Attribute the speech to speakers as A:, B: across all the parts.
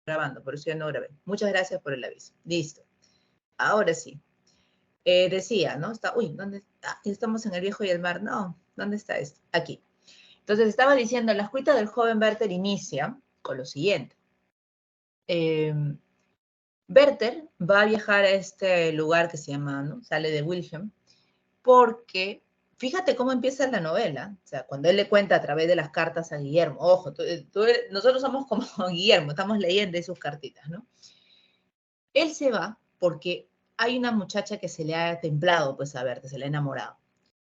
A: grabando, por eso ya no grabé. Muchas gracias por el aviso. Listo. Ahora sí. Decía, ¿no? Uy, ¿dónde está? Estamos en el viejo y el mar. No, ¿dónde está esto? Aquí. Entonces estaba diciendo, la escuela del joven Werther inicia con lo siguiente. Werther va a viajar a este lugar que se llama, ¿no? Sale de Wilhelm, porque fíjate cómo empieza la novela. O sea, cuando él le cuenta a través de las cartas a Guillermo, ojo, nosotros somos como Guillermo, estamos leyendo sus cartitas, ¿no? Él se va porque hay una muchacha que se le ha templado, pues a Werther, se le ha enamorado.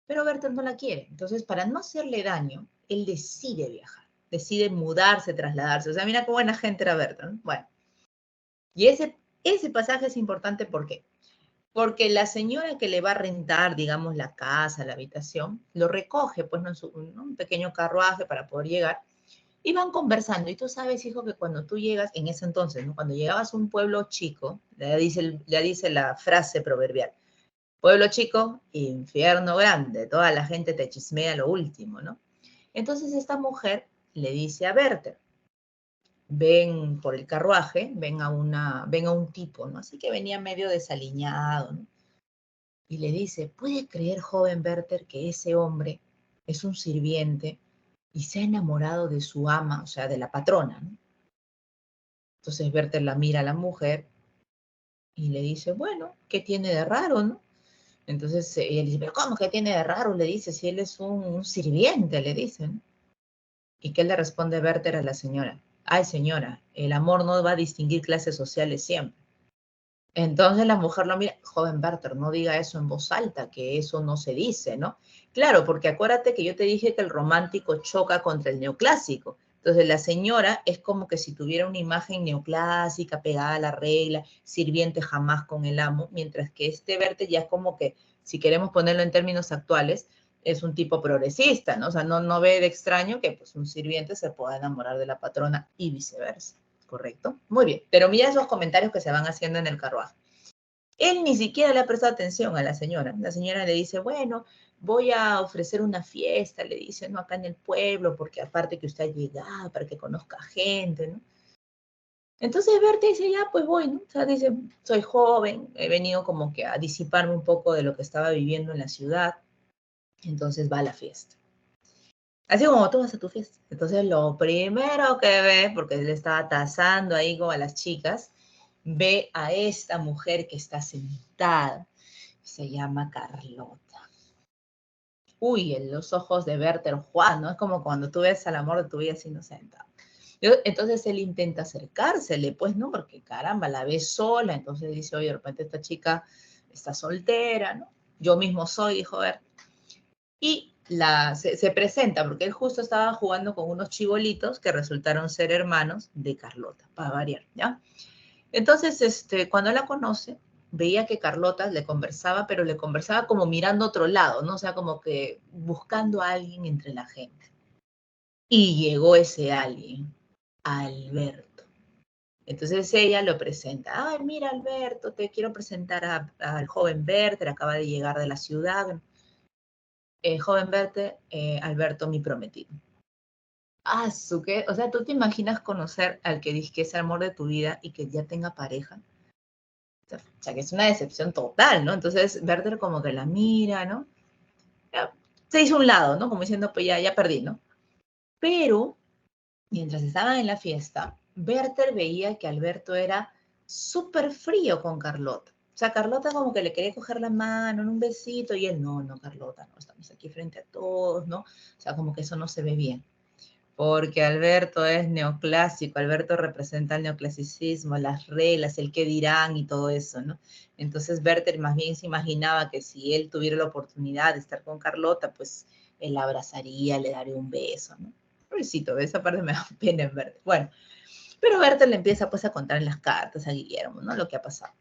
A: Pero Werther no la quiere. Entonces, para no hacerle daño, él decide viajar, decide mudarse, trasladarse. O sea, mira qué buena gente era Werther, ¿no? Bueno, y ese pasaje es importante, ¿por qué? Porque la señora que le va a rentar, digamos, la casa, la habitación, lo recoge, pues, ¿no? ¿no? Un pequeño carruaje para poder llegar, y van conversando. Y tú sabes, hijo, que cuando tú llegas, en ese entonces, ¿no? Cuando llegabas a un pueblo chico, le dice la frase proverbial, pueblo chico, infierno grande, toda la gente te chismea lo último, ¿no? Entonces esta mujer le dice a Werther, ven por el carruaje, ven a un tipo, ¿no? Así que venía medio desaliñado, ¿no? Y le dice, ¿puede creer, joven Werther, que ese hombre es un sirviente y se ha enamorado de su ama, o sea, de la patrona, ¿no? Entonces Werther la mira a la mujer y le dice, bueno, ¿qué tiene de raro, no? Entonces ella dice, pero ¿cómo que tiene de raro? Le dice, si él es un sirviente, le dicen. ¿Y qué le responde Werther a la señora? Ay, señora, el amor no va a distinguir clases sociales siempre. Entonces la mujer lo mira, joven Werther, no diga eso en voz alta, que eso no se dice, ¿no? Claro, porque acuérdate que yo te dije que el romántico choca contra el neoclásico. Entonces la señora es como que si tuviera una imagen neoclásica, pegada a la regla, sirviente jamás con el amo, mientras que este Werther ya es como que, si queremos ponerlo en términos actuales, es un tipo progresista, ¿no? O sea, no ve de extraño que pues un sirviente se pueda enamorar de la patrona y viceversa. ¿Correcto? Muy bien, pero mira esos comentarios que se van haciendo en el carruaje. Él ni siquiera le ha prestado atención a la señora. La señora le dice, bueno, voy a ofrecer una fiesta, le dice, no, acá en el pueblo, porque aparte que usted ha llegado, para que conozca gente, ¿no? Entonces Berta dice, ya, pues voy, ¿no? O sea, dice, soy joven, he venido como que a disiparme un poco de lo que estaba viviendo en la ciudad, entonces va a la fiesta. Así como tú vas a tu fiesta. Entonces lo primero que ve, porque él estaba tasando ahí como a las chicas, ve a esta mujer que está sentada. Se llama Carlota. Uy, en los ojos de Werther Juan, ¿no? Es como cuando tú ves al amor de tu vida así inocente. Entonces él intenta acercársele, pues, ¿no? Porque caramba, la ve sola. Entonces dice, oye, de repente esta chica está soltera, ¿no? Yo mismo soy, dijo Werther. Y se presenta, porque él justo estaba jugando con unos chibolitos que resultaron ser hermanos de Carlota, para variar, ¿ya? Entonces, cuando la conoce, veía que Carlota le conversaba, pero le conversaba como mirando a otro lado, ¿no? O sea, como que buscando a alguien entre la gente. Y llegó ese alguien, Alberto. Entonces ella lo presenta. Ay, mira, Alberto, te quiero presentar al joven Werther, acaba de llegar de la ciudad. Joven Werther, Alberto, mi prometido. Ah, ¿qué? O sea, ¿tú te imaginas conocer al que dice que es el amor de tu vida y que ya tenga pareja? O sea, que es una decepción total, ¿no? Entonces, Werther como que la mira, ¿no? Ya, se hizo a un lado, ¿no? Como diciendo, pues ya perdí, ¿no? Pero, mientras estaban en la fiesta, Werther veía que Alberto era súper frío con Carlota. O sea, Carlota como que le quería coger la mano en un besito y él, no, Carlota, no, estamos aquí frente a todos, ¿no? O sea, como que eso no se ve bien. Porque Alberto es neoclásico, Alberto representa el neoclasicismo, las reglas, el qué dirán y todo eso, ¿no? Entonces Werther más bien se imaginaba que si él tuviera la oportunidad de estar con Carlota, pues él la abrazaría, le daría un beso, ¿no? Pobrecito, esa parte me da pena en Werther. Bueno, pero Werther le empieza pues a contar en las cartas a Guillermo, ¿no? Lo que ha pasado.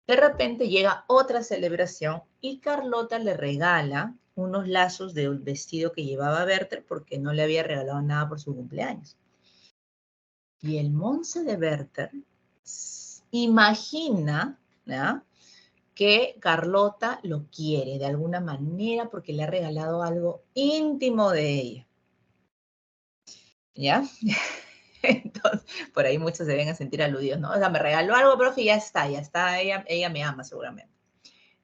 A: De repente llega otra celebración y Carlota le regala unos lazos de un vestido que llevaba Werther porque no le había regalado nada por su cumpleaños. Y el Monse de Werther imagina, ¿ya?, que Carlota lo quiere de alguna manera porque le ha regalado algo íntimo de ella. ¿Ya? Entonces, por ahí muchos se deben a sentir aludidos, ¿no? O sea, me regaló algo, profe, y ya está, ella me ama seguramente.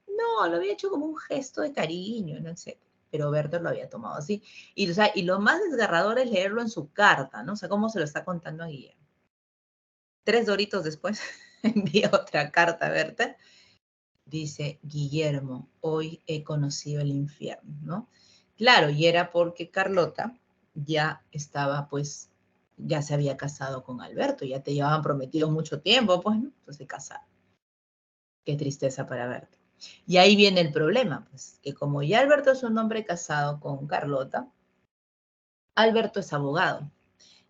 A: No, lo había hecho como un gesto de cariño, no sé, pero Werther lo había tomado así. Y, o sea, y lo más desgarrador es leerlo en su carta, ¿no? O sea, cómo se lo está contando a Guillermo. 3 doritos después envía otra carta a Werther. Dice, Guillermo, hoy he conocido el infierno, ¿no? Claro, y era porque Carlota ya estaba, pues, ya se había casado con Alberto, ya te llevaban prometido mucho tiempo, pues, ¿no? Entonces se casaron. Qué tristeza para Alberto. Y ahí viene el problema, pues, que como ya Alberto es un hombre casado con Carlota, Alberto es abogado.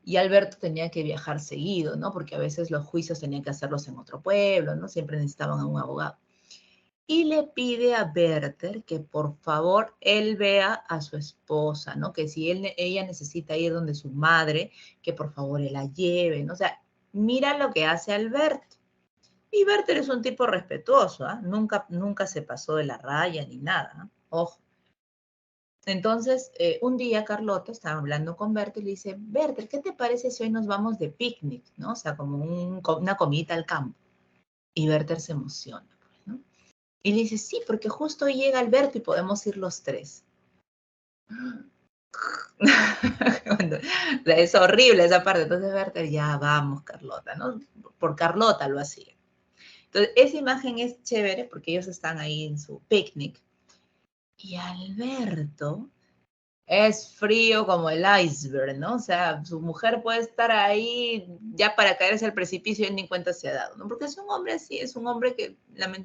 A: Y Alberto tenía que viajar seguido, ¿no? Porque a veces los juicios tenían que hacerlos en otro pueblo, ¿no? Siempre necesitaban a un abogado. Y le pide a Werther que por favor él vea a su esposa, ¿no? Que si ella necesita ir donde su madre, que por favor él la lleve, ¿no? O sea, mira lo que hace Alberto. Y Werther es un tipo respetuoso, ¿ah? Nunca se pasó de la raya ni nada, ¿eh? Ojo. Entonces, un día Carlota estaba hablando con Werther y le dice, Werther, ¿qué te parece si hoy nos vamos de picnic, ¿no? O sea, como una comida al campo. Y Werther se emociona, pues, ¿no? Y le dice, sí, porque justo hoy llega Alberto y podemos ir los tres. Es horrible esa parte. Entonces Werther, ya vamos, Carlota, ¿no? Por Carlota lo hacía. Entonces, esa imagen es chévere porque ellos están ahí en su picnic. Y Alberto es frío como el iceberg, ¿no? O sea, su mujer puede estar ahí ya para caerse al precipicio y él ni cuenta se ha dado, ¿no? Porque es un hombre así, es un hombre que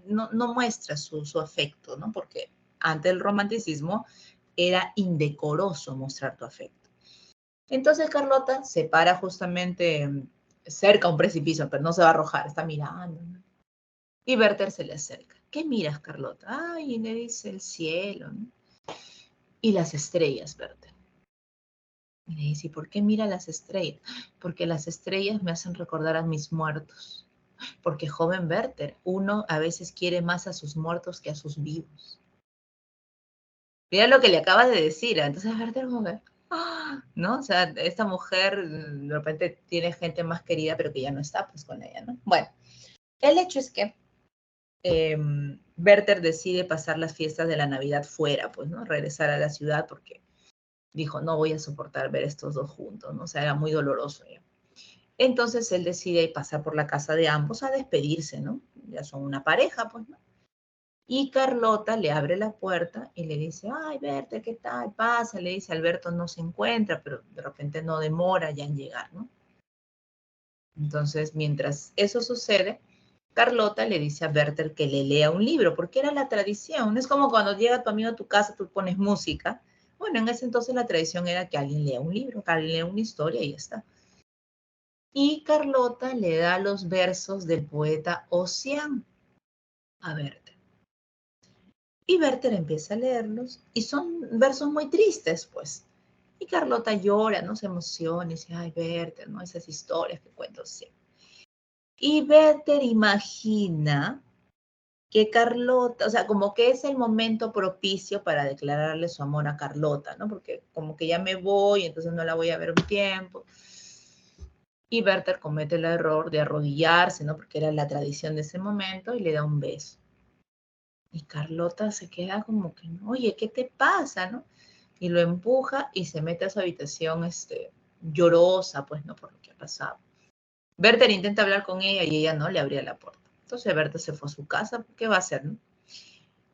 A: no muestra su afecto, ¿no? Porque ante el romanticismo era indecoroso mostrar tu afecto. Entonces Carlota se para justamente cerca a un precipicio, pero no se va a arrojar, está mirando, ¿no? Y Werther se le acerca. ¿Qué miras, Carlota? Ay, y le dice el cielo, ¿no? Y las estrellas, Werther. Y le dice, ¿y por qué mira las estrellas? Porque las estrellas me hacen recordar a mis muertos. Porque, joven Werther, uno a veces quiere más a sus muertos que a sus vivos. Mira lo que le acaba de decir. Entonces Werther como que, ¿no? O sea, esta mujer de repente tiene gente más querida, pero que ya no está pues con ella, ¿no? Bueno, el hecho es que Werther decide pasar las fiestas de la Navidad fuera, pues, ¿no? Regresar a la ciudad porque dijo, no voy a soportar ver estos dos juntos, ¿no? O sea, era muy doloroso ya. Entonces él decide pasar por la casa de ambos a despedirse, ¿no? Ya son una pareja, pues, ¿no? Y Carlota le abre la puerta y le dice, ay, Berta, ¿qué tal? Pasa, le dice, Alberto no se encuentra, pero de repente no demora ya en llegar, ¿no? Entonces, mientras eso sucede, Carlota le dice a Werther que le lea un libro, porque era la tradición. Es como cuando llega tu amigo a tu casa, tú pones música. Bueno, en ese entonces la tradición era que alguien lea un libro, que alguien lea una historia y ya está. Y Carlota le da los versos del poeta Ossian a Werther. Y Werther empieza a leerlos y son versos muy tristes, pues. Y Carlota llora, no se emociona y dice, ay, Werther, ¿no? Esas historias que cuento siempre. Y Werther imagina que Carlota, o sea, como que es el momento propicio para declararle su amor a Carlota, ¿no? Porque como que ya me voy, entonces no la voy a ver un tiempo. Y Werther comete el error de arrodillarse, ¿no? Porque era la tradición de ese momento y le da un beso. Y Carlota se queda como que, oye, ¿qué te pasa, no? Y lo empuja y se mete a su habitación, llorosa, pues, ¿no? Por lo que ha pasado. Werther intenta hablar con ella y ella no le abría la puerta. Entonces Werther se fue a su casa, ¿qué va a hacer, no?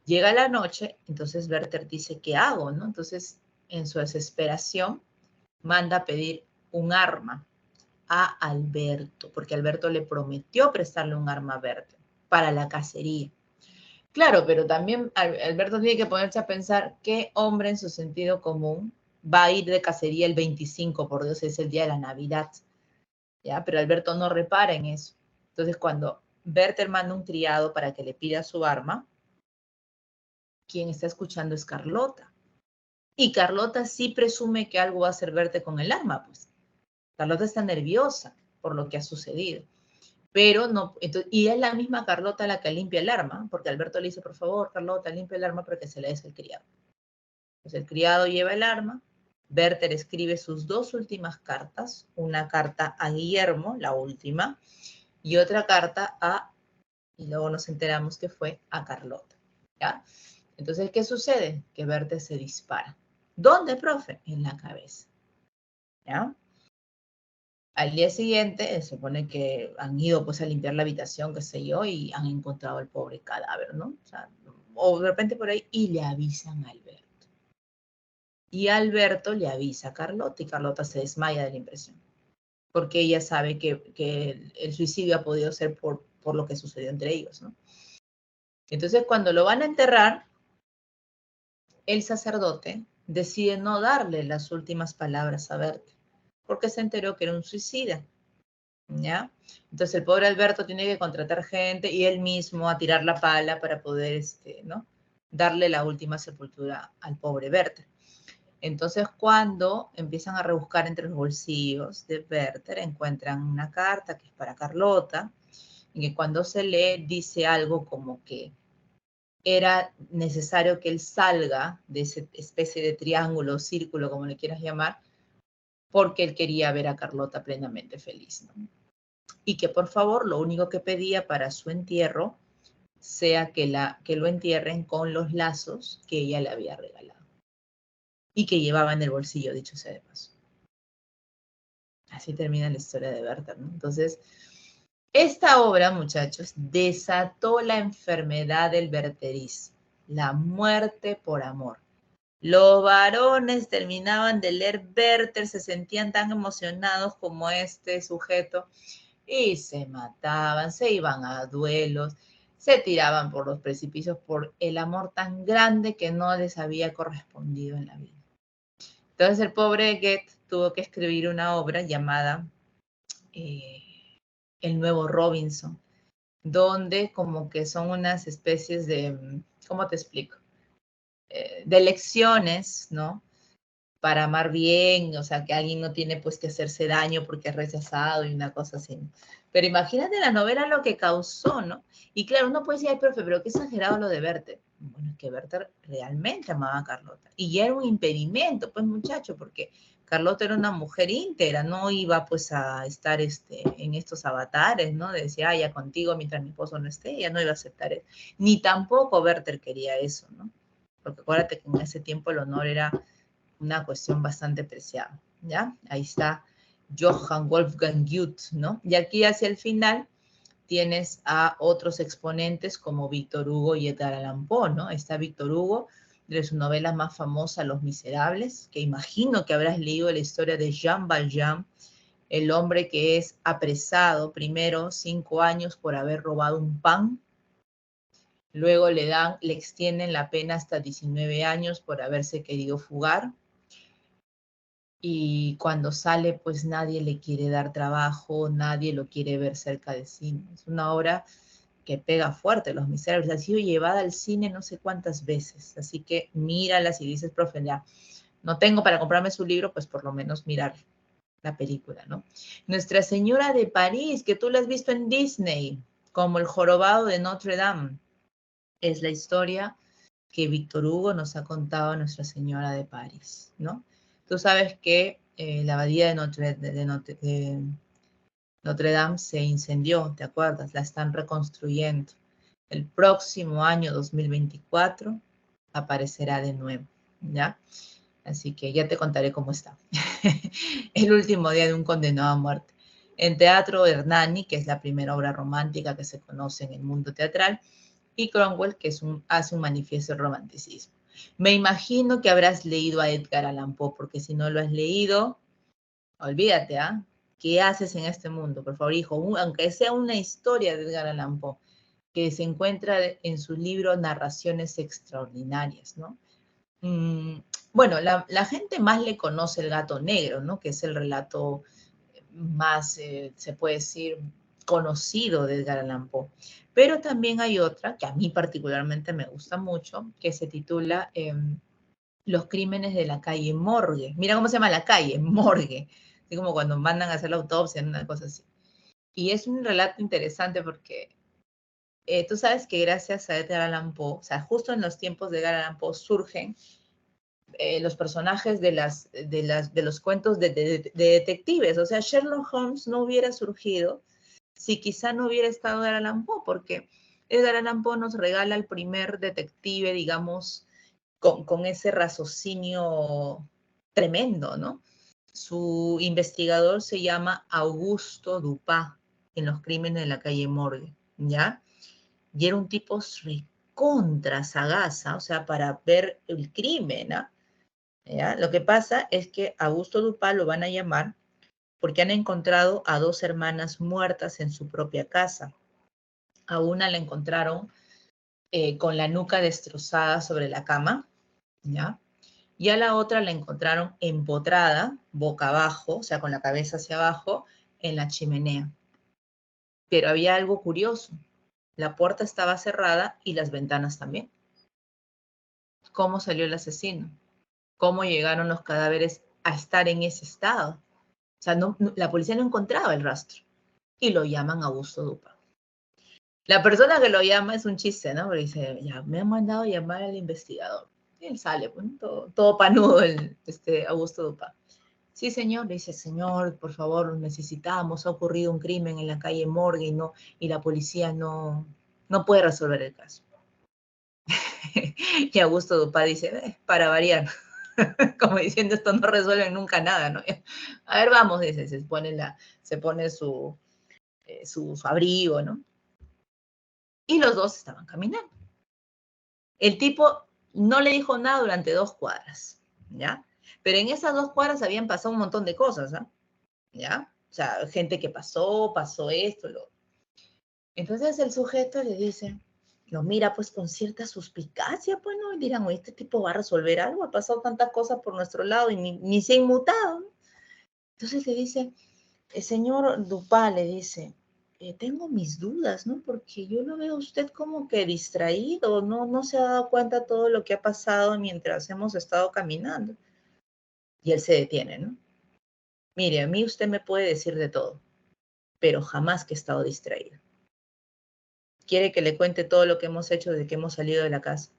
A: Llega la noche, entonces Werther dice, ¿qué hago, no? Entonces, en su desesperación, manda a pedir un arma a Alberto, porque Alberto le prometió prestarle un arma a Werther para la cacería. Claro, pero también Alberto tiene que ponerse a pensar qué hombre en su sentido común va a ir de cacería el 25, por Dios, es el día de la Navidad, ¿ya? Pero Alberto no repara en eso. Entonces, cuando Werther manda un criado para que le pida su arma, quien está escuchando es Carlota. Y Carlota sí presume que algo va a hacer Werther con el arma, pues. Carlota está nerviosa por lo que ha sucedido. Pero no, entonces, y es la misma Carlota la que limpia el arma, porque Alberto le dice, por favor, Carlota, limpia el arma para que se le des el criado. Entonces el criado lleva el arma Werther escribe sus 2 últimas cartas, una carta a Guillermo, la última, y otra carta y luego nos enteramos que fue a Carlota, ¿ya? Entonces, ¿qué sucede? Que Werther se dispara. ¿Dónde, profe? En la cabeza, ¿ya? Al día siguiente, se supone que han ido pues a limpiar la habitación, qué sé yo, y han encontrado el pobre cadáver, ¿no? O de repente por ahí, y le avisan a Alberto. Y Alberto le avisa a Carlota, y Carlota se desmaya de la impresión, porque ella sabe que el suicidio ha podido ser por lo que sucedió entre ellos, ¿no? Entonces, cuando lo van a enterrar, el sacerdote decide no darle las últimas palabras a Berta, porque se enteró que era un suicida, ¿ya? Entonces el pobre Alberto tiene que contratar gente y él mismo a tirar la pala para poder, ¿no? Darle la última sepultura al pobre Werther. Entonces, cuando empiezan a rebuscar entre los bolsillos de Werther, encuentran una carta que es para Carlota, y que cuando se lee dice algo como que era necesario que él salga de esa especie de triángulo, círculo, como le quieras llamar, porque él quería ver a Carlota plenamente feliz, ¿no? Y que por favor lo único que pedía para su entierro sea que lo entierren con los lazos que ella le había regalado y que llevaba en el bolsillo, dicho sea de paso. Así termina la historia de Werther, ¿no? Entonces, esta obra, muchachos, desató la enfermedad del wertherismo, la muerte por amor. Los varones terminaban de leer Werther, se sentían tan emocionados como este sujeto y se mataban, se iban a duelos, se tiraban por los precipicios por el amor tan grande que no les había correspondido en la vida. Entonces el pobre Goethe tuvo que escribir una obra llamada El Nuevo Robinson, donde como que son unas especies de, ¿cómo te explico? De lecciones, ¿no? Para amar bien, o sea, que alguien no tiene pues que hacerse daño porque es rechazado y una cosa así. Pero imagínate la novela lo que causó, ¿no? Y claro, uno puede decir, ay, profe, pero qué exagerado lo de Werther. Bueno, es que Werther realmente amaba a Carlota. Y ya era un impedimento, pues muchacho, porque Carlota era una mujer íntegra, no iba pues a estar en estos avatares, ¿no? De decir, ah, ya contigo mientras mi esposo no esté, ella no iba a aceptar eso. Ni tampoco Werther quería eso, ¿no? Porque acuérdate que en ese tiempo el honor era una cuestión bastante preciada, ¿ya? Ahí está Johann Wolfgang Goethe, ¿no? Y aquí hacia el final tienes a otros exponentes como Víctor Hugo y Edgar Allan Poe, ¿no? Está Víctor Hugo, de su novela más famosa, Los Miserables, que imagino que habrás leído la historia de Jean Valjean, el hombre que es apresado primero 5 años por haber robado un pan, luego le extienden la pena hasta 19 años por haberse querido fugar, y cuando sale, pues nadie le quiere dar trabajo, nadie lo quiere ver cerca de cine. Es una obra que pega fuerte, Los Miserables. Ha sido llevada al cine no sé cuántas veces, así que mírala si dices, profe, ya no tengo para comprarme su libro, pues por lo menos mirar la película, ¿no? Nuestra Señora de París, que tú la has visto en Disney, como El Jorobado de Notre Dame, es la historia que Víctor Hugo nos ha contado a Nuestra Señora de París, ¿no? Tú sabes que la abadía de Notre Dame se incendió, ¿te acuerdas? La están reconstruyendo. El próximo año 2024 aparecerá de nuevo, ¿ya? Así que ya te contaré cómo está. El último día de un condenado a muerte. En Teatro Hernani, que es la primera obra romántica que se conoce en el mundo teatral, y Cromwell, que hace un manifiesto del romanticismo. Me imagino que habrás leído a Edgar Allan Poe, porque si no lo has leído, olvídate, ¿ah? ¿Qué haces en este mundo? Por favor, hijo, aunque sea una historia de Edgar Allan Poe, que se encuentra en su libro Narraciones Extraordinarias, ¿no? Bueno, la gente más le conoce El Gato Negro, ¿no? Que es el relato más, se puede decir, conocido de Edgar Allan Poe. Pero también hay otra que a mí particularmente me gusta mucho, que se titula Los crímenes de la calle Morgue. Mira cómo se llama la calle, Morgue. Así como cuando mandan a hacer la autopsia, una cosa así. Y es un relato interesante porque tú sabes que gracias a Edgar Allan Poe, o sea, justo en los tiempos de Edgar Allan Poe surgen los personajes de los cuentos de detectives. O sea, Sherlock Holmes no hubiera surgido si quizá no hubiera estado Edgar Allan Poe, porque Edgar Allan Poe nos regala el primer detective, digamos, con ese raciocinio tremendo, ¿no? Su investigador se llama Augusto Dupin, en Los crímenes de la calle Morgue, ¿ya? Y era un tipo recontra sagaza, o sea, para ver el crimen, ¿ah? ¿Ya? Lo que pasa es que Augusto Dupin lo van a llamar porque han encontrado a dos hermanas muertas en su propia casa. A una la encontraron con la nuca destrozada sobre la cama, ¿ya? Y a la otra la encontraron empotrada, boca abajo, o sea, con la cabeza hacia abajo, en la chimenea. Pero había algo curioso. La puerta estaba cerrada y las ventanas también. ¿Cómo salió el asesino? ¿Cómo llegaron los cadáveres a estar en ese estado? O sea, la policía no encontraba el rastro. Y lo llaman Augusto Dupin. La persona que lo llama es un chiste, ¿no? Porque dice, ya, me han mandado llamar al investigador. Y él sale, pues, todo panudo, Augusto Dupin. Sí, señor, le dice, señor, por favor, necesitamos, ha ocurrido un crimen en la calle Morgue y la policía no puede resolver el caso. Y Augusto Dupin dice, para variar, como diciendo, esto no resuelve nunca nada, ¿no? A ver, vamos, dice, se pone su abrigo, ¿no? Y los dos estaban caminando. El tipo no le dijo nada durante 2 cuadras, ¿ya? Pero en esas 2 cuadras habían pasado un montón de cosas, ¿ah? ¿Ya? O sea, gente que pasó esto, Entonces el sujeto le dice, lo mira pues con cierta suspicacia, pues, ¿no? Y dirán, oye, este tipo va a resolver algo, ha pasado tantas cosas por nuestro lado y ni se ha inmutado, ¿no? Entonces le dice, el señor Dupin le dice, tengo mis dudas, ¿no? Porque yo lo veo a usted como que distraído, no se ha dado cuenta de todo lo que ha pasado mientras hemos estado caminando. Y él se detiene, ¿no? Mire, a mí usted me puede decir de todo, pero jamás que he estado distraído. ¿Quiere que le cuente todo lo que hemos hecho desde que hemos salido de la casa?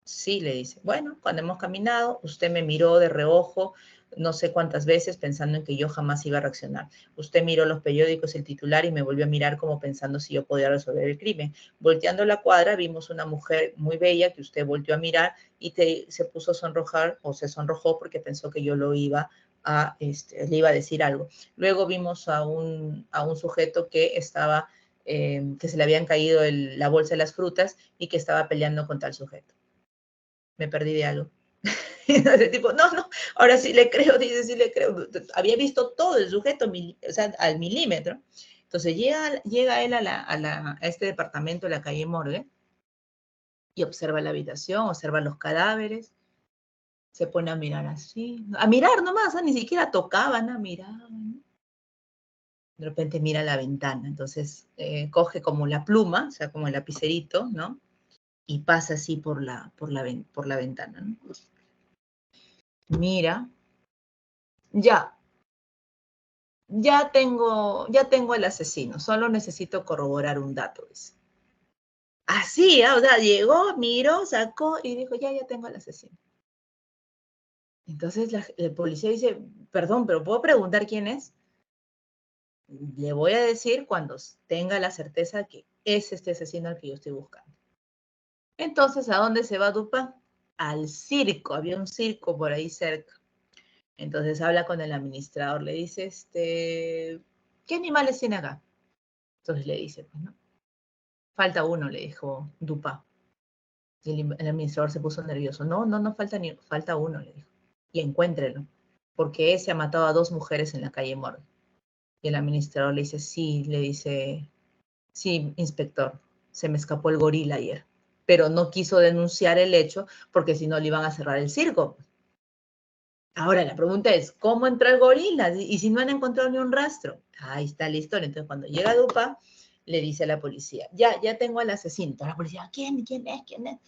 A: Sí, le dice. Bueno, cuando hemos caminado, usted me miró de reojo no sé cuántas veces pensando en que yo jamás iba a reaccionar. Usted miró los periódicos, el titular y me volvió a mirar como pensando si yo podía resolver el crimen. Volteando la cuadra vimos una mujer muy bella que usted volteó a mirar y se puso a sonrojar o se sonrojó porque pensó que yo le iba a decir algo. Luego vimos a un sujeto que estaba, que se le habían caído la bolsa de las frutas y que estaba peleando con tal sujeto. Me perdí de algo. Ese tipo, no, ahora sí le creo, dice, sí le creo. Había visto todo el sujeto, o sea, al milímetro. Entonces llega él a este departamento de la calle Morgue y observa la habitación, observa los cadáveres, se pone a mirar así, a mirar nomás, ni siquiera tocaban, a mirar. De repente mira la ventana, entonces coge como la pluma, o sea, como el lapicerito, ¿no? Y pasa así por la ventana, ¿no? Mira, ya tengo el asesino, solo necesito corroborar un dato. Dice. Así, o sea, llegó, miró, sacó y dijo, ya tengo al asesino. Entonces el policía dice, perdón, pero ¿puedo preguntar quién es? Le voy a decir cuando tenga la certeza que es este asesino al que yo estoy buscando. Entonces, ¿a dónde se va Dupin? Al circo, había un circo por ahí cerca. Entonces habla con el administrador, le dice, ¿qué animales tiene acá? Entonces le dice, pues, ¿no? Falta uno, le dijo Dupin. Y el administrador se puso nervioso. No falta uno, le dijo. Y encuéntrelo, porque ese ha matado a 2 mujeres en la calle Morgue. Y el administrador le dice, sí, inspector, se me escapó el gorila ayer. Pero no quiso denunciar el hecho porque si no le iban a cerrar el circo. Ahora la pregunta es, ¿cómo entró el gorila? Y si no han encontrado ni un rastro. Ahí está la historia. Entonces cuando llega Dupin, le dice a la policía, ya tengo al asesino. Entonces la policía, ¿quién es?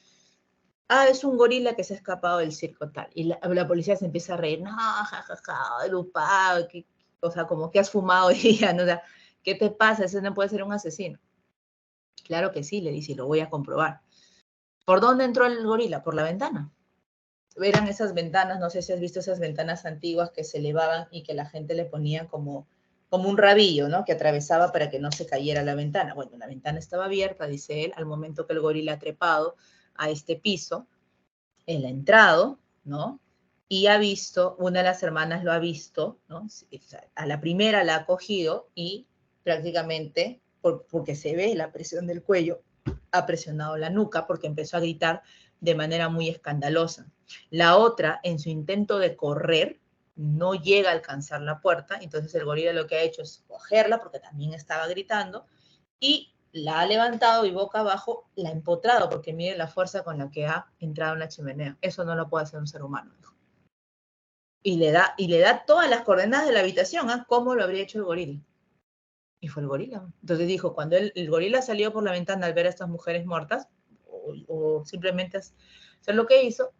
A: Ah, es un gorila que se ha escapado del circo tal. Y la policía se empieza a reír. No, jajaja, Dupin, o sea, como que has fumado hoy día, ¿no? O sea, ¿qué te pasa? Ese no puede ser un asesino. Claro que sí, le dice, y lo voy a comprobar. ¿Por dónde entró el gorila? Por la ventana. eran esas ventanas, no sé si has visto esas ventanas antiguas que se elevaban y que la gente le ponía como un rabillo, ¿no? Que atravesaba para que no se cayera la ventana. Bueno, la ventana estaba abierta, dice él, al momento que el gorila ha trepado a este piso, él ha entrado, ¿no? Y ha visto, una de las hermanas lo ha visto, ¿no? A la primera la ha cogido y prácticamente, porque se ve la presión del cuello, ha presionado la nuca porque empezó a gritar de manera muy escandalosa. La otra, en su intento de correr, no llega a alcanzar la puerta, entonces el gorila lo que ha hecho es cogerla porque también estaba gritando y la ha levantado y boca abajo la ha empotrado porque mire la fuerza con la que ha entrado en la chimenea. Eso no lo puede hacer un ser humano, dijo. Y le da todas las coordenadas de la habitación, ¿ah? ¿Cómo lo habría hecho el gorila? Y fue el gorila. Entonces dijo, cuando el gorila salió por la ventana al ver a estas mujeres muertas, o simplemente hacer lo que hizo,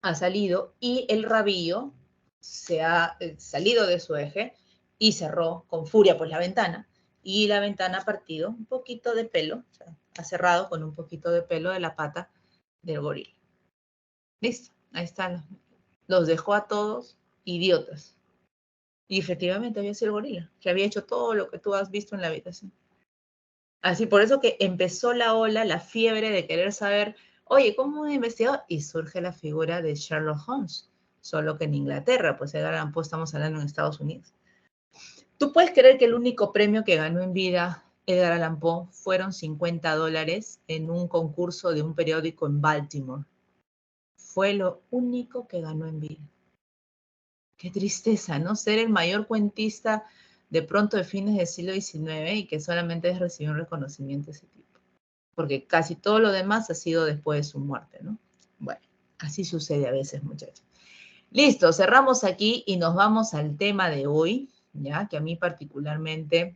A: ha salido y el rabillo se ha salido de su eje y cerró con furia pues la ventana y la ventana ha partido un poquito de pelo, o sea, ha cerrado con un poquito de pelo de la pata del gorila. Listo, ahí están. Los dejó a todos idiotas. Y efectivamente había sido el gorila, que había hecho todo lo que tú has visto en la habitación. Así, por eso que empezó la ola, la fiebre de querer saber, oye, ¿cómo he investigado? Y surge la figura de Sherlock Holmes, solo que en Inglaterra, pues Edgar Allan Poe estamos hablando en Estados Unidos. ¿Tú puedes creer que el único premio que ganó en vida Edgar Allan Poe fueron $50 en un concurso de un periódico en Baltimore? Fue lo único que ganó en vida. Qué tristeza, ¿no? Ser el mayor cuentista de pronto de fines del siglo XIX y que solamente es recibir un reconocimiento de ese tipo. Porque casi todo lo demás ha sido después de su muerte, ¿no? Bueno, así sucede a veces, muchachos. Listo, cerramos aquí y nos vamos al tema de hoy, ¿ya? Que a mí particularmente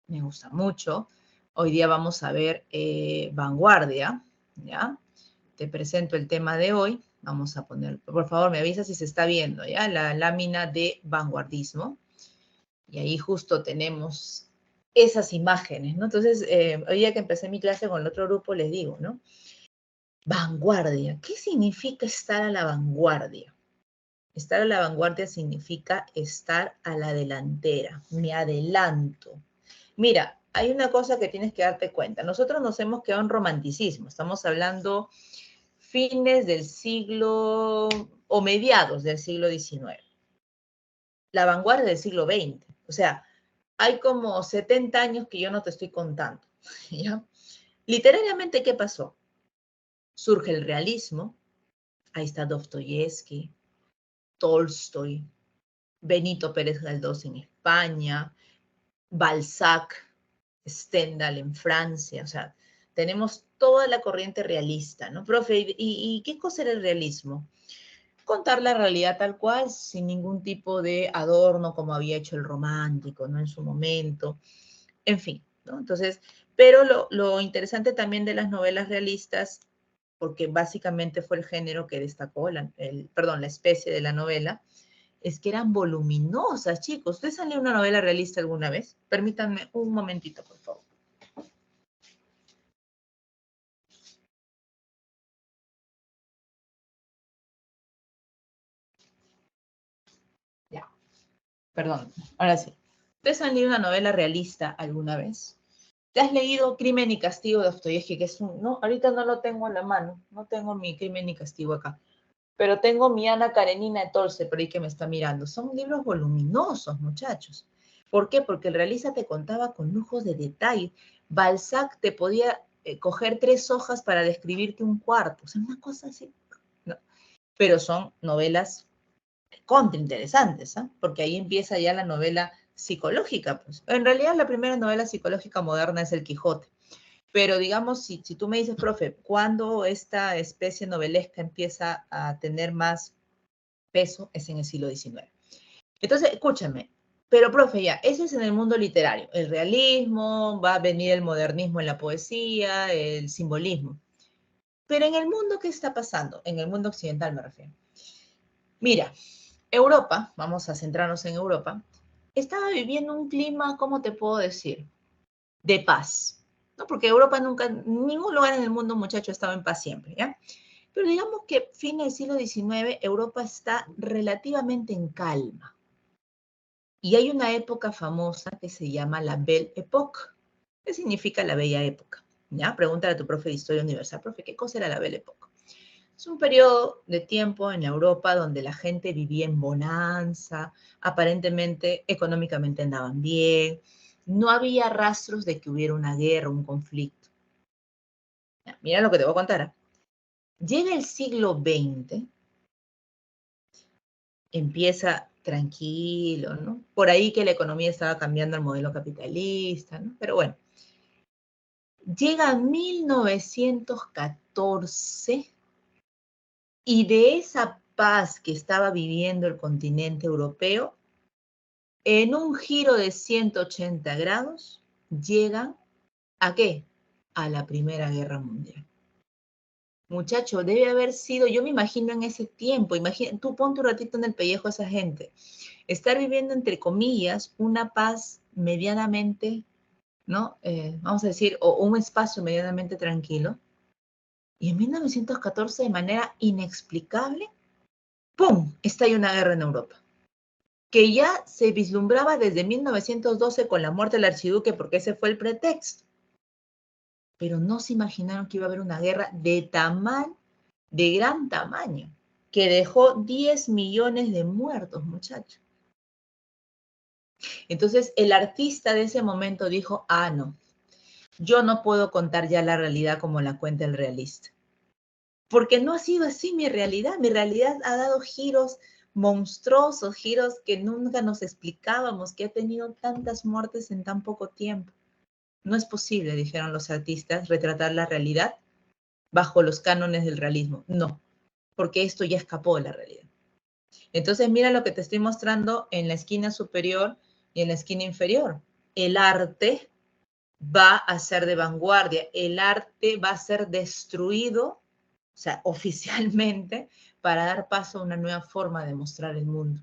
A: me gusta mucho. Hoy día vamos a ver vanguardia, ¿ya? Te presento el tema de hoy. Vamos a poner, por favor, me avisa si se está viendo, ¿ya? La lámina de vanguardismo. Y ahí justo tenemos esas imágenes, ¿no? Entonces, hoy día que empecé mi clase con el otro grupo, les digo, ¿no? Vanguardia. ¿Qué significa estar a la vanguardia? Estar a la vanguardia significa estar a la delantera. Me adelanto. Mira, hay una cosa que tienes que darte cuenta. Nosotros nos hemos quedado en romanticismo. Estamos hablando fines del siglo o mediados del siglo XIX. La vanguardia del siglo XX. O sea, hay como 70 años que yo no te estoy contando. ¿Ya? Literariamente, ¿qué pasó? Surge el realismo. Ahí está Dostoyevsky, Tolstoy, Benito Pérez Galdós en España, Balzac, Stendhal en Francia, o sea, tenemos toda la corriente realista, ¿no? Profe, ¿y qué cosa era el realismo? Contar la realidad tal cual, sin ningún tipo de adorno como había hecho el romántico, ¿no? En su momento, en fin, ¿no? Entonces, pero lo interesante también de las novelas realistas, porque básicamente fue el género que destacó, la especie de la novela, es que eran voluminosas, chicos. ¿Ustedes han leído una novela realista alguna vez? Permítanme un momentito, por favor. Ya, perdón. Ahora sí. ¿Ustedes han leído una novela realista alguna vez? ¿Te has leído Crimen y Castigo de Dostoyevsky? Que es un, no, ahorita no lo tengo en la mano. No tengo mi Crimen y Castigo acá. Pero tengo mi Ana Karenina de Tolce, por ahí que me está mirando. Son libros voluminosos, muchachos. ¿Por qué? Porque el realista te contaba con lujos de detalle. Balzac te podía coger 3 hojas para describirte un cuarto. O sea, una cosa así. No. Pero son novelas contra interesantes, ¿eh? Porque ahí empieza ya la novela psicológica. Pues. En realidad, la primera novela psicológica moderna es El Quijote. Pero digamos, si tú me dices, profe, ¿cuándo esta especie novelesca empieza a tener más peso? Es en el siglo XIX. Entonces, escúchame, pero profe, ya, eso es en el mundo literario. El realismo, va a venir el modernismo en la poesía, el simbolismo. Pero en el mundo, ¿qué está pasando? En el mundo occidental me refiero. Mira, Europa, vamos a centrarnos en Europa, estaba viviendo un clima, ¿cómo te puedo decir? De paz, ¿no? Porque Europa nunca, ningún lugar en el mundo, muchacho, estaba en paz siempre, ¿ya? Pero digamos que fin del siglo XIX, Europa está relativamente en calma. Y hay una época famosa que se llama la Belle Époque. ¿Qué significa la bella época? ¿Ya? Pregúntale a tu profe de Historia Universal, profe, ¿qué cosa era la Belle Époque? Es un periodo de tiempo en Europa donde la gente vivía en bonanza, aparentemente económicamente andaban bien, no había rastros de que hubiera una guerra, un conflicto. Ya, mira lo que te voy a contar. ¿Eh? Llega el siglo XX, empieza tranquilo, ¿no? Por ahí que la economía estaba cambiando al modelo capitalista, ¿no? Pero bueno, llega 1914 y de esa paz que estaba viviendo el continente europeo, en un giro de 180 grados, llegan ¿a qué? A la Primera Guerra Mundial. Muchacho, debe haber sido, yo me imagino en ese tiempo, imagina, tú ponte un ratito en el pellejo a esa gente, estar viviendo, entre comillas, una paz medianamente, ¿no? Vamos a decir, o un espacio medianamente tranquilo, y en 1914, de manera inexplicable, ¡pum!, estalla una guerra en Europa, que ya se vislumbraba desde 1912 con la muerte del archiduque, porque ese fue el pretexto. Pero no se imaginaron que iba a haber una guerra de gran tamaño, que dejó 10 millones de muertos, muchachos. Entonces, el artista de ese momento dijo, ah, no, yo no puedo contar ya la realidad como la cuenta el realista. Porque no ha sido así mi realidad. Mi realidad ha dado giros monstruosos, giros que nunca nos explicábamos, que ha tenido tantas muertes en tan poco tiempo. No es posible, dijeron los artistas, retratar la realidad bajo los cánones del realismo. No, porque esto ya escapó de la realidad. Entonces, mira lo que te estoy mostrando en la esquina superior y en la esquina inferior. El arte va a ser de vanguardia, el arte va a ser destruido, o sea, oficialmente, para dar paso a una nueva forma de mostrar el mundo.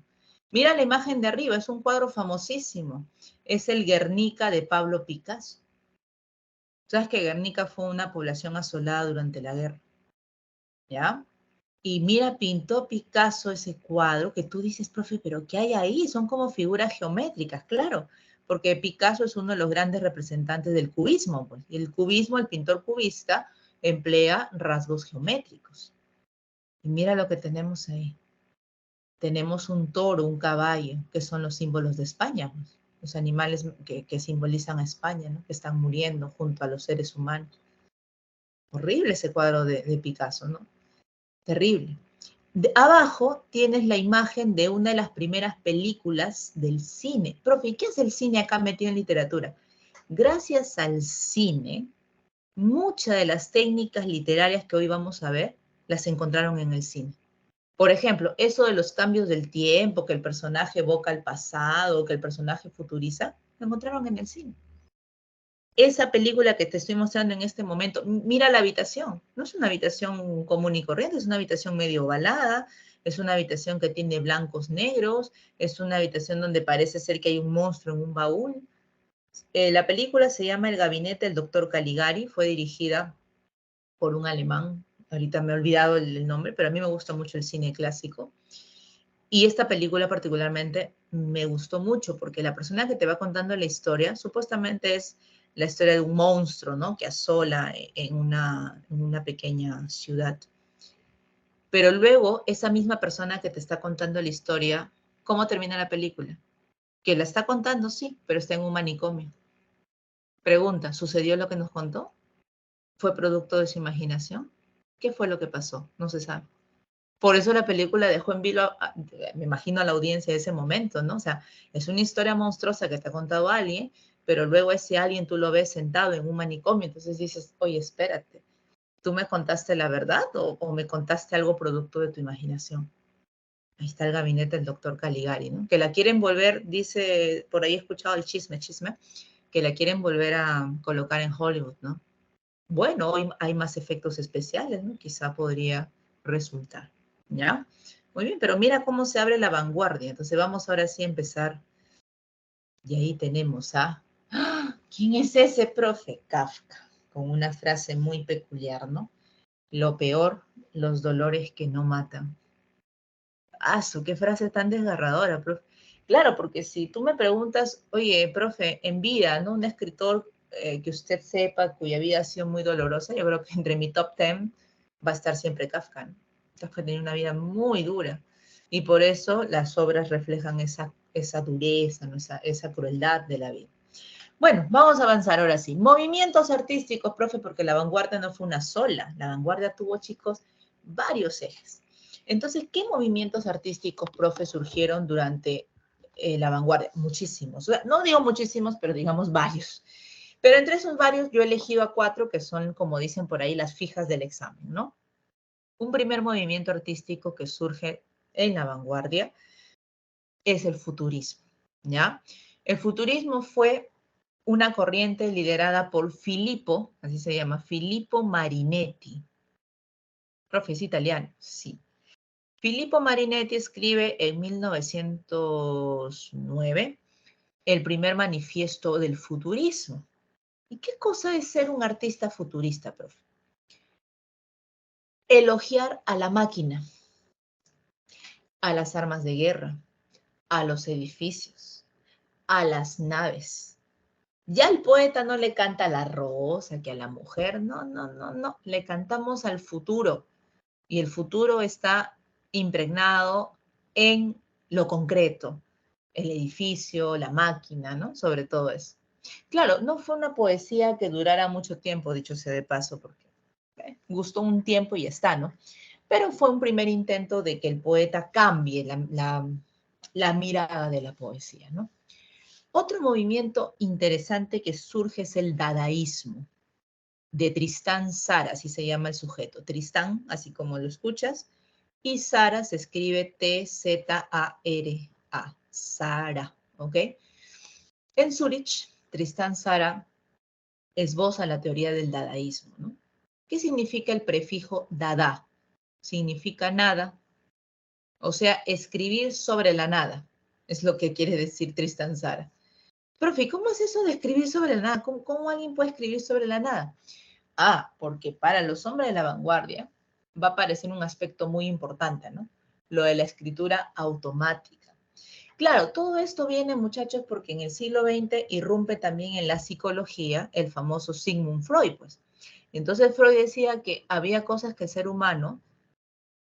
A: Mira la imagen de arriba, es un cuadro famosísimo, es el Guernica de Pablo Picasso. ¿Sabes que Guernica fue una población asolada durante la guerra? ¿Ya? Y mira, pintó Picasso ese cuadro que tú dices, profe, pero ¿qué hay ahí? Son como figuras geométricas, claro, porque Picasso es uno de los grandes representantes del cubismo, pues. Y el cubismo, el pintor cubista, emplea rasgos geométricos. Y mira lo que tenemos ahí. Tenemos un toro, un caballo, que son los símbolos de España, pues. Los animales que simbolizan a España, ¿no? Que están muriendo junto a los seres humanos. Horrible ese cuadro de Picasso, ¿no? Terrible. Abajo tienes la imagen de una de las primeras películas del cine. Profe, ¿y qué hace el cine acá metido en literatura? Gracias al cine, muchas de las técnicas literarias que hoy vamos a ver las encontraron en el cine. Por ejemplo, eso de los cambios del tiempo, que el personaje evoca el pasado, que el personaje futuriza, lo encontraron en el cine. Esa película que te estoy mostrando en este momento, mira la habitación, no es una habitación común y corriente, es una habitación medio ovalada, es una habitación que tiene blancos negros, es una habitación donde parece ser que hay un monstruo en un baúl. La película se llama El gabinete del doctor Caligari, fue dirigida por un alemán, ahorita me he olvidado el nombre, pero a mí me gusta mucho el cine clásico. Y esta película particularmente me gustó mucho porque la persona que te va contando la historia supuestamente es la historia de un monstruo, ¿no? Que asola en una pequeña ciudad. Pero luego, esa misma persona que te está contando la historia, ¿cómo termina la película? Que la está contando, sí, pero está en un manicomio. Pregunta, ¿sucedió lo que nos contó? ¿Fue producto de su imaginación? ¿Qué fue lo que pasó? No se sabe. Por eso la película dejó en vilo, me imagino, a la audiencia de ese momento, ¿no? O sea, es una historia monstruosa que te ha contado alguien, pero luego ese alguien tú lo ves sentado en un manicomio, entonces dices, oye, espérate, ¿tú me contaste la verdad o me contaste algo producto de tu imaginación? Ahí está el gabinete del doctor Caligari, ¿no? Que la quieren volver, dice, por ahí he escuchado el chisme, que la quieren volver a colocar en Hollywood, ¿no? Bueno, hoy hay más efectos especiales, ¿no? Quizá podría resultar, ¿ya? Muy bien, pero mira cómo se abre la vanguardia. Entonces vamos ahora sí a empezar. Y ahí tenemos a... ¡Ah! ¿Quién es ese profe? Kafka, con una frase muy peculiar, ¿no? Lo peor los dolores que no matan. Qué frase tan desgarradora, profe. Claro, porque si tú me preguntas, oye, profe, en vida, ¿no? Un escritor que usted sepa, cuya vida ha sido muy dolorosa, yo creo que entre mi top 10 va a estar siempre Kafka, ¿no? Kafka tenía una vida muy dura y por eso las obras reflejan esa dureza, ¿no? esa crueldad de la vida. Bueno, vamos a avanzar ahora sí. Movimientos artísticos, profe, porque la vanguardia no fue una sola. La vanguardia tuvo, chicos, varios ejes. Entonces, ¿qué movimientos artísticos, profe, surgieron durante la vanguardia? Muchísimos. No digo muchísimos, pero digamos varios. Pero entre esos varios yo he elegido a 4 que son, como dicen por ahí, las fijas del examen, ¿no? Un primer movimiento artístico que surge en la vanguardia es el futurismo, ¿ya? El futurismo fue una corriente liderada por Filippo, así se llama, Filippo Marinetti. Profe, es italiano, sí. Filippo Marinetti escribe en 1909 el primer manifiesto del futurismo. ¿Y qué cosa es ser un artista futurista, profe? Elogiar a la máquina, a las armas de guerra, a los edificios, a las naves. Ya el poeta no le canta a la rosa, que a la mujer, no, no, no, no, le cantamos al futuro. Y el futuro está impregnado en lo concreto, el edificio, la máquina, ¿no? Sobre todo eso. Claro, no fue una poesía que durara mucho tiempo, dicho sea de paso, porque gustó un tiempo y ya está, ¿no? Pero fue un primer intento de que el poeta cambie la mirada de la poesía, ¿no? Otro movimiento interesante que surge es el dadaísmo, de Tristán Tzara, así se llama el sujeto. Tristán, así como lo escuchas, y Tzara se escribe T-Z-A-R-A, Tzara, ¿ok? En Zurich, Tristán Tzara esboza la teoría del dadaísmo, ¿no? ¿Qué significa el prefijo dada? Significa nada, o sea, escribir sobre la nada, es lo que quiere decir Tristán Tzara. Profe, ¿cómo es eso de escribir sobre la nada? ¿Cómo alguien puede escribir sobre la nada? Porque para los hombres de la vanguardia va a aparecer un aspecto muy importante, ¿no? Lo de la escritura automática. Claro, todo esto viene, muchachos, porque en el siglo XX irrumpe también en la psicología el famoso Sigmund Freud, pues. Entonces Freud decía que había cosas que el ser humano,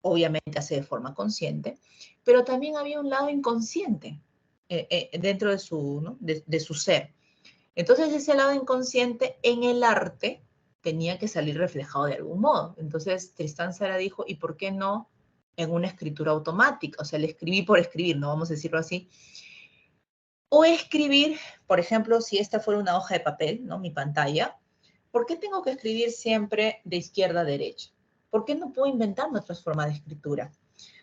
A: obviamente, hace de forma consciente, pero también había un lado inconsciente dentro de su, ¿no? de su ser. Entonces ese lado inconsciente en el arte tenía que salir reflejado de algún modo. Entonces Tristán Tzara dijo, ¿y por qué no en una escritura automática? O sea, le escribí por escribir, no vamos a decirlo así. O escribir, por ejemplo, si esta fuera una hoja de papel, ¿no? Mi pantalla, ¿por qué tengo que escribir siempre de izquierda a derecha? ¿Por qué no puedo inventarme otras formas de escritura?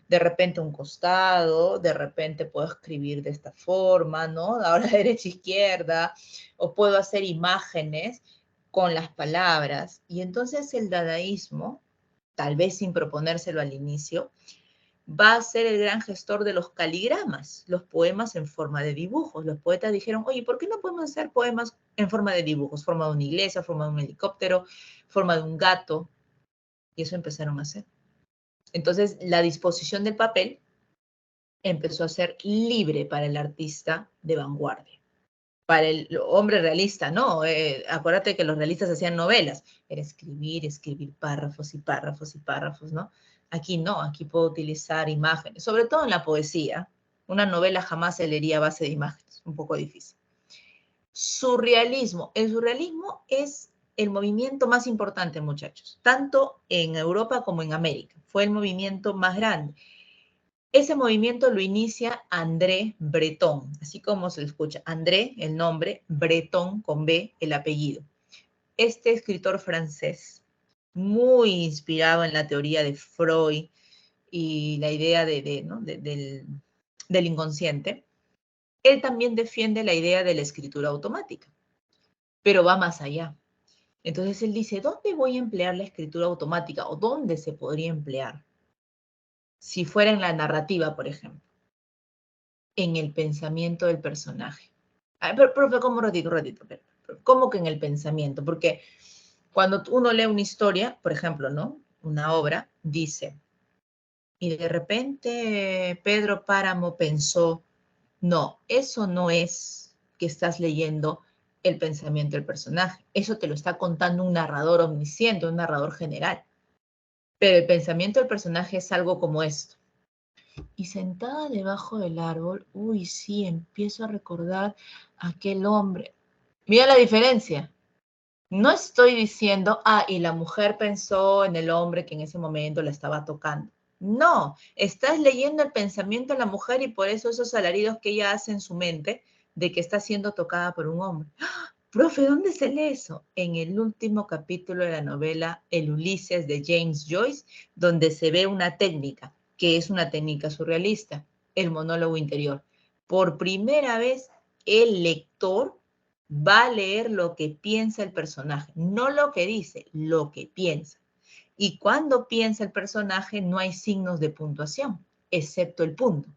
A: De repente un costado, de repente puedo escribir de esta forma, ¿no? Ahora derecha, izquierda, o puedo hacer imágenes con las palabras. Y entonces el dadaísmo, tal vez sin proponérselo al inicio, va a ser el gran gestor de los caligramas, los poemas en forma de dibujos. Los poetas dijeron, oye, ¿por qué no podemos hacer poemas en forma de dibujos? Forma de una iglesia, forma de un helicóptero, forma de un gato. Y eso empezaron a hacer. Entonces, la disposición del papel empezó a ser libre para el artista de vanguardia. Para el hombre realista, no. Acuérdate que los realistas hacían novelas. Era escribir, escribir párrafos y párrafos y párrafos, ¿no? Aquí no, aquí puedo utilizar imágenes, sobre todo en la poesía. Una novela jamás se leería a base de imágenes, un poco difícil. Surrealismo. El surrealismo es el movimiento más importante, muchachos, tanto en Europa como en América. Fue el movimiento más grande. Ese movimiento lo inicia André Breton, así como se escucha. André, el nombre, Breton, con B, el apellido. Este escritor francés, muy inspirado en la teoría de Freud y la idea ¿no? del inconsciente, él también defiende la idea de la escritura automática, pero va más allá. Entonces él dice, ¿dónde voy a emplear la escritura automática o dónde se podría emplear? Si fuera en la narrativa, por ejemplo, en el pensamiento del personaje. Pero, profe, ¿cómo un ratito? ¿Cómo que en el pensamiento? Porque cuando uno lee una historia, por ejemplo, ¿no? una obra, dice, y de repente Pedro Páramo pensó, no, eso no es que estás leyendo el pensamiento del personaje, eso te lo está contando un narrador omnisciente, un narrador general, pero el pensamiento del personaje es algo como esto. Y sentada debajo del árbol, uy, sí, empiezo a recordar a aquel hombre. Mira la diferencia. No estoy diciendo, y la mujer pensó en el hombre que en ese momento la estaba tocando. No, estás leyendo el pensamiento de la mujer y por eso esos alaridos que ella hace en su mente de que está siendo tocada por un hombre. ¡Ah! Profe, ¿dónde se lee eso? En el último capítulo de la novela El Ulises de James Joyce, donde se ve una técnica, que es una técnica surrealista, el monólogo interior. Por primera vez, el lector va a leer lo que piensa el personaje, no lo que dice, lo que piensa. Y cuando piensa el personaje no hay signos de puntuación, excepto el punto.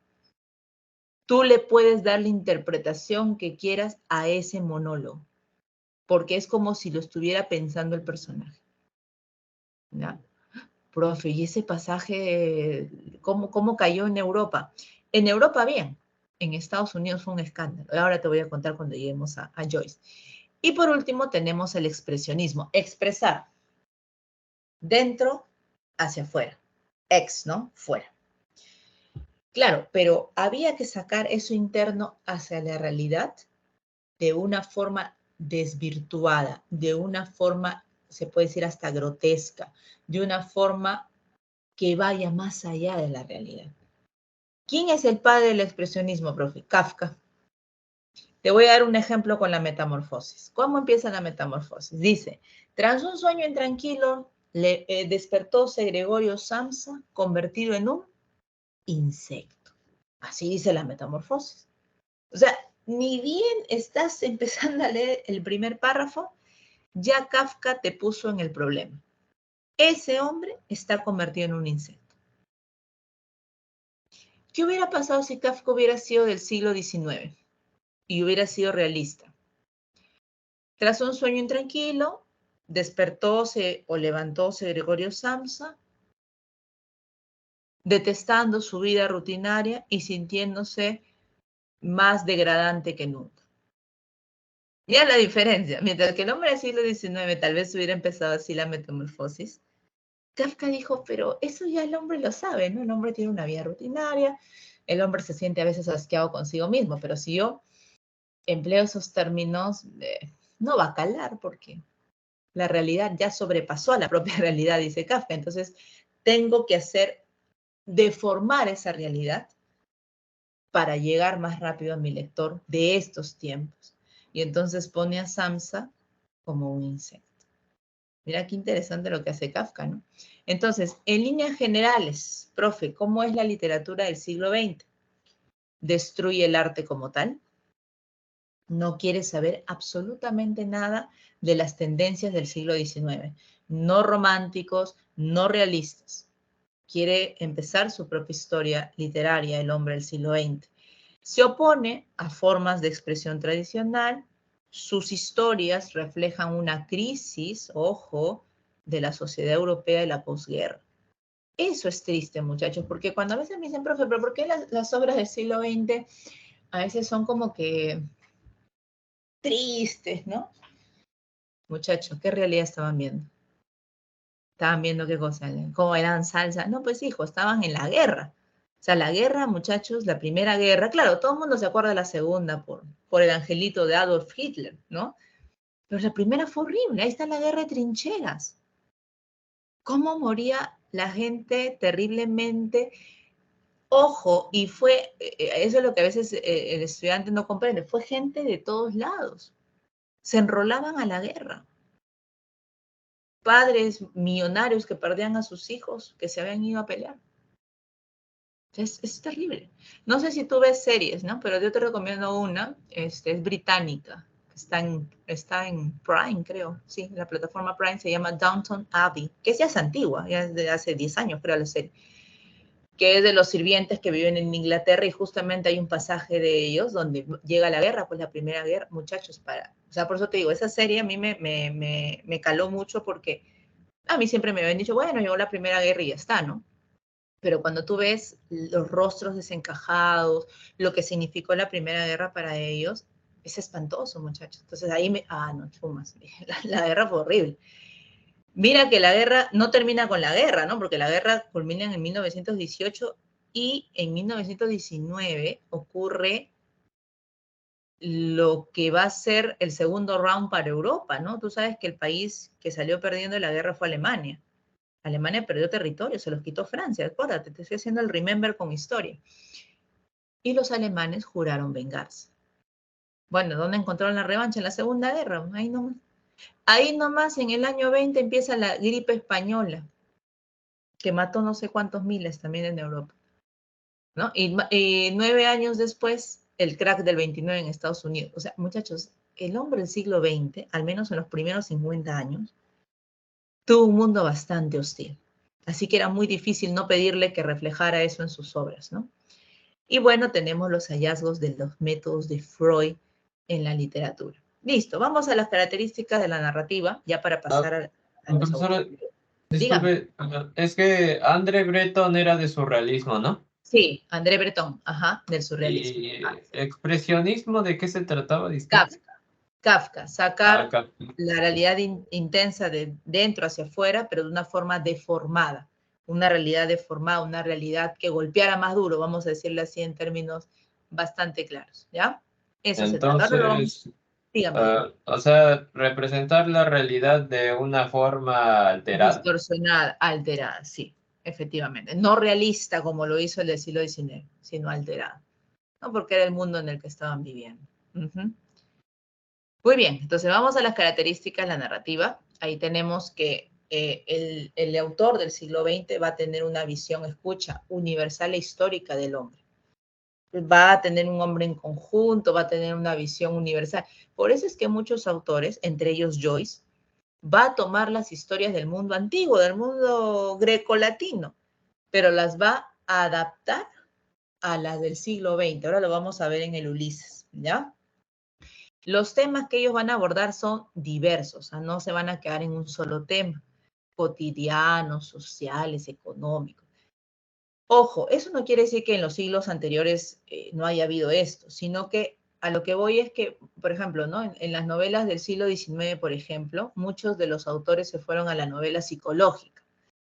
A: Tú le puedes dar la interpretación que quieras a ese monólogo, porque es como si lo estuviera pensando el personaje. ¿Ya? Profe, ¿y ese pasaje cómo cayó en Europa? En Europa bien, en Estados Unidos fue un escándalo. Ahora te voy a contar cuando lleguemos a Joyce. Y por último tenemos el expresionismo, expresar dentro hacia afuera, ¿no? Fuera. Claro, pero había que sacar eso interno hacia la realidad de una forma desvirtuada, de una forma, se puede decir hasta grotesca, de una forma que vaya más allá de la realidad. ¿Quién es el padre del expresionismo, profe? Kafka. Te voy a dar un ejemplo con la metamorfosis. ¿Cómo empieza la metamorfosis? Dice, tras un sueño intranquilo, despertóse Gregorio Samsa convertido en un insecto. Así dice la metamorfosis. O sea, ni bien estás empezando a leer el primer párrafo, ya Kafka te puso en el problema. Ese hombre está convertido en un insecto. ¿Qué hubiera pasado si Kafka hubiera sido del siglo XIX y hubiera sido realista? Tras un sueño intranquilo, despertóse o levantóse Gregorio Samsa, detestando su vida rutinaria y sintiéndose más degradante que nunca. Ya la diferencia, mientras que el hombre del siglo XIX tal vez hubiera empezado así la metamorfosis, Kafka dijo, pero eso ya el hombre lo sabe, ¿no? El hombre tiene una vida rutinaria, el hombre se siente a veces asqueado consigo mismo, pero si yo empleo esos términos, no va a calar porque la realidad ya sobrepasó a la propia realidad, dice Kafka. Entonces, tengo que deformar esa realidad para llegar más rápido a mi lector de estos tiempos. Y entonces pone a Samsa como un insecto. Mira qué interesante lo que hace Kafka, ¿no? Entonces, en líneas generales, profe, ¿cómo es la literatura del siglo XX? ¿Destruye el arte como tal? No quiere saber absolutamente nada de las tendencias del siglo XIX. No románticos, no realistas. Quiere empezar su propia historia literaria, el hombre del siglo XX. Se opone a formas de expresión tradicional. Sus historias reflejan una crisis, ojo, de la sociedad europea de la posguerra. Eso es triste, muchachos, porque cuando a veces me dicen, profe, ¿pero por qué las obras del siglo XX a veces son como que tristes, ¿no? Muchachos, ¿qué realidad estaban viendo? Estaban viendo qué cosa, cómo eran salsa. No, pues hijo, estaban en la guerra. O sea, la guerra, muchachos, la primera guerra, claro, todo el mundo se acuerda de la segunda por el angelito de Adolf Hitler, ¿no? Pero la primera fue horrible, ahí está la guerra de trincheras. ¿Cómo moría la gente terriblemente? Ojo, y eso es lo que a veces el estudiante no comprende, fue gente de todos lados. Se enrolaban a la guerra. Padres millonarios que perdían a sus hijos, que se habían ido a pelear. Es terrible. No sé si tú ves series, ¿no? Pero yo te recomiendo una, es británica, está en Prime, creo. Sí, la plataforma Prime se llama Downton Abbey, que ya es antigua, ya es de hace 10 años, creo, la serie, que es de los sirvientes que viven en Inglaterra y justamente hay un pasaje de ellos donde llega la guerra, pues la primera guerra, muchachos, o sea, por eso te digo, esa serie a mí me caló mucho porque A mí siempre me habían dicho, bueno, llegó la Primera Guerra y ya está, ¿no? Pero cuando tú ves los rostros desencajados, lo que significó la Primera Guerra para ellos, es espantoso, muchachos. Entonces ahí no, chumas, la guerra fue horrible. Mira que la guerra no termina con la guerra, ¿no? Porque la guerra culmina en 1918 y en 1919 ocurre lo que va a ser el segundo round para Europa, ¿no? Tú sabes que el país que salió perdiendo la guerra fue Alemania. Alemania perdió territorio, se los quitó Francia, acuérdate, te estoy haciendo el remember con historia. Y los alemanes juraron vengarse. Bueno, ¿dónde encontraron la revancha? En la Segunda Guerra, ahí nomás. Ahí nomás, en el año 20 empieza la gripe española, que mató no sé cuántos miles también en Europa, ¿no? Y 9 años después, el crack del 29 en Estados Unidos. O sea, muchachos, el hombre del siglo XX, al menos en los primeros 50 años, tuvo un mundo bastante hostil. Así que era muy difícil no pedirle que reflejara eso en sus obras, ¿no? Y bueno, tenemos los hallazgos de los métodos de Freud en la literatura. Listo, vamos a las características de la narrativa, ya para
B: Ah,
A: pasar a los
B: profesora,
A: autores. Dígame.
B: disculpe, es que André Breton era de surrealismo, ¿no?
A: Sí, André Breton, ajá, del surrealismo.
B: ¿Y expresionismo de qué se trataba? Disculpe.
A: Kafka, Kafka, sacar
B: Acá.
A: la realidad intensa de dentro hacia afuera, pero de una forma deformada, una realidad deformada, una realidad que golpeara más duro, vamos a decirlo así en términos bastante claros, ¿ya? Eso se trata. Ahora lo vamos,
B: Entonces,
A: dígame, dígame.
B: o sea, representar la realidad de una forma alterada.
A: Distorsionada, alterada, sí, efectivamente. No realista como lo hizo el del siglo XIX, sino alterada, ¿no? Porque era el mundo en el que estaban viviendo. Ujú. Muy bien, entonces vamos a las características de la narrativa. Ahí tenemos que el autor del siglo XX va a tener una visión, escucha, universal e histórica del hombre. Va a tener un hombre en conjunto, va a tener una visión universal. Por eso es que muchos autores, entre ellos Joyce, va a tomar las historias del mundo antiguo, del mundo grecolatino, pero las va a adaptar a las del siglo XX. Ahora lo vamos a ver en el Ulises, ¿ya? Los temas que ellos van a abordar son diversos, o sea, no se van a quedar en un solo tema, cotidianos, sociales, económicos. Ojo, eso no quiere decir que en los siglos anteriores no haya habido esto, sino que a lo que voy es que, por ejemplo, ¿no? En las novelas del siglo XIX, por ejemplo, muchos de los autores se fueron a la novela psicológica.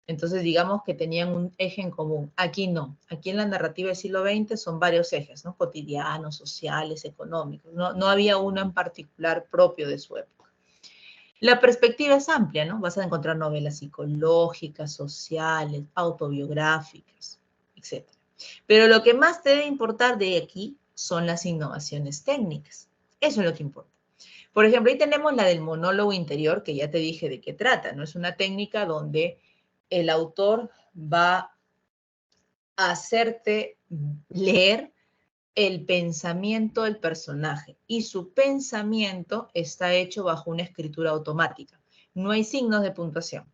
A: Entonces, digamos que tenían un eje en común. Aquí no. Aquí en la narrativa del siglo XX son varios ejes, ¿no? Cotidianos, sociales, económicos. No había uno en particular propio de su época. La perspectiva es amplia, ¿no? Vas a encontrar novelas psicológicas, sociales, autobiográficas, etc. Pero lo que más te debe importar de aquí son las innovaciones técnicas. Eso es lo que importa. Por ejemplo, ahí tenemos la del monólogo interior, que ya te dije de qué trata, ¿no? Es una técnica donde el autor va a hacerte leer el pensamiento del personaje y su pensamiento está hecho bajo una escritura automática. No hay signos de puntuación.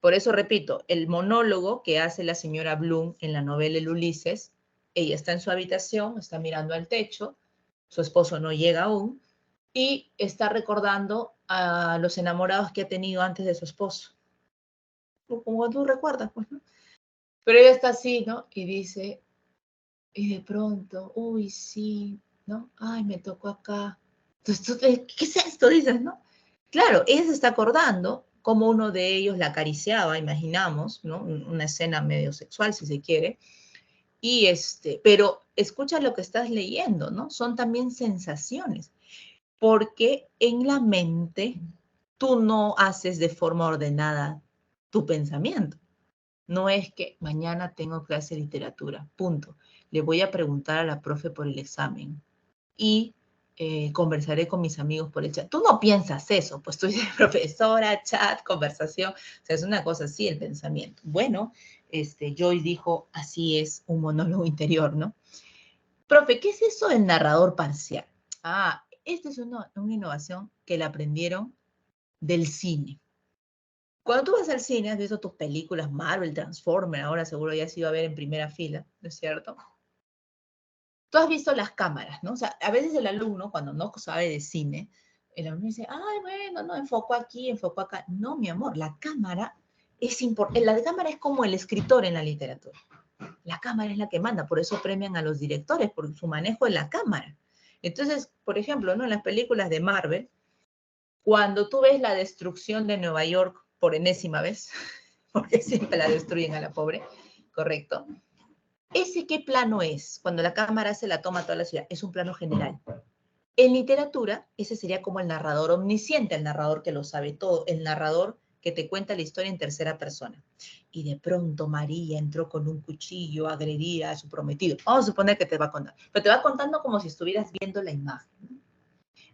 A: Por eso repito, el monólogo que hace la señora Bloom en la novela El Ulises, ella está en su habitación, está mirando al techo, su esposo no llega aún y está recordando a los enamorados que ha tenido antes de su esposo. Como tú recuerdas, pues, ¿no? Pero ella está así, ¿no? Y dice, y de pronto, uy, sí, ¿no? Ay, me tocó acá. Entonces, ¿qué es esto? Dices, ¿no? Claro, ella se está acordando cómo uno de ellos la acariciaba, imaginamos, ¿no? Una escena medio sexual, si se quiere. Y pero escucha lo que estás leyendo, ¿no? Son también sensaciones, porque en la mente tú no haces de forma ordenada tu pensamiento. No es que mañana tengo clase de literatura, punto. Le voy a preguntar a la profe por el examen y conversaré con mis amigos por el chat. Tú no piensas eso, pues tú dices profesora, chat, conversación. O sea, es una cosa así el pensamiento. Bueno, Joyce dijo, así es un monólogo interior, ¿no? Profe, ¿qué es eso del narrador parcial? Ah, esta es una innovación que la aprendieron del cine. Cuando tú vas al cine, has visto tus películas Marvel, Transformers, ahora seguro ya has ido a ver en primera fila, ¿no es cierto? Tú has visto las cámaras, ¿no? O sea, a veces el alumno, cuando no sabe de cine, El hombre dice, ay, bueno, no, enfocó aquí, enfocó acá. No, mi amor, la cámara es importante. La cámara es como el escritor en la literatura. La cámara es la que manda, por eso premian a los directores, por su manejo de la cámara. Entonces, por ejemplo, ¿no? En las películas de Marvel, cuando tú ves la destrucción de Nueva York por enésima vez, porque siempre la destruyen a la pobre, ¿correcto? ¿Ese qué plano es? Cuando la cámara se la toma a toda la ciudad, es un plano general. En literatura, ese sería como el narrador omnisciente, el narrador que lo sabe todo, el narrador que te cuenta la historia en tercera persona. Y de pronto María entró con un cuchillo a agredir a su prometido. Vamos a suponer que te va a contar, pero te va contando como si estuvieras viendo la imagen.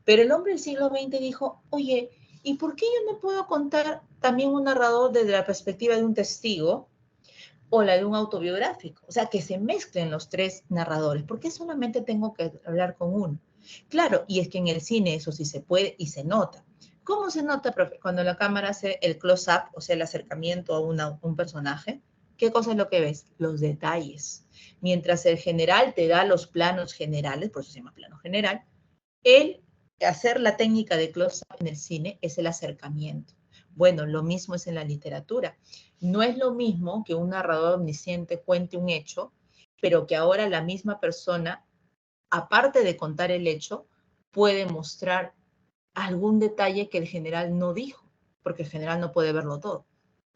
A: Pero el hombre del siglo XX dijo, oye, ¿y por qué yo no puedo contar también un narrador desde la perspectiva de un testigo o la de un autobiográfico? O sea, que se mezclen los tres narradores. ¿Por qué solamente tengo que hablar con uno? Claro, y es que en el cine eso sí se puede y se nota. ¿Cómo se nota, profe? Cuando la cámara hace el close-up, o sea, el acercamiento a un personaje, ¿qué cosa es lo que ves? Los detalles. Mientras el general te da los planos generales, por eso se llama plano general, el hacer la técnica de close-up en el cine es el acercamiento. Bueno, lo mismo es en la literatura. No es lo mismo que un narrador omnisciente cuente un hecho, pero que ahora la misma persona, aparte de contar el hecho, puede mostrar algún detalle que el general no dijo, porque el general no puede verlo todo.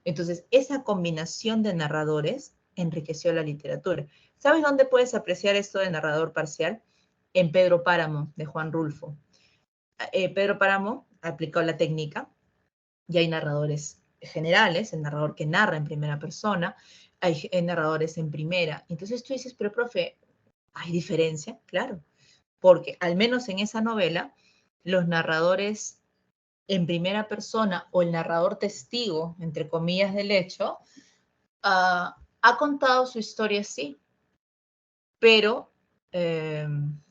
A: Entonces, esa combinación de narradores enriqueció la literatura. ¿Sabes dónde puedes apreciar esto de narrador parcial? En Pedro Páramo, de Juan Rulfo. Pedro Páramo aplicó la técnica y hay narradores generales, el narrador que narra en primera persona, hay narradores en primera. Entonces tú dices, pero profe, ¿hay diferencia? Claro, porque al menos en esa novela, los narradores en primera persona o el narrador testigo, entre comillas, del hecho, ha contado su historia, sí, pero,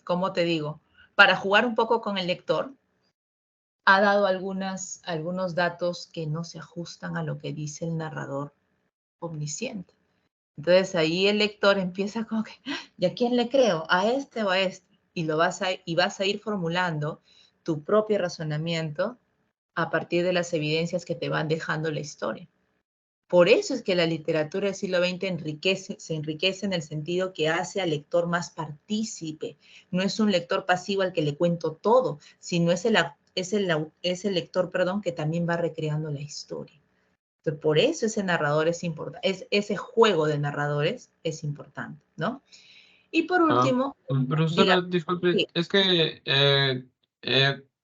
A: ¿cómo te digo? Para jugar un poco con el lector, ha dado algunos datos que no se ajustan a lo que dice el narrador omnisciente. Entonces ahí el lector empieza como que, ¿y a quién le creo? ¿A este o a este? Y vas a ir formulando tu propio razonamiento a partir de las evidencias que te van dejando la historia. Por eso es que la literatura del siglo XX se enriquece en el sentido que hace al lector más partícipe. No es un lector pasivo al que le cuento todo, sino es el lector, perdón, que también va recreando la historia. Entonces, por eso ese narrador es importante, ese juego de narradores es importante, ¿no? Y por
B: Ah,
A: último, diga,
B: profesora, disculpe,
A: sí,
B: es que,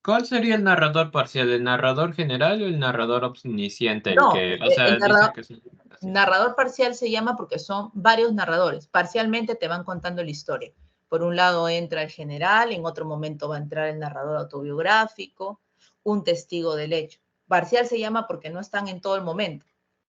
B: ¿cuál sería el narrador parcial? ¿El narrador general o el narrador omnisciente? El
A: no,
B: que, o
A: el
B: sea, dice que sí. Así.
A: narrador parcial se llama porque son varios narradores. Parcialmente te van contando la historia. Por un lado entra el general, en otro momento va a entrar el narrador autobiográfico, un testigo del hecho. Parcial se llama porque no están en todo el momento.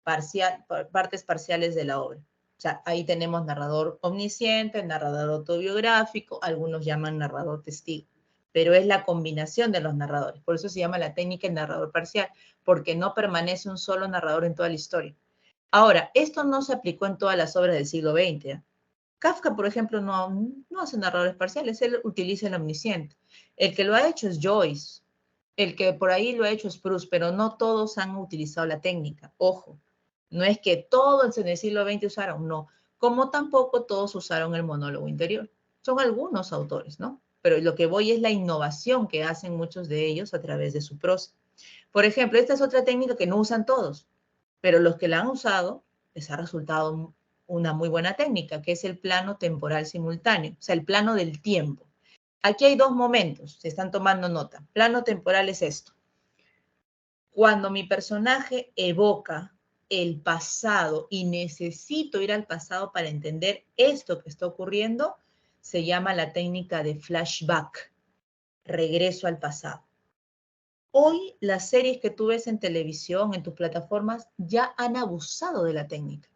A: Partes parciales de la obra. O sea, ahí tenemos narrador omnisciente, narrador autobiográfico, algunos llaman narrador testigo, pero es la combinación de los narradores. Por eso se llama la técnica el narrador parcial, porque no permanece un solo narrador en toda la historia. Ahora, esto no se aplicó en todas las obras del siglo XX. ¿Eh? Kafka, por ejemplo, no hace narradores parciales, él utiliza el omnisciente. El que lo ha hecho es Joyce, el que por ahí lo ha hecho es Proust, pero no todos han utilizado la técnica. Ojo, no es que todos en el siglo XX usaron, no, como tampoco todos usaron el monólogo interior. Son algunos autores, ¿no? Pero lo que voy es la innovación que hacen muchos de ellos a través de su prosa. Por ejemplo, esta es otra técnica que no usan todos, pero los que la han usado les ha resultado una muy buena técnica, que es el plano temporal simultáneo, o sea, el plano del tiempo. Aquí hay dos momentos, se están tomando nota. Plano temporal es esto. Cuando mi personaje evoca el pasado y necesito ir al pasado para entender esto que está ocurriendo, se llama la técnica de flashback, regreso al pasado. Hoy las series que tú ves en televisión, en tus plataformas, ya han abusado de la técnica.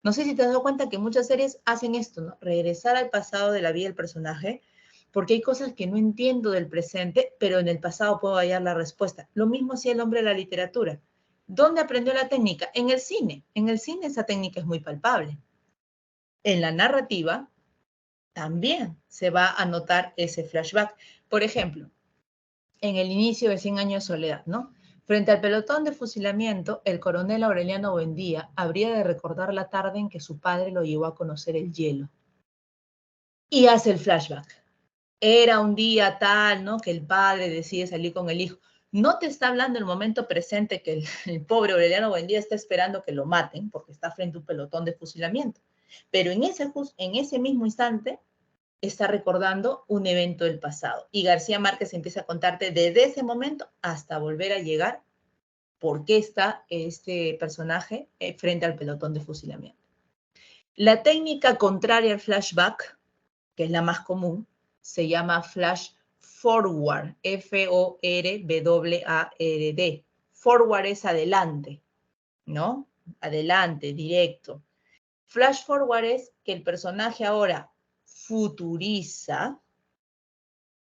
A: No sé si te has dado cuenta que muchas series hacen esto, ¿no? Regresar al pasado de la vida del personaje, porque hay cosas que no entiendo del presente, pero en el pasado puedo hallar la respuesta. Lo mismo hacía el hombre de la literatura. ¿Dónde aprendió la técnica? En el cine. En el cine esa técnica es muy palpable. En la narrativa también se va a notar ese flashback. Por ejemplo, en el inicio de 100 años de soledad, ¿no? Frente al pelotón de fusilamiento, el coronel Aureliano Buendía habría de recordar la tarde en que su padre lo llevó a conocer el hielo. Y hace el flashback. Era un día tal, ¿no? Que el padre decide salir con el hijo. No te está hablando el momento presente que el pobre Aureliano Buendía está esperando que lo maten porque está frente a un pelotón de fusilamiento. Pero en ese mismo instante está recordando un evento del pasado. Y García Márquez empieza a contarte desde ese momento hasta volver a llegar por qué está este personaje frente al pelotón de fusilamiento. La técnica contraria al flashback, que es la más común, se llama flash forward, F-O-R-W-A-R-D. Forward es adelante, ¿no? Adelante, directo. Flash forward es que el personaje ahora futuriza,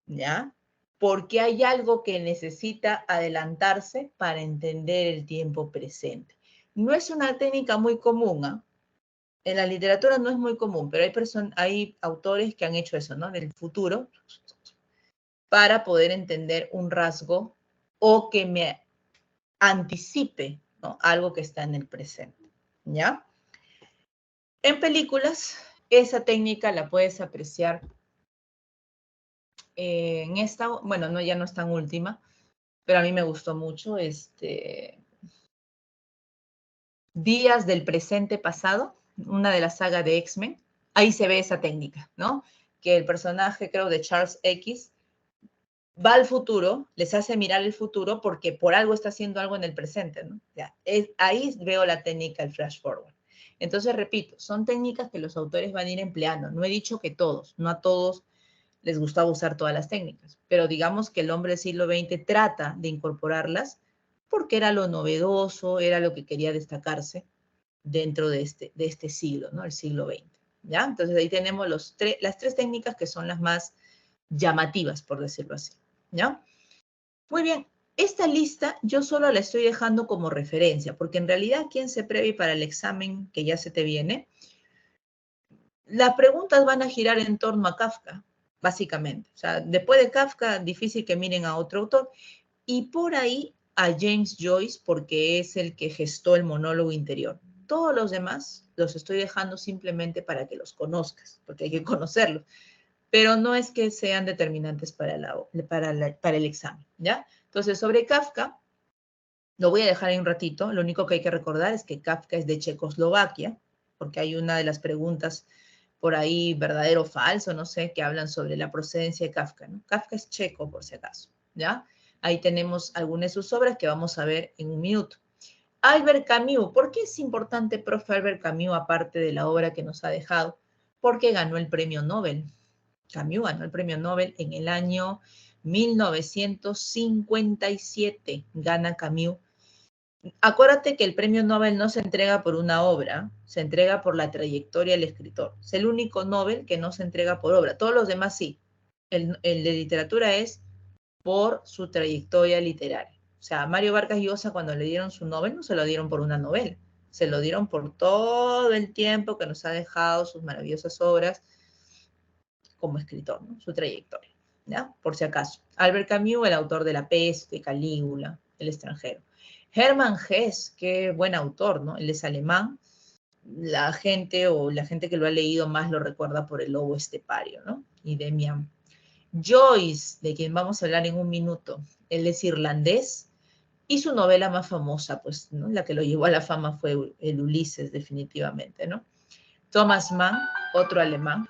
A: ¿ya? Porque hay algo que necesita adelantarse para entender el tiempo presente. No es una técnica muy común, ¿eh? En la literatura no es muy común, pero hay autores que han hecho eso, ¿no? Del futuro, para poder entender un rasgo o que me anticipe, ¿no? Algo que está en el presente, ¿ya? En películas, esa técnica la puedes apreciar en esta, bueno, no, ya no es tan última, pero a mí me gustó mucho, Días del presente pasado, una de la saga de X-Men, ahí se ve esa técnica, ¿no? Que el personaje, creo, de Charles X, va al futuro, les hace mirar el futuro porque por algo está haciendo algo en el presente, ¿no? Ya, ahí veo la técnica del flash forward. Entonces, repito, son técnicas que los autores van a ir empleando. No he dicho que todos, no a todos les gustaba usar todas las técnicas, pero digamos que el hombre del siglo XX trata de incorporarlas porque era lo novedoso, era lo que quería destacarse dentro de este siglo, ¿no? El siglo XX, ¿ya? Entonces ahí tenemos las tres técnicas que son las más llamativas, por decirlo así, ¿ya? Muy bien, esta lista yo solo la estoy dejando como referencia, porque en realidad quien se prevé para el examen que ya se te viene, las preguntas van a girar en torno a Kafka, básicamente. O sea, después de Kafka, difícil que miren a otro autor. Y por ahí a James Joyce, porque es el que gestó el monólogo interior. Todos los demás los estoy dejando simplemente para que los conozcas, porque hay que conocerlos. Pero no es que sean determinantes para el examen, ¿ya? Entonces, sobre Kafka, lo voy a dejar ahí un ratito. Lo único que hay que recordar es que Kafka es de Checoslovaquia, porque hay una de las preguntas por ahí, verdadero o falso, no sé, que hablan sobre la procedencia de Kafka, ¿no? Kafka es checo, por si acaso, ¿ya? Ahí tenemos algunas de sus obras que vamos a ver en un minuto. Albert Camus, ¿por qué es importante, profe Albert Camus, aparte de la obra que nos ha dejado? Porque ganó el premio Nobel. Camus ganó el premio Nobel en el año 1957, gana Camus. Acuérdate que el premio Nobel no se entrega por una obra, se entrega por la trayectoria del escritor. Es el único Nobel que no se entrega por obra. Todos los demás sí. El de literatura es por su trayectoria literaria. O sea, a Mario Vargas Llosa cuando le dieron su Nobel no se lo dieron por una novela, se lo dieron por todo el tiempo que nos ha dejado sus maravillosas obras como escritor, ¿no? Su trayectoria, ¿ya? Por si acaso. Albert Camus, el autor de La Peste, Calígula, El extranjero. Hermann Hesse, qué buen autor, ¿no? Él es alemán. La gente que lo ha leído más lo recuerda por El lobo estepario, ¿no? Y Demian. Joyce, de quien vamos a hablar en un minuto. Él es irlandés y su novela más famosa, pues, ¿no? La que lo llevó a la fama fue el Ulises, definitivamente, ¿no? Thomas Mann, otro alemán,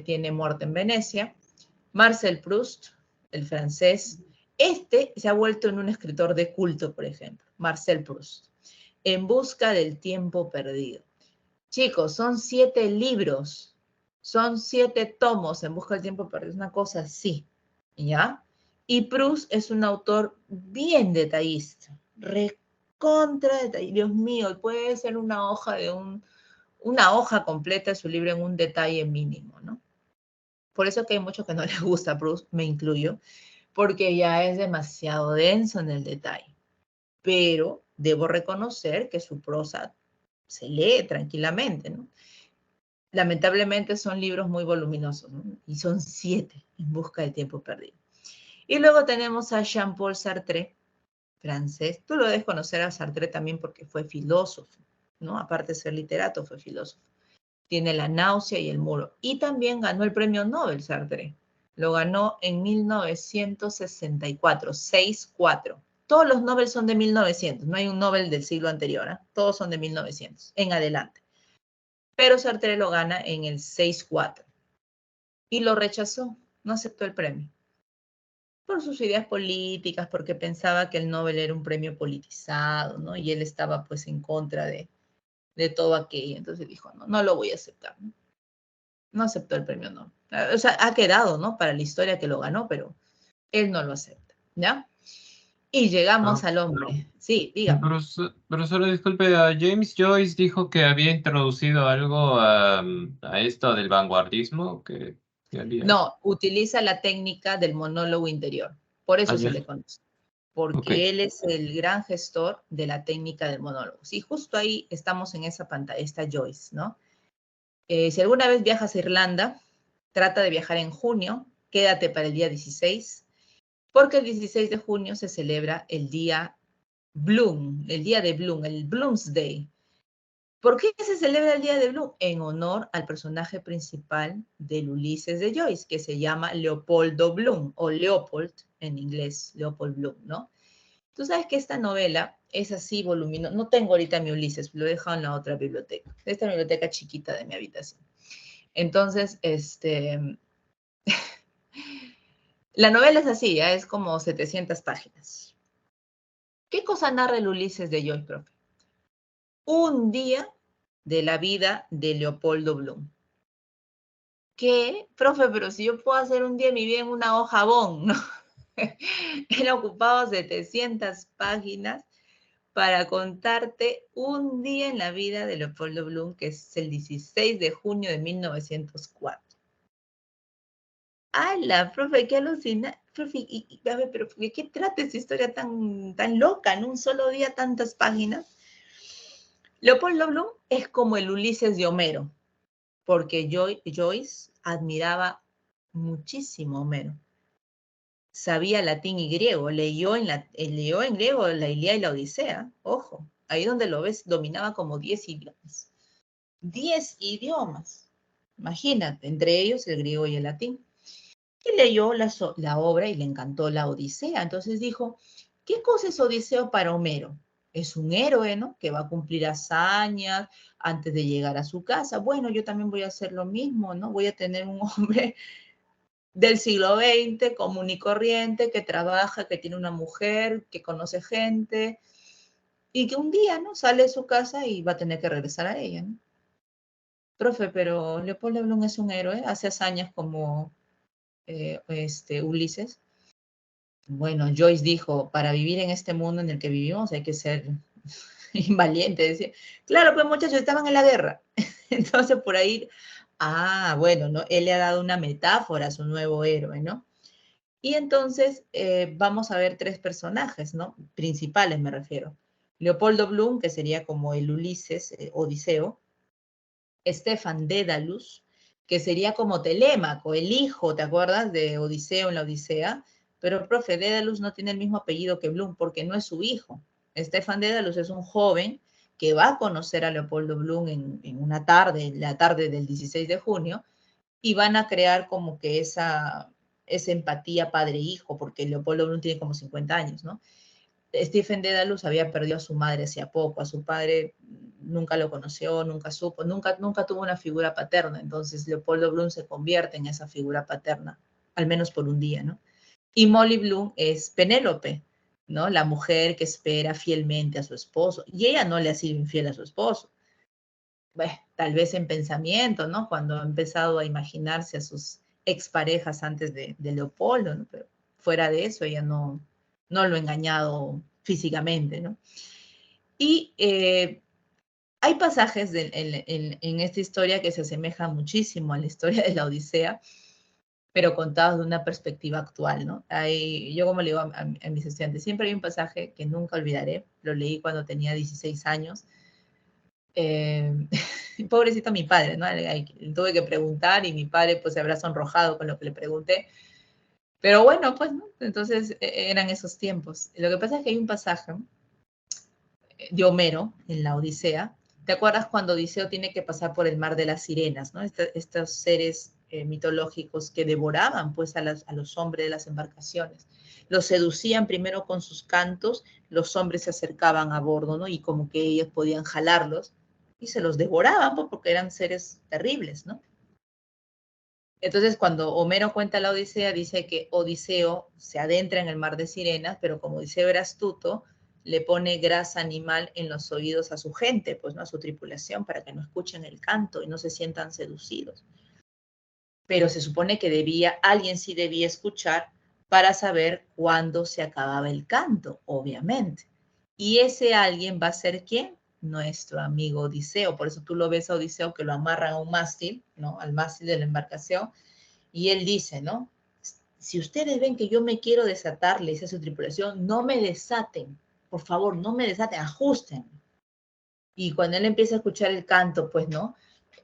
A: tiene Muerte en Venecia. Marcel Proust, el francés, se ha vuelto en un escritor de culto, por ejemplo, Marcel Proust, En busca del tiempo perdido. Chicos, son 7 libros, son 7 tomos, En busca del tiempo perdido, es una cosa así, ¿ya? Y Proust es un autor bien detallista, recontra detallista. Dios mío, puede ser una hoja completa de su libro en un detalle mínimo, ¿no? Por eso que hay muchos que no les gusta Proust, me incluyo, porque ya es demasiado denso en el detalle. Pero debo reconocer que su prosa se lee tranquilamente, ¿no? lamentablemente son libros muy voluminosos, ¿no? Y son 7, En busca del tiempo perdido. Y luego tenemos a Jean-Paul Sartre, francés. Tú lo debes conocer a Sartre también porque fue filósofo, ¿no? Aparte de ser literato, fue filósofo. Tiene La náusea y el muro. Y también ganó el premio Nobel Sartre. Lo ganó en 1964, 6-4. Todos los Nobel son de 1900, no hay un Nobel del siglo anterior, ¿eh? Todos son de 1900, en adelante. Pero Sartre lo gana en el 6-4 y lo rechazó, no aceptó el premio. Por sus ideas políticas, porque pensaba que el Nobel era un premio politizado, ¿no? Y él estaba pues en contra de todo aquello. Entonces dijo, no, no lo voy a aceptar, ¿no? No aceptó el premio Nobel. O sea, ha quedado, ¿no? Para la historia que lo ganó, pero él no lo acepta, ¿ya? Y llegamos
B: Ah,
A: al
B: pero,
A: hombre. Sí, dígame.
B: profesora, disculpe, James Joyce dijo que había introducido algo a esto del vanguardismo, que había.
A: No, utiliza la técnica del monólogo interior. Por eso se
B: Ayer.
A: le conoce.
B: Ok.
A: Porque él es el gran gestor de la técnica del monólogo. Sí, justo ahí estamos en esa pantalla, está Joyce, ¿no? Si alguna vez viajas a Irlanda, trata de viajar en junio, quédate para el día 16, porque el 16 de junio se celebra el día Bloom, el día de Bloom, el Bloomsday. ¿Por qué se celebra el día de Bloom? En honor al personaje principal del Ulises de Joyce, que se llama Leopoldo Bloom, o Leopold en inglés, Leopold Bloom, ¿no? Tú sabes que esta novela es así voluminosa. No tengo ahorita mi Ulises, lo he dejado en la otra biblioteca. Esta biblioteca chiquita de mi habitación. Entonces, la novela es así, ¿ya? Es como 700 páginas. ¿Qué cosa narra el Ulises de Joyce, profe? Un día de la vida de Leopoldo Bloom. ¿Qué? Profe, pero si yo puedo hacer un día de mi vida en una hoja bond, ¿no? Él ha ocupado 700 páginas para contarte un día en la vida de Leopoldo Bloom, que es el 16 de junio de 1904. ¡Hala, profe, qué alucina! Profe, a ver, pero ¿de qué trata esa historia tan loca? En un solo día, tantas páginas. Leopoldo Bloom es como el Ulises de Homero, porque Joyce admiraba muchísimo a Homero. Sabía latín y griego, leyó en griego la Ilíada y la Odisea, ojo, ahí donde lo ves, dominaba como 10 idiomas. 10 idiomas, imagínate, entre ellos el griego y el latín. Y leyó la obra y le encantó la Odisea, entonces dijo, ¿qué cosa es Odiseo para Homero? Es un héroe, ¿no? Que va a cumplir hazañas antes de llegar a su casa. Bueno, yo también voy a hacer lo mismo, ¿no? Voy a tener un hombre del siglo XX, común y corriente, que trabaja, que tiene una mujer, que conoce gente, y que un día, ¿no? Sale de su casa y va a tener que regresar a ella, ¿no? Profe, pero Leopoldo Bloom es un héroe, hace hazañas como Ulises. Bueno, Joyce dijo, para vivir en este mundo en el que vivimos hay que ser invaliente. Decía, claro, pues muchachos, estaban en la guerra. Entonces por ahí, bueno, ¿no? Él le ha dado una metáfora a su nuevo héroe, ¿no? Y entonces vamos a ver 3 personajes, ¿no? Principales me refiero. Leopoldo Bloom, que sería como el Ulises, Odiseo. Stefan Dédalus, que sería como Telémaco, el hijo, ¿te acuerdas? De Odiseo en la Odisea. Pero, profe, Dédalus no tiene el mismo apellido que Bloom porque no es su hijo. Stefan Dédalus es un joven que va a conocer a Leopoldo Bloom en una tarde, la tarde del 16 de junio, y van a crear como que esa empatía padre-hijo, porque Leopoldo Bloom tiene como 50 años, ¿no? Stephen Dedalus había perdido a su madre hacía poco, a su padre nunca lo conoció, nunca supo, nunca tuvo una figura paterna, entonces Leopoldo Bloom se convierte en esa figura paterna, al menos por un día, ¿no? Y Molly Bloom es Penélope, ¿no? La mujer que espera fielmente a su esposo, y ella no le ha sido infiel a su esposo. Bueno, tal vez en pensamiento, ¿no? Cuando ha empezado a imaginarse a sus exparejas antes de Leopoldo, ¿no? Pero fuera de eso, ella no lo ha engañado físicamente, ¿no? Y hay pasajes en esta historia que se asemejan muchísimo a la historia de la Odisea, pero contados de una perspectiva actual, ¿no? Yo como le digo a mis estudiantes, siempre hay un pasaje que nunca olvidaré, lo leí cuando tenía 16 años, pobrecito mi padre, ¿no? Tuve que preguntar y mi padre pues se habrá sonrojado con lo que le pregunté. Pero bueno, pues, ¿no? Entonces eran esos tiempos. Lo que pasa es que hay un pasaje de Homero en la Odisea. ¿Te acuerdas cuando Odiseo tiene que pasar por el mar de las sirenas, ¿no? Estos seres mitológicos que devoraban pues a los hombres de las embarcaciones. Los seducían primero con sus cantos, los hombres se acercaban a bordo, ¿no? Y como que ellos podían jalarlos y se los devoraban pues, porque eran seres terribles, ¿no? Entonces, cuando Homero cuenta la Odisea, dice que Odiseo se adentra en el mar de sirenas, pero como Odiseo era astuto, le pone grasa animal en los oídos a su gente, pues no a su tripulación, para que no escuchen el canto y no se sientan seducidos. Pero se supone que alguien sí debía escuchar para saber cuándo se acababa el canto, obviamente. Y ese alguien va a ser ¿quién? Nuestro amigo Odiseo. Por eso tú lo ves a Odiseo que lo amarran a un mástil, ¿no? Al mástil de la embarcación. Y él dice, ¿no? Si ustedes ven que yo me quiero desatar, le dice a su tripulación, no me desaten, por favor, no me desaten, ajusten. Y cuando él empieza a escuchar el canto, pues, ¿no?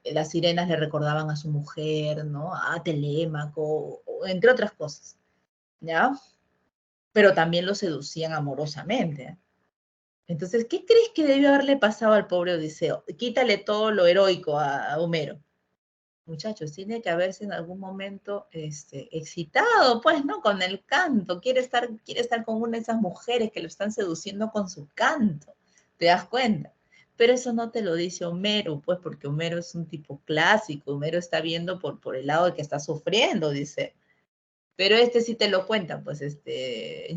A: Las sirenas le recordaban a su mujer, ¿no? A Telémaco, entre otras cosas, ¿ya? Pero también lo seducían amorosamente. Entonces, ¿qué crees que debió haberle pasado al pobre Odiseo? Quítale todo lo heroico a Homero. Muchachos, tiene que haberse en algún momento excitado, pues, ¿no? Con el canto. Quiere estar con una de esas mujeres que lo están seduciendo con su canto. ¿Te das cuenta? Pero eso no te lo dice Homero, pues, porque Homero es un tipo clásico. Homero está viendo por el lado de que está sufriendo, dice. Pero sí te lo cuenta, pues,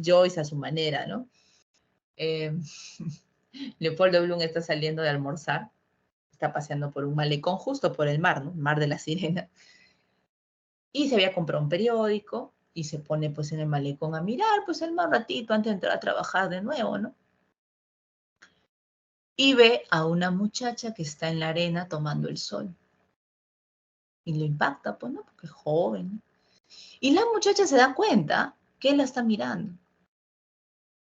A: Joyce a su manera, ¿no? Eh, Leopoldo Bloom está saliendo de almorzar, está paseando por un malecón justo por el mar, ¿no? Mar de la Sirena. Y se había comprado un periódico y se pone pues en el malecón a mirar pues el más ratito antes de entrar a trabajar de nuevo, ¿no? Y ve a una muchacha que está en la arena tomando el sol. Y lo impacta, pues, ¿no? Porque es joven, ¿no? Y la muchacha se da cuenta que él la está mirando.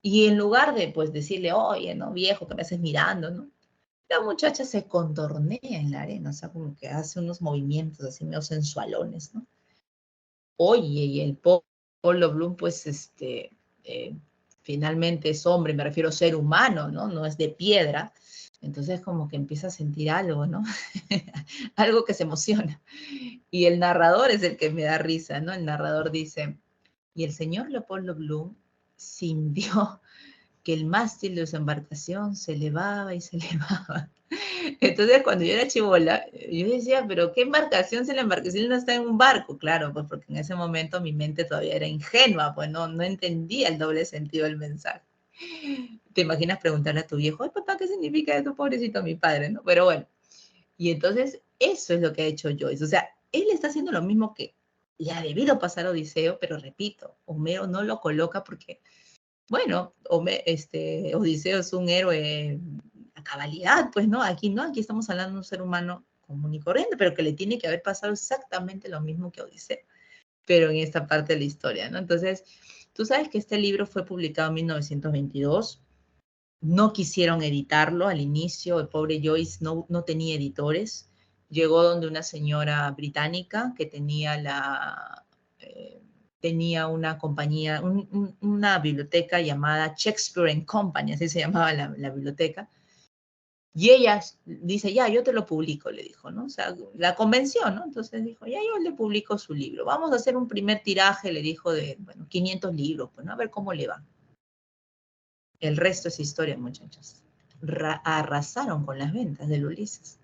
A: Y en lugar de pues decirle, oye, ¿no? Viejo, que me haces mirando, ¿no? La muchacha se contornea en la arena, o sea, como que hace unos movimientos así medio sensualones, ¿no? Oye, y el Polo Bloom, pues, eh, finalmente es hombre, me refiero a ser humano, ¿no? No es de piedra. Entonces, como que empieza a sentir algo, ¿no? Algo que se emociona. Y el narrador es el que me da risa, ¿no? El narrador dice, y el señor Leopoldo Bloom sintió que el mástil de su embarcación se elevaba y se elevaba. Entonces, cuando yo era chibola, yo decía, pero ¿qué embarcación si la embarcación no está en un barco? Claro, pues porque en ese momento mi mente todavía era ingenua, pues no entendía el doble sentido del mensaje. Te imaginas preguntarle a tu viejo, ay papá, ¿qué significa esto? Pobrecito mi padre, ¿no? Pero bueno, y entonces eso es lo que ha hecho Joyce. O sea, él está haciendo lo mismo que le ha debido pasar a Odiseo, pero repito, Homero no lo coloca porque bueno, Odiseo es un héroe a cabalidad, pues no, aquí estamos hablando de un ser humano común y corriente, pero que le tiene que haber pasado exactamente lo mismo que Odiseo, pero en esta parte de la historia, ¿no? Entonces, tú sabes que este libro fue publicado en 1922, no quisieron editarlo al inicio, el pobre Joyce no tenía editores, llegó donde una señora británica que tenía una compañía, una biblioteca llamada Shakespeare and Company, así se llamaba la biblioteca, y ella dice, ya, yo te lo publico, le dijo, ¿no? O sea, la convenció, ¿no? Entonces dijo, ya, yo le publico su libro, vamos a hacer un primer tiraje, le dijo, de, bueno, 500 libros, pues, ¿no? A ver cómo le va. El resto es historia, muchachos. Arrasaron con las ventas del Ulises.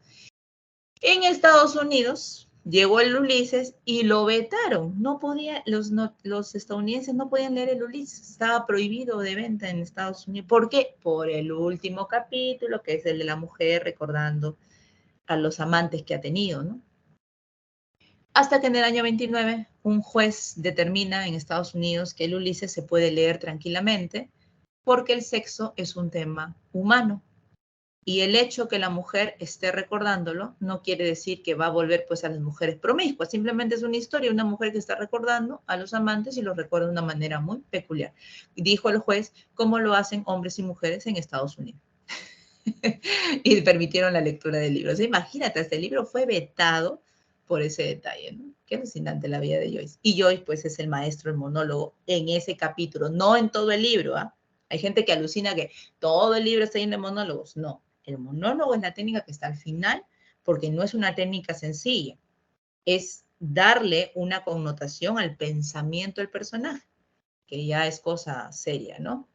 A: En Estados Unidos llegó el Ulises y lo vetaron. No podía, los estadounidenses no podían leer el Ulises. Estaba prohibido de venta en Estados Unidos. ¿Por qué? Por el último capítulo, que es el de la mujer recordando a los amantes que ha tenido, ¿no? Hasta que en el año 29 un juez determina en Estados Unidos que el Ulises se puede leer tranquilamente porque el sexo es un tema humano. Y el hecho que la mujer esté recordándolo no quiere decir que va a volver pues a las mujeres promiscuas, simplemente es una historia, una mujer que está recordando a los amantes y los recuerda de una manera muy peculiar. Dijo el juez cómo lo hacen hombres y mujeres en Estados Unidos. y permitieron la lectura del libro. O sea, imagínate, este libro fue vetado por ese detalle, ¿no? Qué alucinante la vida de Joyce. Y Joyce, pues, es el maestro del monólogo en ese capítulo, no en todo el libro, ¿ah? Hay gente que alucina que todo el libro está lleno de monólogos. No, el monólogo es la técnica que está al final, porque no es una técnica sencilla. Es darle una connotación al pensamiento del personaje, que ya es cosa seria, ¿no?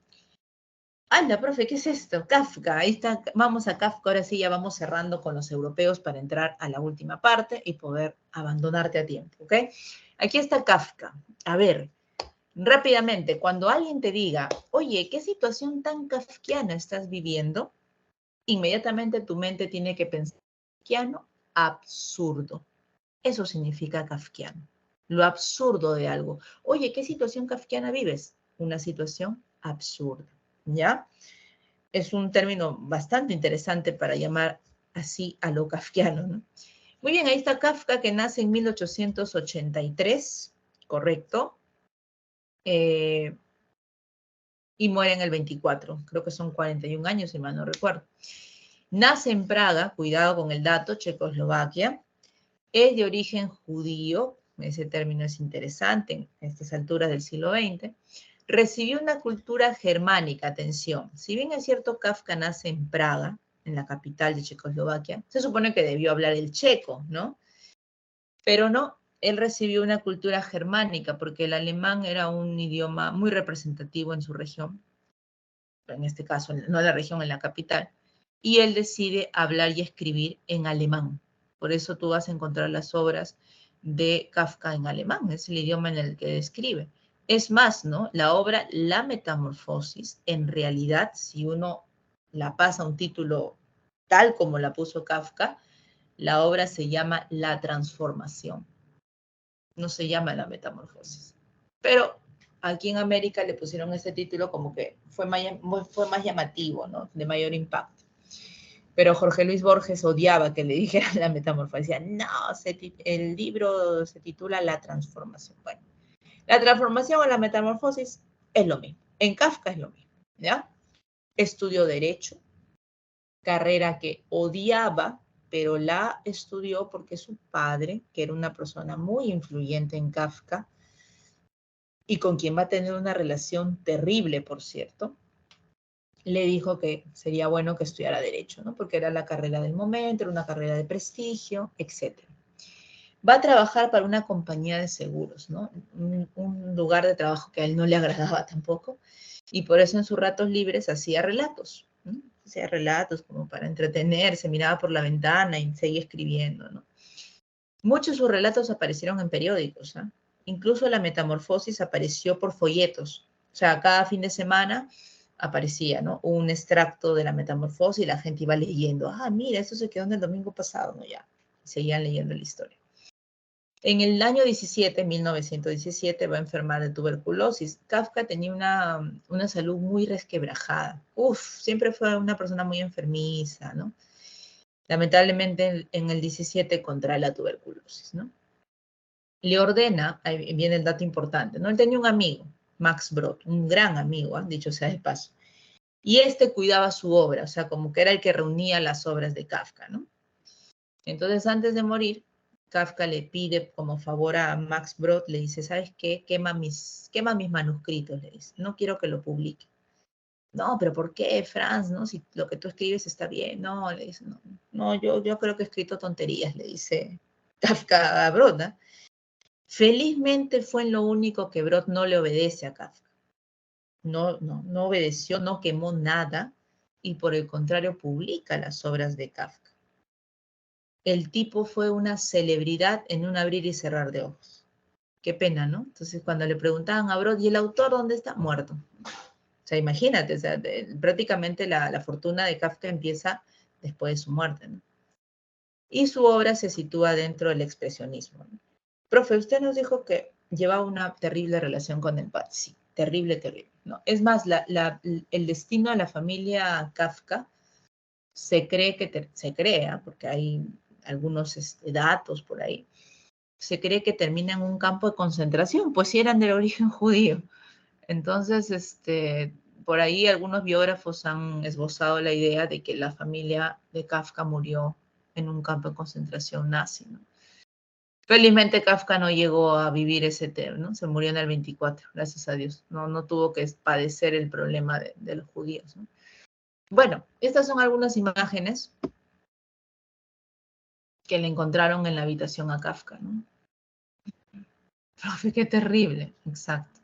A: Anda, profe, ¿qué es esto? Kafka, ahí está, vamos a Kafka, ahora sí ya vamos cerrando con los europeos para entrar a la última parte y poder abandonarte a tiempo, ¿ok? Aquí está Kafka. A ver, rápidamente, cuando alguien te diga, oye, ¿qué situación tan kafkiana estás viviendo? Inmediatamente tu mente tiene que pensar, kafkiano, absurdo. Eso significa kafkiano, lo absurdo de algo. Oye, ¿qué situación kafkiana vives? Una situación absurda, ¿ya? Es un término bastante interesante para llamar así a lo kafkiano, ¿no? Muy bien, ahí está Kafka, que nace en 1883, correcto, y muere en el 24, creo que son 41 años, si mal no recuerdo. Nace en Praga, cuidado con el dato, Checoslovaquia, es de origen judío, ese término es interesante en estas alturas del siglo XX, recibió una cultura germánica, atención, si bien es cierto Kafka nace en Praga, en la capital de Checoslovaquia, se supone que debió hablar el checo, ¿no? Pero no, él recibió una cultura germánica porque el alemán era un idioma muy representativo en su región, en este caso, no en la región, en la capital, y él decide hablar y escribir en alemán. Por eso tú vas a encontrar las obras de Kafka en alemán, es el idioma en el que escribe. Es más, ¿no? La obra La Metamorfosis, en realidad, si uno la pasa a un título tal como la puso Kafka, la obra se llama La Transformación. No se llama La Metamorfosis. Pero aquí en América le pusieron ese título como que fue más llamativo, ¿no? De mayor impacto. Pero Jorge Luis Borges odiaba que le dijeran La Metamorfosis. Decía, no, el libro se titula La Transformación. Bueno, la transformación o la metamorfosis es lo mismo. En Kafka es lo mismo, ¿ya? Estudió Derecho, carrera que odiaba, pero la estudió porque su padre, que era una persona muy influyente en Kafka, y con quien va a tener una relación terrible, por cierto, le dijo que sería bueno que estudiara Derecho, ¿no? Porque era la carrera del momento, era una carrera de prestigio, etc. Va a trabajar para una compañía de seguros, ¿no? Un lugar de trabajo que a él no le agradaba tampoco, y por eso en sus ratos libres hacía relatos, ¿no? Hacía relatos como para entretenerse, miraba por la ventana y seguía escribiendo, ¿no? Muchos de sus relatos aparecieron en periódicos, ¿eh? Incluso La Metamorfosis apareció por folletos. O sea, cada fin de semana aparecía, ¿no? Un extracto de La Metamorfosis y la gente iba leyendo. Ah, mira, esto se quedó en el domingo pasado, ¿no? Ya, seguían leyendo la historia. En el año 1917, va a enfermar de tuberculosis. Kafka tenía una salud muy resquebrajada. Siempre fue una persona muy enfermiza, ¿no? Lamentablemente en el 17 contrae la tuberculosis, ¿no? Le ordena, ahí viene el dato importante, ¿no? Él tenía un amigo, Max Brod, un gran amigo, ¿eh? Dicho sea de paso. Y este cuidaba su obra, o sea, como que era el que reunía las obras de Kafka, ¿no? Entonces, antes de morir, Kafka le pide como favor a Max Brod, le dice, ¿sabes qué? Quema mis manuscritos, le dice. No quiero que lo publique. No, pero ¿por qué, Franz? ¿No? Si lo que tú escribes está bien. No, le dice, no, yo creo que he escrito tonterías, le dice Kafka a Brod, ¿no? Felizmente fue en lo único que Brod no le obedece a Kafka. No obedeció, no quemó nada y por el contrario publica las obras de Kafka. El tipo fue una celebridad en un abrir y cerrar de ojos. Qué pena, ¿no? Entonces cuando le preguntaban a Brod, ¿y el autor dónde está? Muerto. O sea, imagínate, o sea, prácticamente la fortuna de Kafka empieza después de su muerte, ¿no? Y su obra se sitúa dentro del expresionismo, ¿no? Profe, usted nos dijo que llevaba una terrible relación con el padre. Sí, terrible, terrible, ¿no? Es más, el destino de la familia Kafka se cree se crea, porque hay algunos datos por ahí, se cree que termina en un campo de concentración, pues si eran del origen judío. Entonces, por ahí algunos biógrafos han esbozado la idea de que la familia de Kafka murió en un campo de concentración nazi, ¿no? Felizmente Kafka no llegó a vivir ese tema, ¿no? Se murió en el 24, gracias a Dios. No tuvo que padecer el problema de los judíos, ¿no? Bueno, estas son algunas imágenes que le encontraron en la habitación a Kafka, ¿no? Profe, qué terrible, exacto,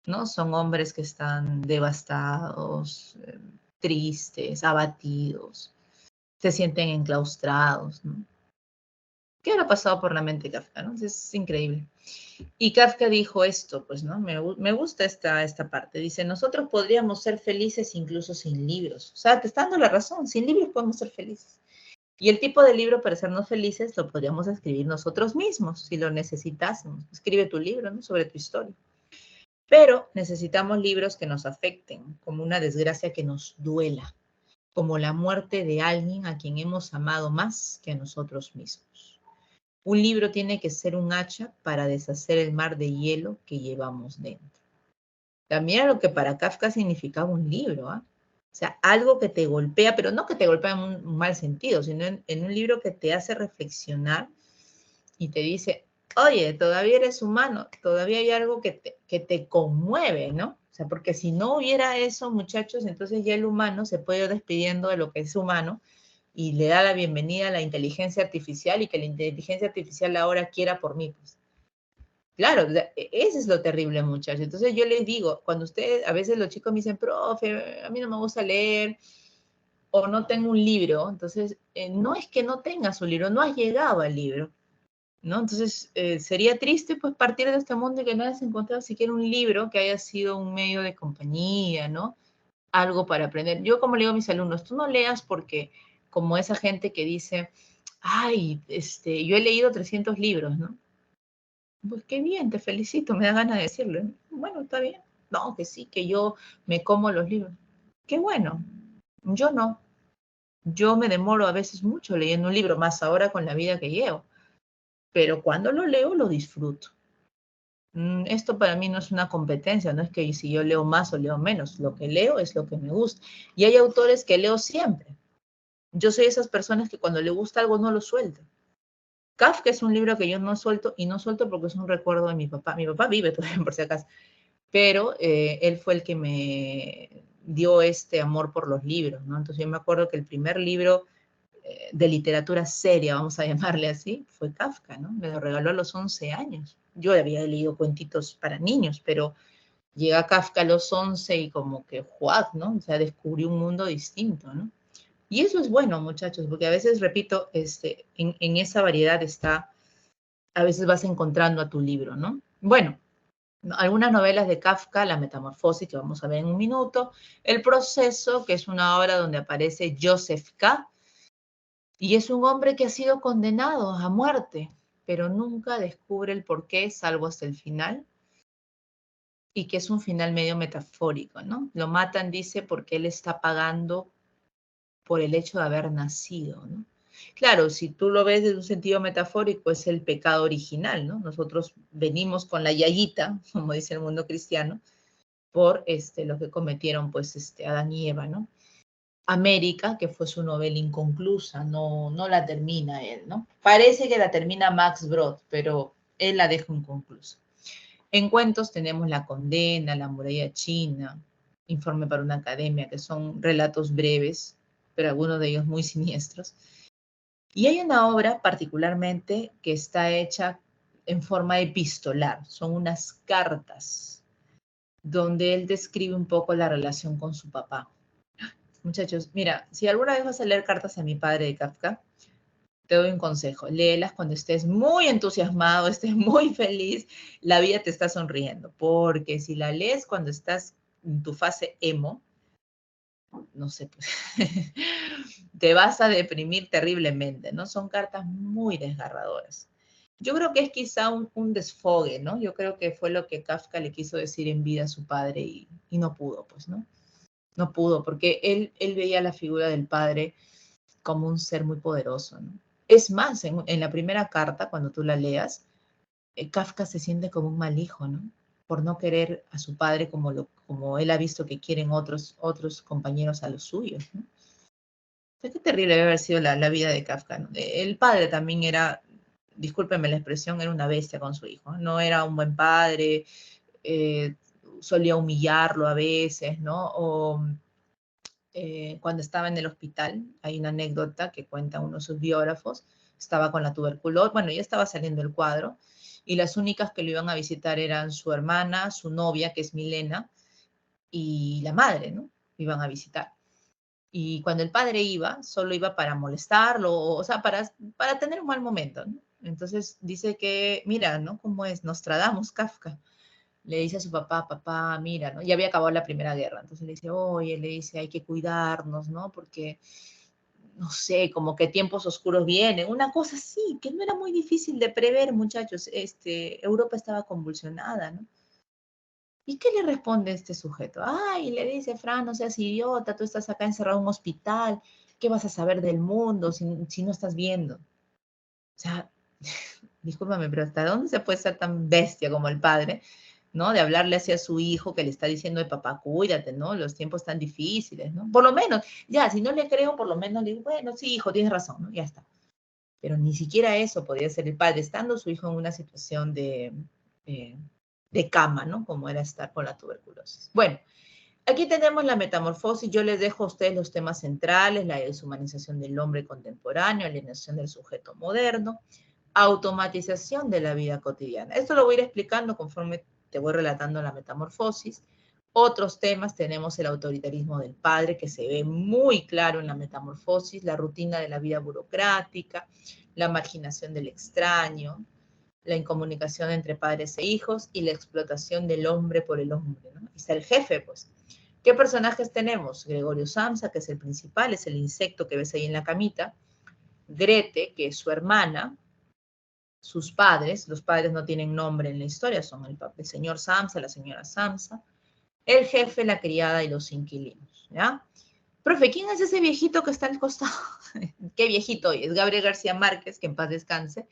A: ¿no? Son hombres que están devastados, tristes, abatidos, se sienten enclaustrados, ¿no? ¿Qué habrá pasado por la mente de Kafka, no? Es increíble. Y Kafka dijo esto, pues, ¿no? Me gusta esta parte. Dice, nosotros podríamos ser felices incluso sin libros. O sea, te está dando la razón, sin libros podemos ser felices. Y el tipo de libro para hacernos felices lo podríamos escribir nosotros mismos, si lo necesitásemos. Escribe tu libro, ¿no? Sobre tu historia. Pero necesitamos libros que nos afecten, como una desgracia que nos duela, como la muerte de alguien a quien hemos amado más que a nosotros mismos. Un libro tiene que ser un hacha para deshacer el mar de hielo que llevamos dentro. También lo que para Kafka significaba un libro, ¿ah? O sea, algo que te golpea, pero no que te golpea en un mal sentido, sino en un libro que te hace reflexionar y te dice, oye, todavía eres humano, todavía hay algo que te conmueve, ¿no? O sea, porque si no hubiera eso, muchachos, entonces ya el humano se puede ir despidiendo de lo que es humano y le da la bienvenida a la inteligencia artificial y que la inteligencia artificial ahora quiera por mí, pues. Claro, ese es lo terrible, muchachos. Entonces yo les digo, cuando ustedes, a veces los chicos me dicen, profe, a mí no me gusta leer o no tengo un libro, entonces no es que no tengas un libro, no has llegado al libro, ¿no? Entonces sería triste pues partir de este mundo y que no hayas encontrado siquiera un libro que haya sido un medio de compañía, ¿no? Algo para aprender. Yo como le digo a mis alumnos, tú no leas porque como esa gente que dice, ay, yo he leído 300 libros, ¿no? Pues qué bien, te felicito, me da ganas de decirlo. Bueno, está bien. No, que sí, que yo me como los libros. Qué bueno. Yo no. Yo me demoro a veces mucho leyendo un libro, más ahora con la vida que llevo. Pero cuando lo leo, lo disfruto. Esto para mí no es una competencia, no es que si yo leo más o leo menos. Lo que leo es lo que me gusta. Y hay autores que leo siempre. Yo soy esas personas que cuando le gusta algo no lo suelto. Kafka es un libro que yo no suelto y no suelto porque es un recuerdo de mi papá. Mi papá vive todavía, por si acaso, pero él fue el que me dio este amor por los libros, ¿no? Entonces yo me acuerdo que el primer libro de literatura seria, vamos a llamarle así, fue Kafka, ¿no? Me lo regaló a los 11 años. Yo había leído cuentitos para niños, pero llega Kafka a los 11 y como que, ¡juad!, ¿no? O sea, descubrí un mundo distinto, ¿no? Y eso es bueno, muchachos, porque a veces, repito, en esa variedad está, a veces vas encontrando a tu libro, ¿no? Bueno, algunas novelas de Kafka, La Metamorfosis, que vamos a ver en un minuto, El Proceso, que es una obra donde aparece Joseph K., y es un hombre que ha sido condenado a muerte, pero nunca descubre el porqué, salvo hasta el final, y que es un final medio metafórico, ¿no? Lo matan, dice, porque él está pagando por el hecho de haber nacido, ¿no? Claro, si tú lo ves desde un sentido metafórico, es el pecado original, ¿no? Nosotros venimos con la yayita, como dice el mundo cristiano, por lo que cometieron, pues, Adán y Eva, ¿no? América, que fue su novela inconclusa, no la termina él, ¿no? Parece que la termina Max Brod, pero él la deja inconclusa. En cuentos tenemos La Condena, La Muralla China, Informe para una Academia, que son relatos breves, pero algunos de ellos muy siniestros. Y hay una obra particularmente que está hecha en forma epistolar, son unas cartas donde él describe un poco la relación con su papá. Muchachos, mira, si alguna vez vas a leer Cartas a mi padre de Kafka, te doy un consejo, léelas cuando estés muy entusiasmado, estés muy feliz, la vida te está sonriendo, porque si la lees cuando estás en tu fase emo, no sé, pues, te vas a deprimir terriblemente, ¿no? Son cartas muy desgarradoras. Yo creo que es quizá un desfogue, ¿no? Yo creo que fue lo que Kafka le quiso decir en vida a su padre y no pudo, pues, ¿no? No pudo, porque él veía la figura del padre como un ser muy poderoso, ¿no? Es más, en la primera carta, cuando tú la leas, Kafka se siente como un mal hijo, ¿no? por no querer a su padre como él ha visto que quieren otros compañeros a los suyos, ¿no? O sea, qué terrible debe haber sido la vida de Kafka, ¿no? El padre también era, discúlpeme la expresión, era una bestia con su hijo, ¿no? No era un buen padre, eh, solía humillarlo a veces, ¿no? O cuando estaba en el hospital, hay una anécdota que cuenta uno de sus biógrafos, estaba con la tuberculosis, bueno, ya estaba saliendo el cuadro, y las únicas que lo iban a visitar eran su hermana, su novia, que es Milena, y la madre, ¿no? Iban a visitar. Y cuando el padre iba, solo iba para molestarlo, o sea, para tener un mal momento, ¿no? Entonces dice que, mira, ¿no? ¿Cómo es? Nostradamus, Kafka. Le dice a su papá, papá, mira, ¿no? Ya había acabado la Primera Guerra. Entonces le dice, oye, le dice, hay que cuidarnos, ¿no? Porque, no sé, como que tiempos oscuros vienen. Una cosa así, que no era muy difícil de prever, muchachos. Europa estaba convulsionada, ¿no? ¿Y qué le responde este sujeto? Ay, le dice, Fran, no seas idiota, tú estás acá encerrado en un hospital, ¿qué vas a saber del mundo si no estás viendo? O sea, discúlpame, pero ¿hasta dónde se puede ser tan bestia como el padre, ¿no? De hablarle hacia su hijo que le está diciendo, de papá, cuídate, ¿no? Los tiempos están difíciles, ¿no? Por lo menos, ya, si no le creo, por lo menos le digo, bueno, sí, hijo, tienes razón, ¿no? Ya está. Pero ni siquiera eso podía ser el padre, estando su hijo en una situación eh, de cama, ¿no? Como era estar con la tuberculosis. Bueno, aquí tenemos la metamorfosis. Yo les dejo a ustedes los temas centrales, la deshumanización del hombre contemporáneo, alienación del sujeto moderno, automatización de la vida cotidiana. Esto lo voy a ir explicando conforme te voy relatando la metamorfosis. Otros temas tenemos el autoritarismo del padre, que se ve muy claro en la metamorfosis, la rutina de la vida burocrática, la marginación del extraño, la incomunicación entre padres e hijos y la explotación del hombre por el hombre, ¿no? Está el jefe, pues. ¿Qué personajes tenemos? Gregorio Samsa, que es el principal, es el insecto que ves ahí en la camita. Grete, que es su hermana. Sus padres, los padres no tienen nombre en la historia, son el señor Samsa, la señora Samsa, el jefe, la criada y los inquilinos, ¿ya? Profe, ¿quién es ese viejito que está al costado? ¿Qué viejito hoy? Es Gabriel García Márquez, que en paz descanse.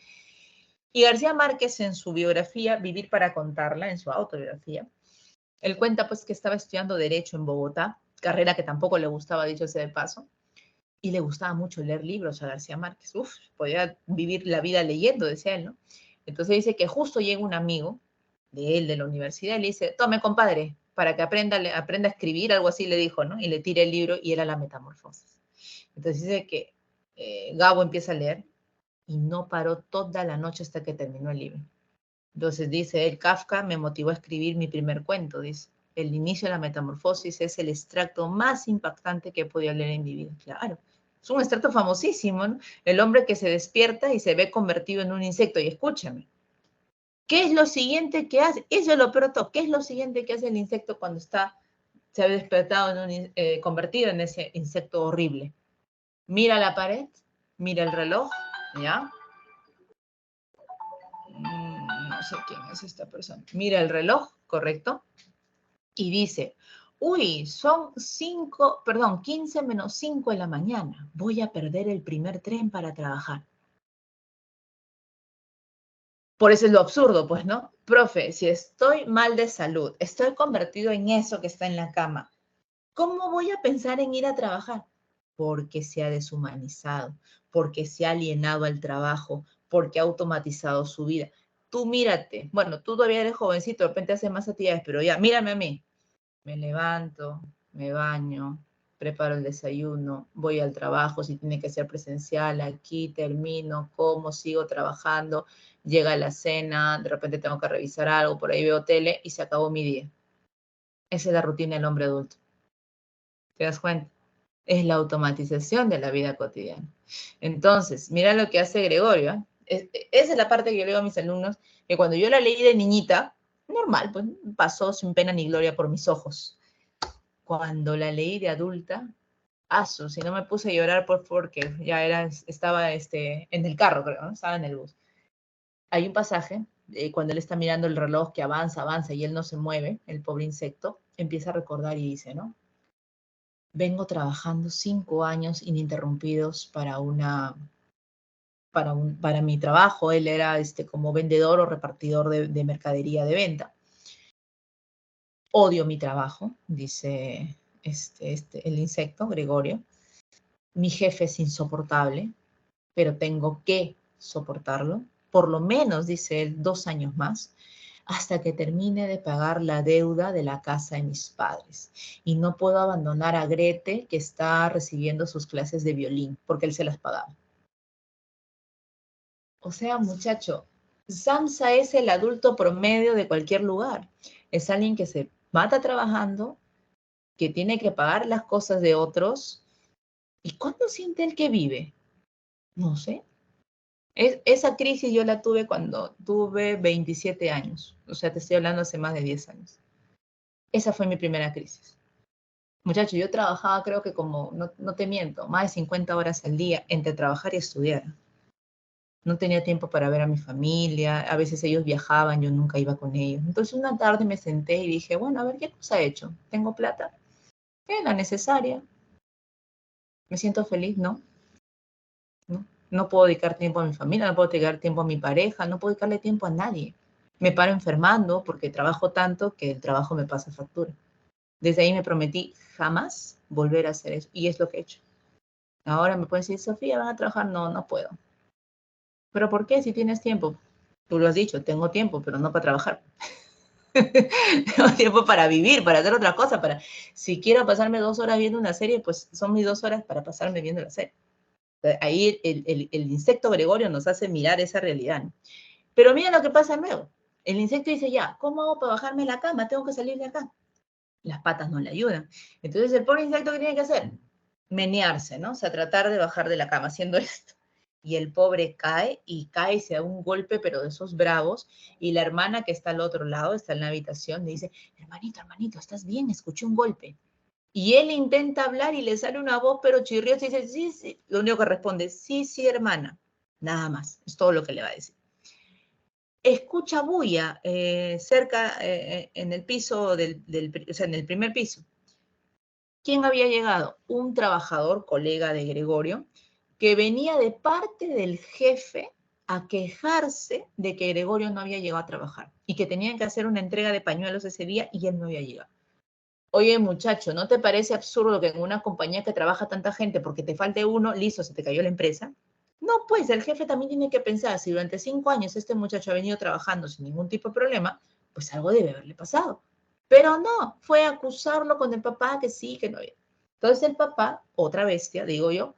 A: Y García Márquez en su biografía, Vivir para contarla, en su autobiografía, él cuenta pues que estaba estudiando Derecho en Bogotá, carrera que tampoco le gustaba, dicho sea de paso, y le gustaba mucho leer libros a García Márquez. Uf, podía vivir la vida leyendo, decía él, ¿no? Entonces dice que justo llega un amigo de él, de la universidad, y le dice, tome, compadre, para que aprenda a escribir, algo así le dijo, ¿no? Y le tira el libro y era La Metamorfosis. Entonces dice que Gabo empieza a leer y no paró toda la noche hasta que terminó el libro. Entonces dice él, Kafka me motivó a escribir mi primer cuento, dice. El inicio de la metamorfosis es el extracto más impactante que he podido leer en mi vida. Claro, es un extracto famosísimo, ¿no? El hombre que se despierta y se ve convertido en un insecto. Y escúchame, ¿qué es lo siguiente que hace? Eso es lo proto. ¿Qué es lo siguiente que hace el insecto cuando se ha despertado, convertido en ese insecto horrible? Mira la pared, mira el reloj, ¿ya? No sé quién es esta persona. Mira el reloj, ¿correcto? Y dice, uy, son 15 menos 5 de la mañana. Voy a perder el primer tren para trabajar. Por eso es lo absurdo, pues, ¿no? Profe, si estoy mal de salud, estoy convertido en eso que está en la cama, ¿cómo voy a pensar en ir a trabajar? Porque se ha deshumanizado, porque se ha alienado al trabajo, porque ha automatizado su vida. Tú mírate, bueno, tú todavía eres jovencito, de repente haces más actividades, pero ya, mírame a mí. Me levanto, me baño, preparo el desayuno, voy al trabajo, si tiene que ser presencial, aquí termino, como, sigo trabajando, llega la cena, de repente tengo que revisar algo, por ahí veo tele y se acabó mi día. Esa es la rutina del hombre adulto. ¿Te das cuenta? Es la automatización de la vida cotidiana. Entonces, mira lo que hace Gregorio. Esa es la parte que yo le digo a mis alumnos, que cuando yo la leí de niñita, normal, pues pasó sin pena ni gloria por mis ojos. Cuando la leí de adulta, si no me puse a llorar porque ya estaba en el carro, creo, ¿no? Estaba en el bus. Hay un pasaje, cuando él está mirando el reloj que avanza, avanza y él no se mueve, el pobre insecto, empieza a recordar y dice, ¿no? Vengo trabajando 5 años ininterrumpidos para mi trabajo. Él era como vendedor o repartidor de mercadería de venta. Odio mi trabajo, dice el insecto, Gregorio. Mi jefe es insoportable, pero tengo que soportarlo. Por lo menos, dice él, 2 años más, hasta que termine de pagar la deuda de la casa de mis padres. Y no puedo abandonar a Grete, que está recibiendo sus clases de violín, porque él se las pagaba. O sea, muchacho, Samsa es el adulto promedio de cualquier lugar. Es alguien que se mata trabajando, que tiene que pagar las cosas de otros. ¿Y cuándo siente él que vive? No sé. Esa crisis yo la tuve cuando tuve 27 años. O sea, te estoy hablando hace más de 10 años. Esa fue mi primera crisis. Muchacho, yo trabajaba creo que como, no te miento, más de 50 horas al día entre trabajar y estudiar. No tenía tiempo para ver a mi familia, a veces ellos viajaban, yo nunca iba con ellos. Entonces una tarde me senté y dije, bueno, a ver, ¿qué cosa he hecho? ¿Tengo plata? La necesaria. ¿Me siento feliz? No. ¿No? No puedo dedicar tiempo a mi familia, no puedo dedicar tiempo a mi pareja, no puedo dedicarle tiempo a nadie. Me paro enfermando porque trabajo tanto que el trabajo me pasa factura. Desde ahí me prometí jamás volver a hacer eso y es lo que he hecho. Ahora me pueden decir, Sofía, ¿van a trabajar? No, no puedo. ¿Pero por qué? Si tienes tiempo. Tú lo has dicho, tengo tiempo, pero no para trabajar. Tengo tiempo para vivir, para hacer otra cosa, para... Si quiero pasarme 2 horas viendo una serie, pues son mis 2 horas para pasarme viendo la serie. Ahí el insecto Gregorio nos hace mirar esa realidad, ¿no? Pero mira lo que pasa luego. El insecto dice, ya, ¿cómo hago para bajarme la cama? Tengo que salir de acá. Las patas no le ayudan. Entonces el pobre insecto, ¿qué tiene que hacer? Menearse, ¿no? O sea, tratar de bajar de la cama haciendo esto. Y el pobre cae y cae y se da un golpe, pero de esos bravos. Y la hermana que está al otro lado, está en la habitación, le dice, hermanito, hermanito, ¿estás bien? Escuché un golpe. Y él intenta hablar y le sale una voz, pero chirriosa y dice, sí, sí. Lo único que responde, sí, sí, hermana. Nada más, es todo lo que le va a decir. Escucha bulla cerca, en el piso, o sea, en el primer piso. ¿Quién había llegado? Un trabajador, colega de Gregorio, que venía de parte del jefe a quejarse de que Gregorio no había llegado a trabajar y que tenían que hacer una entrega de pañuelos ese día y él no había llegado. Oye, muchacho, ¿no te parece absurdo que en una compañía que trabaja tanta gente porque te falte uno, listo, se te cayó la empresa? No, pues el jefe también tiene que pensar, si durante 5 años este muchacho ha venido trabajando sin ningún tipo de problema, pues algo debe haberle pasado. Pero no, fue a acusarlo con el papá que sí, que no había. Entonces el papá, otra bestia, digo yo,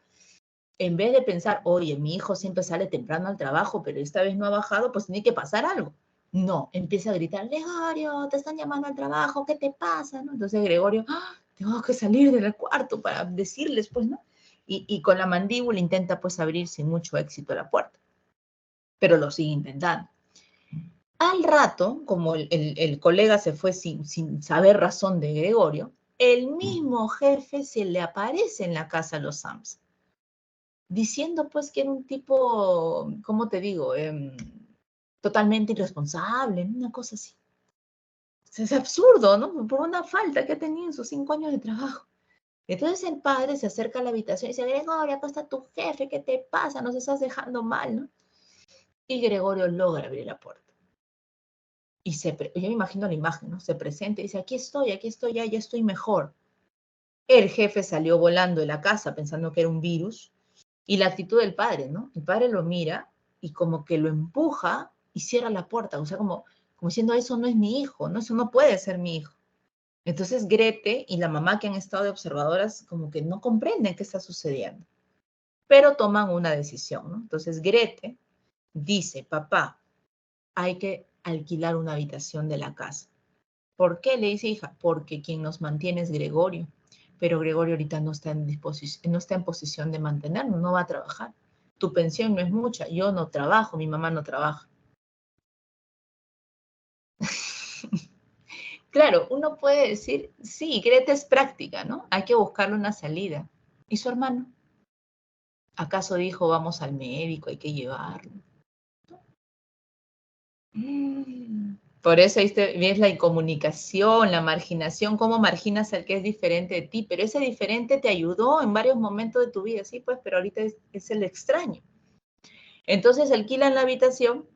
A: en vez de pensar, oye, mi hijo siempre sale temprano al trabajo, pero esta vez no ha bajado, pues tiene que pasar algo. No, empieza a gritar, Gregorio, te están llamando al trabajo, ¿qué te pasa? ¿No? Entonces Gregorio, ¡ah! Tengo que salir del cuarto para decirles, pues, ¿no? Y con la mandíbula intenta, pues, abrir sin mucho éxito la puerta, pero lo sigue intentando. Al rato, como el colega se fue sin saber razón de Gregorio, el mismo jefe se le aparece en la casa a los Sams, diciendo pues que era un tipo, ¿cómo te digo? Totalmente irresponsable, una cosa así. Es absurdo, ¿no? Por una falta que ha tenido en sus 5 años de trabajo. Entonces el padre se acerca a la habitación y dice, Gregorio, acá está tu jefe, ¿qué te pasa? Nos estás dejando mal, ¿no? Y Gregorio logra abrir la puerta. Y yo me imagino la imagen, ¿no? Se presenta y dice, aquí estoy, ya estoy mejor. El jefe salió volando de la casa pensando que era un virus. Y la actitud del padre, ¿no? El padre lo mira y como que lo empuja y cierra la puerta. O sea, como diciendo, eso no es mi hijo, ¿no? Eso no puede ser mi hijo. Entonces Grete y la mamá que han estado de observadoras como que no comprenden qué está sucediendo. Pero toman una decisión, ¿no? Entonces Grete dice, papá, hay que alquilar una habitación de la casa. ¿Por qué? Le dice hija, porque quien nos mantiene es Gregorio, pero Gregorio ahorita no está no está en posición de mantenernos, no va a trabajar. Tu pensión no es mucha, yo no trabajo, mi mamá no trabaja. Claro, uno puede decir, sí, Greta es práctica, ¿no? Hay que buscarle una salida. ¿Y su hermano? ¿Acaso dijo, vamos al médico, hay que llevarlo? Por eso ves la incomunicación, la marginación, cómo marginas al que es diferente de ti, pero ese diferente te ayudó en varios momentos de tu vida, sí, pues, pero ahorita es el extraño. Entonces alquilan la habitación,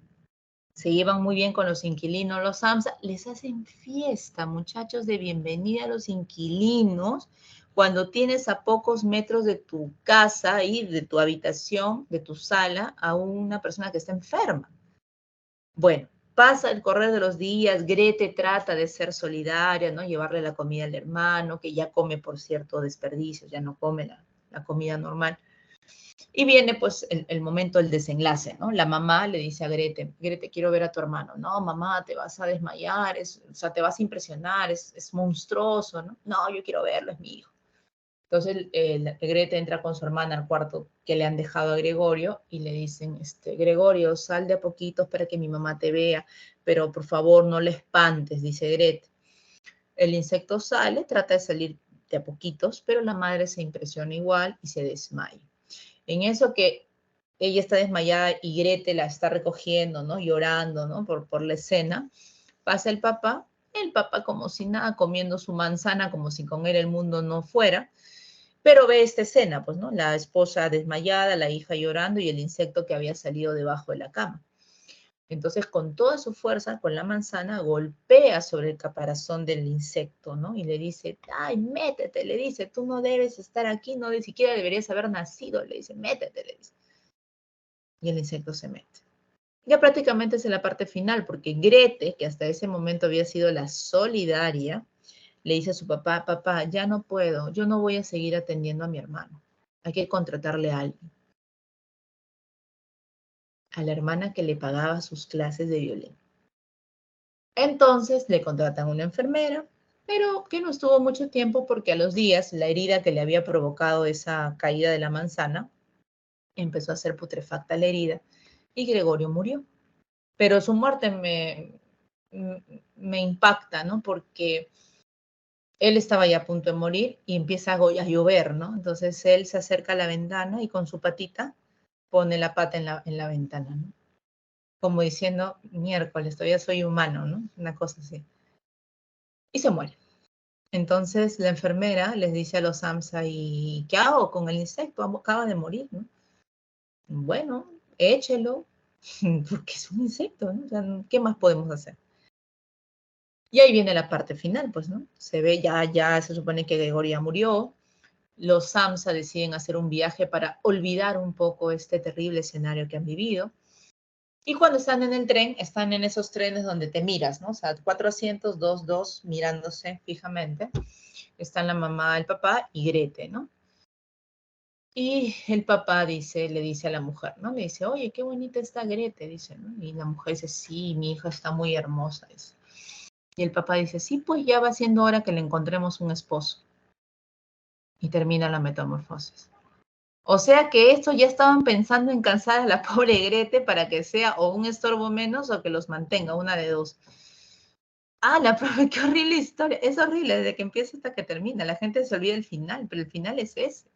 A: se llevan muy bien con los inquilinos, los AMSA, les hacen fiesta, muchachos, de bienvenida a los inquilinos, cuando tienes a pocos metros de tu casa y de tu habitación, de tu sala, a una persona que está enferma. Bueno, pasa el correr de los días, Grete trata de ser solidaria, ¿no? Llevarle la comida al hermano, que ya come por cierto desperdicio, ya no come la comida normal. Y viene pues el momento del desenlace, ¿no? La mamá le dice a Grete, Grete, quiero ver a tu hermano. No, mamá, te vas a desmayar, o sea, te vas a impresionar, es monstruoso, ¿no? No, yo quiero verlo, es mi hijo. Entonces Grete entra con su hermana al cuarto que le han dejado a Gregorio y le dicen, Gregorio, sal de a poquitos para que mi mamá te vea, pero por favor no le espantes, dice Grete. El insecto sale, trata de salir de a poquitos, pero la madre se impresiona igual y se desmaya. En eso que ella está desmayada y Grete la está recogiendo, ¿no? Llorando, ¿no? Por la escena, pasa el papá como si nada, comiendo su manzana, como si con él el mundo no fuera, pero ve esta escena, pues, ¿no? La esposa desmayada, la hija llorando y el insecto que había salido debajo de la cama. Entonces, con toda su fuerza, con la manzana, golpea sobre el caparazón del insecto, ¿no? Y le dice, ay, métete, le dice, tú no debes estar aquí, no ni siquiera deberías haber nacido, le dice, métete, le dice. Y el insecto se mete. Ya prácticamente es en la parte final, porque Grete, que hasta ese momento había sido la solidaria, le dice a su papá, papá, ya no puedo, yo no voy a seguir atendiendo a mi hermano. Hay que contratarle a alguien. A la hermana que le pagaba sus clases de violín. Entonces le contratan una enfermera, pero que no estuvo mucho tiempo porque a los días la herida que le había provocado esa caída de la manzana empezó a ser putrefacta la herida y Gregorio murió. Pero su muerte me impacta, ¿no? Porque él estaba ya a punto de morir y empieza a llover, ¿no? Entonces él se acerca a la ventana y con su patita pone la pata en la ventana, ¿no? Como diciendo, miércoles, todavía soy humano, ¿no? Una cosa así. Y se muere. Entonces la enfermera les dice a los AMSA, ¿y qué hago con el insecto? Acaba de morir, ¿no? Bueno, échelo, porque es un insecto, ¿no? O sea, ¿qué más podemos hacer? Y ahí viene la parte final, pues, ¿no? Se ve, ya se supone que Gregoria murió, los AMSA deciden hacer un viaje para olvidar un poco este terrible escenario que han vivido. Y cuando están en el tren, están en esos trenes donde te miras, ¿no? O sea, 4 asientos, dos, mirándose fijamente. Están la mamá, el papá y Grete, ¿no? Y el papá le dice a la mujer, ¿no? Le dice, oye, qué bonita está Grete, dice, ¿no? Y la mujer dice, sí, mi hija está muy hermosa, dice. Y el papá dice, sí, pues ya va siendo hora que le encontremos un esposo. Y termina la metamorfosis. O sea que estos ya estaban pensando en cansar a la pobre Grete para que sea o un estorbo menos o que los mantenga, una de dos. Ah, la profe, qué horrible historia. Es horrible desde que empieza hasta que termina. La gente se olvida el final, pero el final es ese.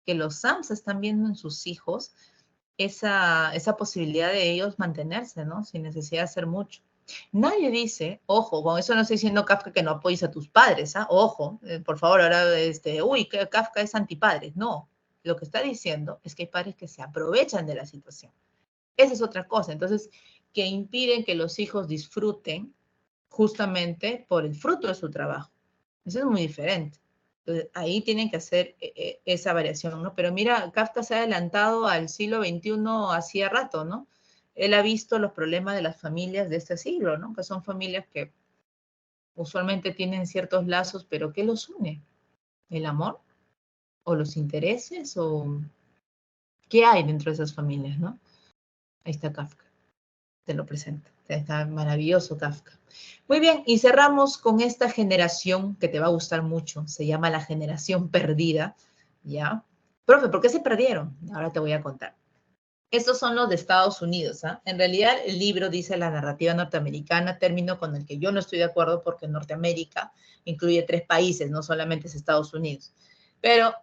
A: Que los SAMs están viendo en sus hijos esa posibilidad de ellos mantenerse, ¿no? Sin necesidad de hacer mucho. Nadie dice, ojo, con eso no estoy diciendo Kafka que no apoyes a tus padres, ¿ah? Ojo, por favor, ahora, uy, que Kafka es antipadres. No, lo que está diciendo es que hay padres que se aprovechan de la situación. Esa es otra cosa. Entonces, que impiden que los hijos disfruten justamente por el fruto de su trabajo. Eso es muy diferente. Entonces, ahí tienen que hacer esa variación, ¿no? Pero mira, Kafka se ha adelantado al siglo XXI hacía rato, ¿no? Él ha visto los problemas de las familias de este siglo, ¿no? Que son familias que usualmente tienen ciertos lazos, pero ¿qué los une? ¿El amor? ¿O los intereses? ¿O qué hay dentro de esas familias, no? Ahí está Kafka, te lo presento. Está maravilloso Kafka. Muy bien, y cerramos con esta generación que te va a gustar mucho. Se llama la generación perdida, ¿ya? Profe, ¿por qué se perdieron? Ahora te voy a contar. Estos son los de Estados Unidos, ¿ah? En realidad, el libro dice la narrativa norteamericana, término con el que yo no estoy de acuerdo porque Norteamérica incluye 3 países, no solamente es Estados Unidos. Pero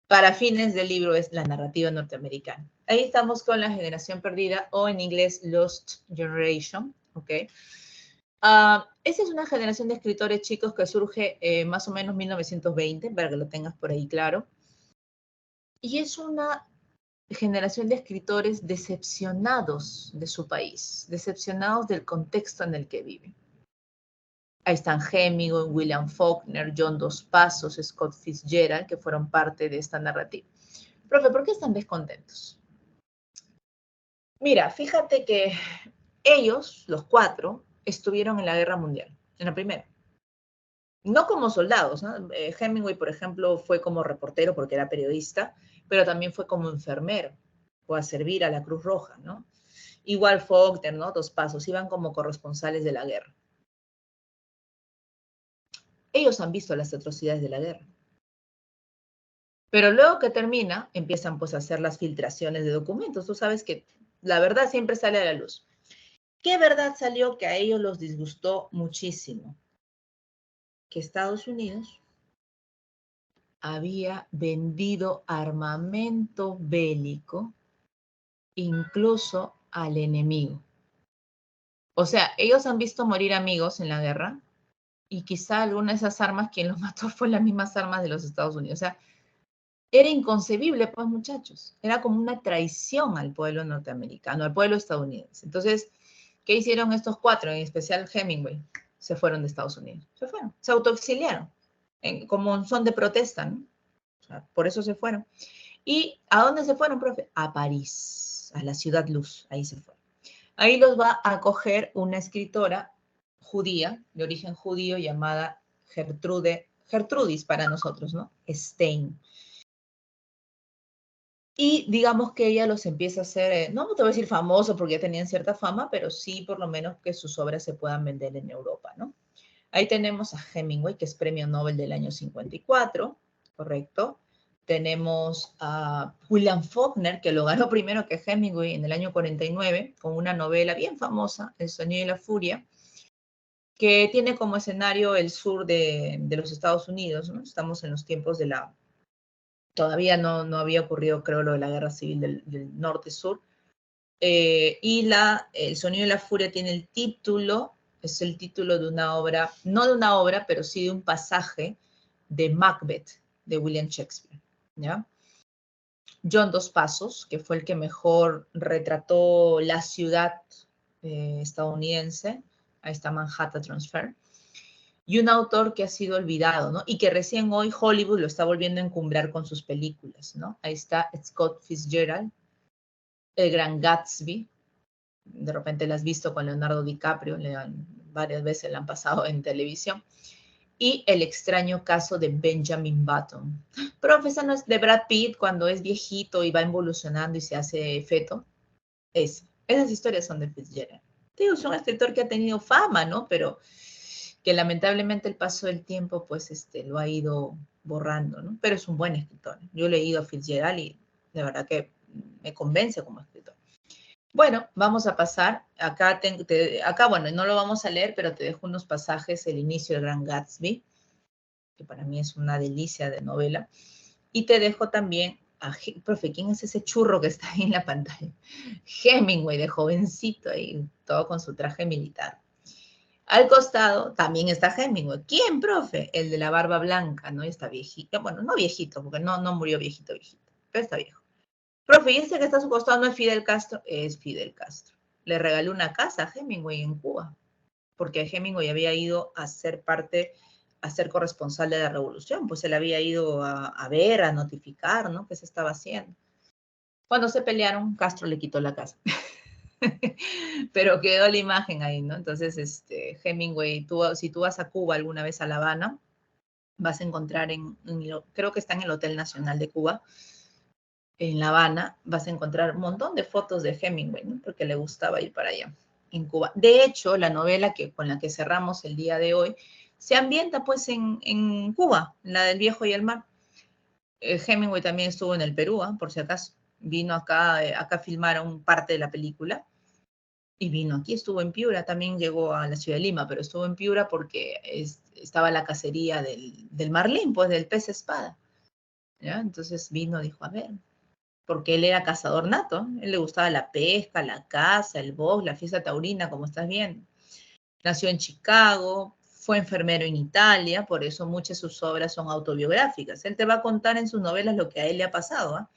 A: para fines del libro es la narrativa norteamericana. Ahí estamos con la generación perdida o en inglés Lost Generation, ¿ok? Esa es una generación de escritores chicos que surge más o menos 1920, para que lo tengas por ahí claro. Y es una generación de escritores decepcionados de su país, decepcionados del contexto en el que viven. Ahí están Hemingway, William Faulkner, John Dos Passos, Scott Fitzgerald, que fueron parte de esta narrativa. Profe, ¿por qué están descontentos? Mira, fíjate que ellos, los cuatro, estuvieron en la Guerra Mundial, en la primera. No como soldados, ¿no? Hemingway, por ejemplo, fue como reportero porque era periodista, pero también fue como enfermero, fue a servir a la Cruz Roja, ¿no? Igual Faulkner, ¿no? Dos Passos, iban como corresponsales de la guerra. Ellos han visto las atrocidades de la guerra. Pero luego que termina, empiezan pues a hacer las filtraciones de documentos. Tú sabes que la verdad siempre sale a la luz. ¿Qué verdad salió que a ellos los disgustó muchísimo? Que Estados Unidos había vendido armamento bélico incluso al enemigo. O sea, ellos han visto morir amigos en la guerra y quizá alguna de esas armas quien los mató fue las mismas armas de los Estados Unidos. O sea, era inconcebible, pues muchachos. Era como una traición al pueblo norteamericano, al pueblo estadounidense. Entonces, ¿qué hicieron estos cuatro, en especial Hemingway? Se fueron de Estados Unidos. Se fueron, se autoexiliaron, como un son de protesta, ¿no? O sea, por eso se fueron. ¿Y a dónde se fueron, profe? A París, a la Ciudad Luz. Ahí se fueron. Ahí los va a acoger una escritora judía, de origen judío, llamada Gertrudis para nosotros, ¿no? Stein. Y digamos que ella los empieza a hacer, no te voy a decir famoso porque ya tenían cierta fama, pero sí por lo menos que sus obras se puedan vender en Europa, ¿no? Ahí tenemos a Hemingway, que es premio Nobel del año 54, ¿correcto? Tenemos a William Faulkner, que lo ganó primero que Hemingway en el año 49, con una novela bien famosa, El sonido y la furia, que tiene como escenario el sur de los Estados Unidos, ¿no? Estamos en los tiempos de la... Todavía no había ocurrido, creo, lo de la guerra civil del norte-sur. Y El sonido y la furia tiene el título, es el título de una obra, no de una obra, pero sí de un pasaje de Macbeth, de William Shakespeare, ¿ya? John Dos Passos, que fue el que mejor retrató la ciudad estadounidense, ahí está Manhattan Transfer, y un autor que ha sido olvidado, ¿no? Y que recién hoy Hollywood lo está volviendo a encumbrar con sus películas, ¿no? Ahí está Scott Fitzgerald, El Gran Gatsby, de repente la has visto con Leonardo DiCaprio, varias veces la han pasado en televisión, y El extraño caso de Benjamin Button. Profesor, ¿no es de Brad Pitt cuando es viejito y va evolucionando y se hace feto? Esas historias son de Fitzgerald. Digo, es un escritor que ha tenido fama, ¿no? Pero que lamentablemente el paso del tiempo, pues, lo ha ido borrando, ¿no? Pero es un buen escritor. Yo he leído a Fitzgerald y de verdad que me convence como escritor. Bueno, vamos a pasar. Acá, bueno, no lo vamos a leer, pero te dejo unos pasajes, el inicio del Gran Gatsby, que para mí es una delicia de novela. Y te dejo también profe, ¿quién es ese churro que está ahí en la pantalla? Hemingway, de jovencito ahí, todo con su traje militar. Al costado también está Hemingway. ¿Quién, profe? El de la barba blanca, ¿no? Está viejito. Bueno, no viejito, porque no murió viejito, pero está viejo. Profe, ¿y ese que está a su costado no es Fidel Castro? Es Fidel Castro. Le regaló una casa a Hemingway en Cuba, porque Hemingway había ido a ser corresponsal de la revolución, pues él había ido a ver, a notificar, ¿no? ¿Qué se estaba haciendo? Cuando se pelearon, Castro le quitó la casa. Pero quedó la imagen ahí, ¿no? Entonces, Hemingway, si tú vas a Cuba alguna vez a La Habana, vas a encontrar creo que está en el Hotel Nacional de Cuba, en La Habana, vas a encontrar un montón de fotos de Hemingway, ¿no? Porque le gustaba ir para allá, en Cuba. De hecho, la novela con la que cerramos el día de hoy se ambienta pues en Cuba, en la del Viejo y el Mar. Hemingway también estuvo en el Perú, por si acaso. Vino acá filmaron parte de la película y vino aquí, estuvo en Piura, también llegó a la ciudad de Lima, pero estuvo en Piura porque estaba la cacería del marlín, pues del pez espada. ¿Ya? Entonces vino, dijo, a ver, porque él era cazador nato, él le gustaba la pesca, la caza, el box, la fiesta taurina, como estás viendo. Nació en Chicago, fue enfermero en Italia, por eso muchas de sus obras son autobiográficas. Él te va a contar en sus novelas lo que a él le ha pasado,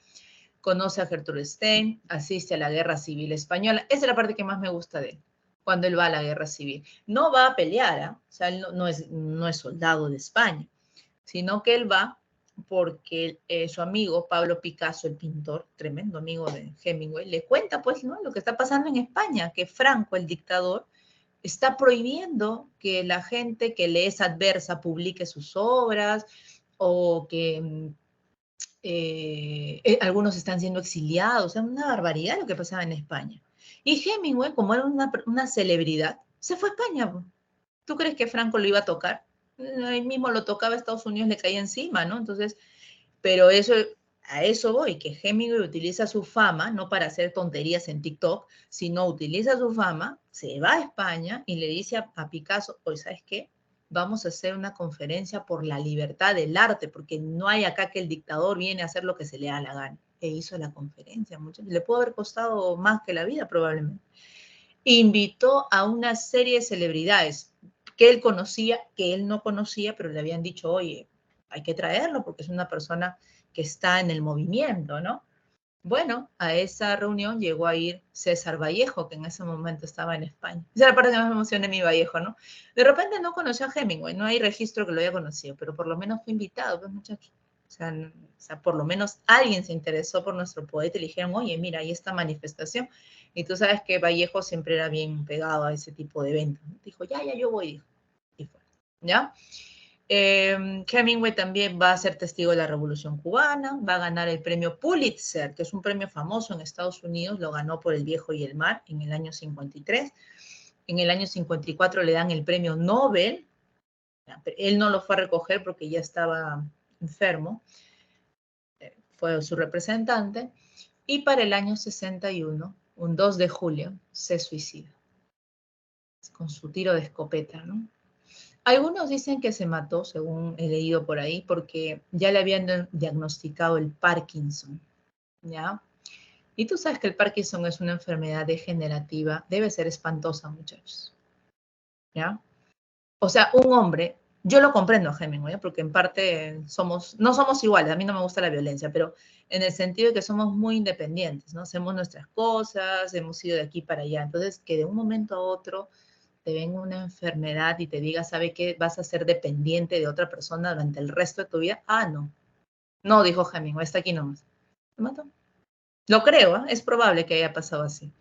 A: conoce a Gertrude Stein, asiste a la Guerra Civil Española. Esa es la parte que más me gusta de él, cuando él va a la Guerra Civil. No va a pelear, ¿eh? O sea, él no es soldado de España, sino que él va porque su amigo Pablo Picasso, el pintor, tremendo amigo de Hemingway, le cuenta pues, ¿no?, lo que está pasando en España, que Franco, el dictador, está prohibiendo que la gente que le es adversa publique sus obras o que algunos están siendo exiliados, o sea, una barbaridad lo que pasaba en España. Y Hemingway, como era una celebridad, se fue a España. ¿Tú crees que Franco lo iba a tocar? Ahí mismo lo tocaba, Estados Unidos le caía encima, ¿no? Entonces, pero a eso voy, que Hemingway utiliza su fama, no para hacer tonterías en TikTok, sino utiliza su fama, se va a España y le dice a Picasso, oye, ¿sabes qué? Vamos a hacer una conferencia por la libertad del arte, porque no hay acá que el dictador viene a hacer lo que se le da la gana. E hizo la conferencia, muchachos. Le pudo haber costado más que la vida, probablemente. Invitó a una serie de celebridades que él conocía, que él no conocía, pero le habían dicho, oye, hay que traerlo porque es una persona que está en el movimiento, ¿no? Bueno, a esa reunión llegó a ir César Vallejo, que en ese momento estaba en España. Esa es la parte que más me emociona de mi Vallejo, ¿no? De repente no conoció a Hemingway, no hay registro que lo haya conocido, pero por lo menos fue invitado, pues, muchachos. O sea, por lo menos alguien se interesó por nuestro poeta y le dijeron, oye, mira, hay esta manifestación. Y tú sabes que Vallejo siempre era bien pegado a ese tipo de eventos. Dijo, ya, yo voy, dijo. Y fue, ¿ya? Hemingway también va a ser testigo de la Revolución Cubana, va a ganar el premio Pulitzer, que es un premio famoso en Estados Unidos, lo ganó por El Viejo y el Mar en el año 53. En el año 54 le dan el premio Nobel, él no lo fue a recoger porque ya estaba enfermo, fue su representante, y para el año 61, un 2 de julio, se suicida, con su tiro de escopeta, ¿no? Algunos dicen que se mató, según he leído por ahí, porque ya le habían diagnosticado el Parkinson, ¿ya? Y tú sabes que el Parkinson es una enfermedad degenerativa, debe ser espantosa, muchachos, ¿ya? O sea, un hombre, yo lo comprendo a Hemingway, ¿eh? Porque en parte no somos iguales, a mí no me gusta la violencia, pero en el sentido de que somos muy independientes, ¿no? Hacemos nuestras cosas, hemos ido de aquí para allá, entonces que de un momento a otro te venga una enfermedad y te diga, ¿sabe qué? Vas a ser dependiente de otra persona durante el resto de tu vida. Ah, no. No, dijo Hemingway, está aquí nomás. Se mató. Lo creo, ¿eh? Es probable que haya pasado así.